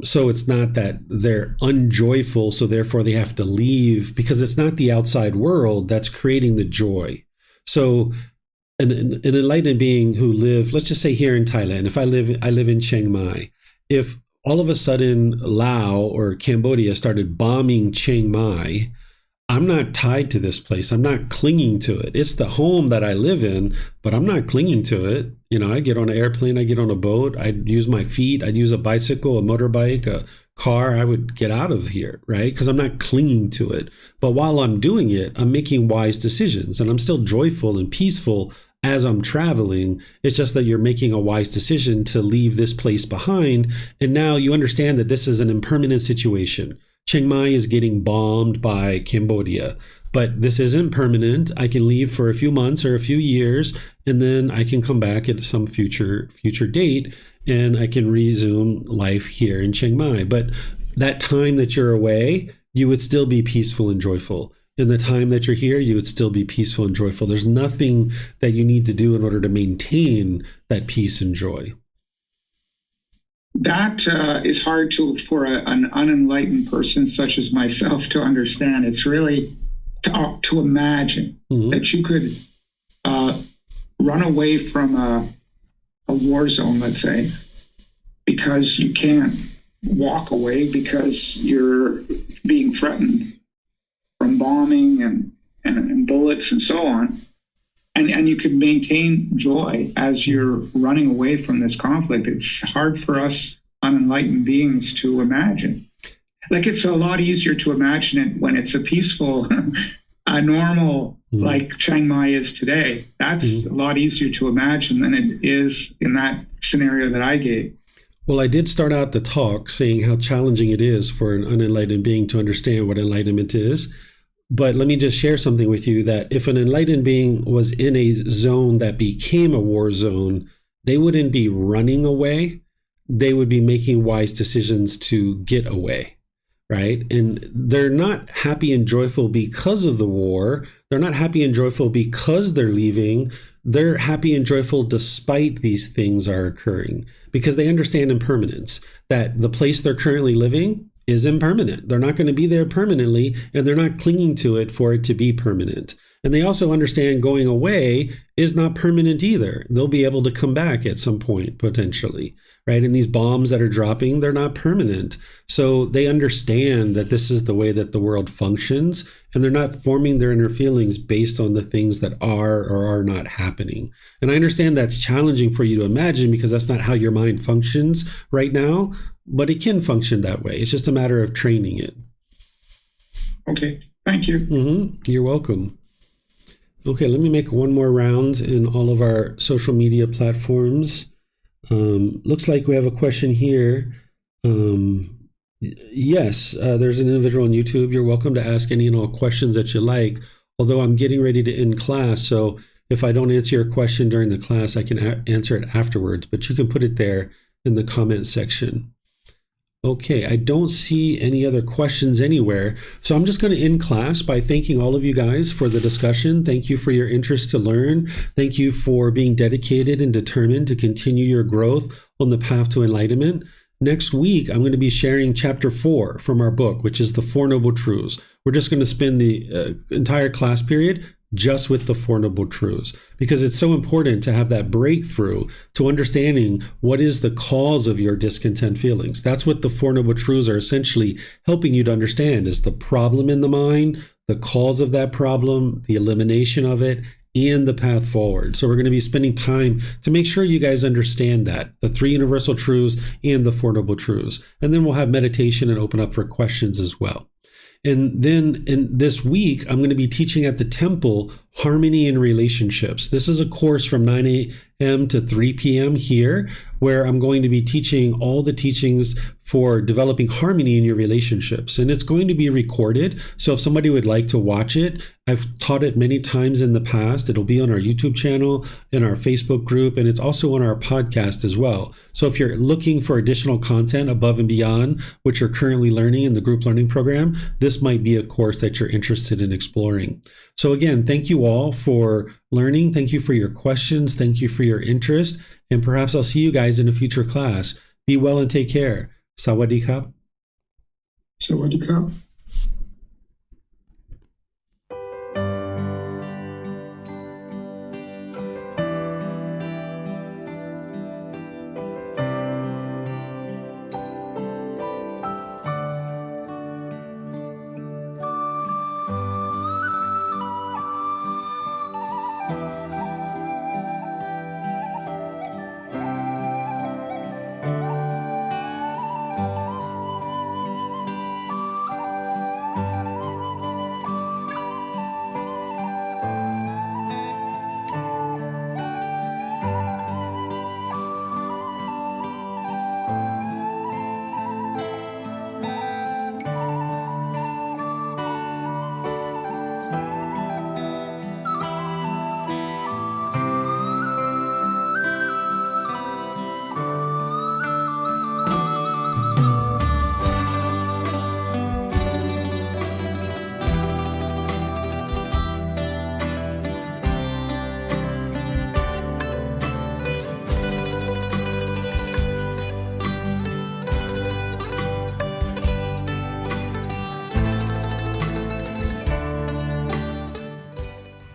So it's not that they're unjoyful, so therefore they have to leave, because it's not the outside world that's creating the joy. So an enlightened being who live, let's just say here in Thailand, if I live in Chiang Mai, if all of a sudden Laos or Cambodia started bombing Chiang Mai, I'm not tied to this place. I'm not clinging to it. It's the home that I live in, but I'm not clinging to it. I get on an airplane, I get on a boat, I'd use my feet, I'd use a bicycle, a motorbike, a car, I would get out of here, right? Because I'm not clinging to it. But while I'm doing it, I'm making wise decisions, and I'm still joyful and peaceful as I'm traveling. It's just that you're making a wise decision to leave this place behind. And now you understand that this is an impermanent situation. Chiang Mai is getting bombed by Cambodia, but this isn't permanent. I can leave for a few months or a few years, and then I can come back at some future date, and I can resume life here in Chiang Mai. But that time that you're away, you would still be peaceful and joyful. In the time that you're here, you would still be peaceful and joyful. There's nothing that you need to do in order to maintain that peace and joy. That is hard for an unenlightened person such as myself to understand. It's really to imagine that you could run away from a war zone, let's say, because you can't walk away because you're being threatened from bombing and bullets and so on. And you could maintain joy as you're running away from this conflict. It's hard for us unenlightened beings to imagine. Like, it's a lot easier to imagine it when it's a peaceful, a normal, like Chiang Mai is today. That's a lot easier to imagine than it is in that scenario that I gave. Well, I did start out the talk saying how challenging it is for an unenlightened being to understand what enlightenment is. But let me just share something with you, that if an enlightened being was in a zone that became a war zone, they wouldn't be running away. They would be making wise decisions to get away, right? And they're not happy and joyful because of the war. They're not happy and joyful because they're leaving. They're happy and joyful despite these things are occurring, because they understand impermanence, that the place they're currently living is impermanent. They're not going to be there permanently, and they're not clinging to it for it to be permanent. And they also understand going away is not permanent either. They'll be able to come back at some point, potentially, right? And these bombs that are dropping, they're not permanent. So they understand that this is the way that the world functions, and they're not forming their inner feelings based on the things that are or are not happening. And I understand that's challenging for you to imagine because that's not how your mind functions right now, but it can function that way. It's just a matter of training it. Okay, thank you. You're welcome. Okay, let me make one more round in all of our social media platforms. Looks like we have a question here. Yes, there's an individual on YouTube. You're welcome to ask any and all questions that you like, although I'm getting ready to end class, so if I don't answer your question during the class, I can answer it afterwards, but you can put it there in the comment section. Okay, I don't see any other questions anywhere, so I'm just going to end class by thanking all of you guys for the discussion. Thank you for your interest to learn. Thank you for being dedicated and determined to continue your growth on the path to enlightenment. Next week, I'm going to be sharing chapter 4 from our book, which is the Four Noble Truths. We're just going to spend the entire class period just with the Four Noble Truths, because it's so important to have that breakthrough to understanding what is the cause of your discontent feelings. That's what the Four Noble Truths are essentially helping you to understand, is the problem in the mind, the cause of that problem, the elimination of it, and the path forward. So we're going to be spending time to make sure you guys understand that, the 3 universal truths and the Four Noble Truths. And then we'll have meditation and open up for questions as well. And then in this week, I'm going to be teaching at the temple, Harmony in Relationships. This is a course from 9 a.m. to 3 p.m. here, where I'm going to be teaching all the teachings for developing harmony in your relationships. And it's going to be recorded. So if somebody would like to watch it, I've taught it many times in the past. It'll be on our YouTube channel, in our Facebook group, and it's also on our podcast as well. So if you're looking for additional content above and beyond what you're currently learning in the group learning program, this might be a course that you're interested in exploring. So again, thank you all for learning. Thank you for your questions. Thank you for your interest. And perhaps I'll see you guys in a future class. Be well and take care. Sawadee Krap. Sawadee Krap.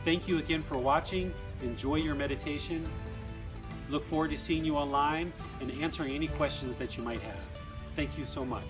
Thank you again for watching. Enjoy your meditation. Look forward to seeing you online and answering any questions that you might have. Thank you so much.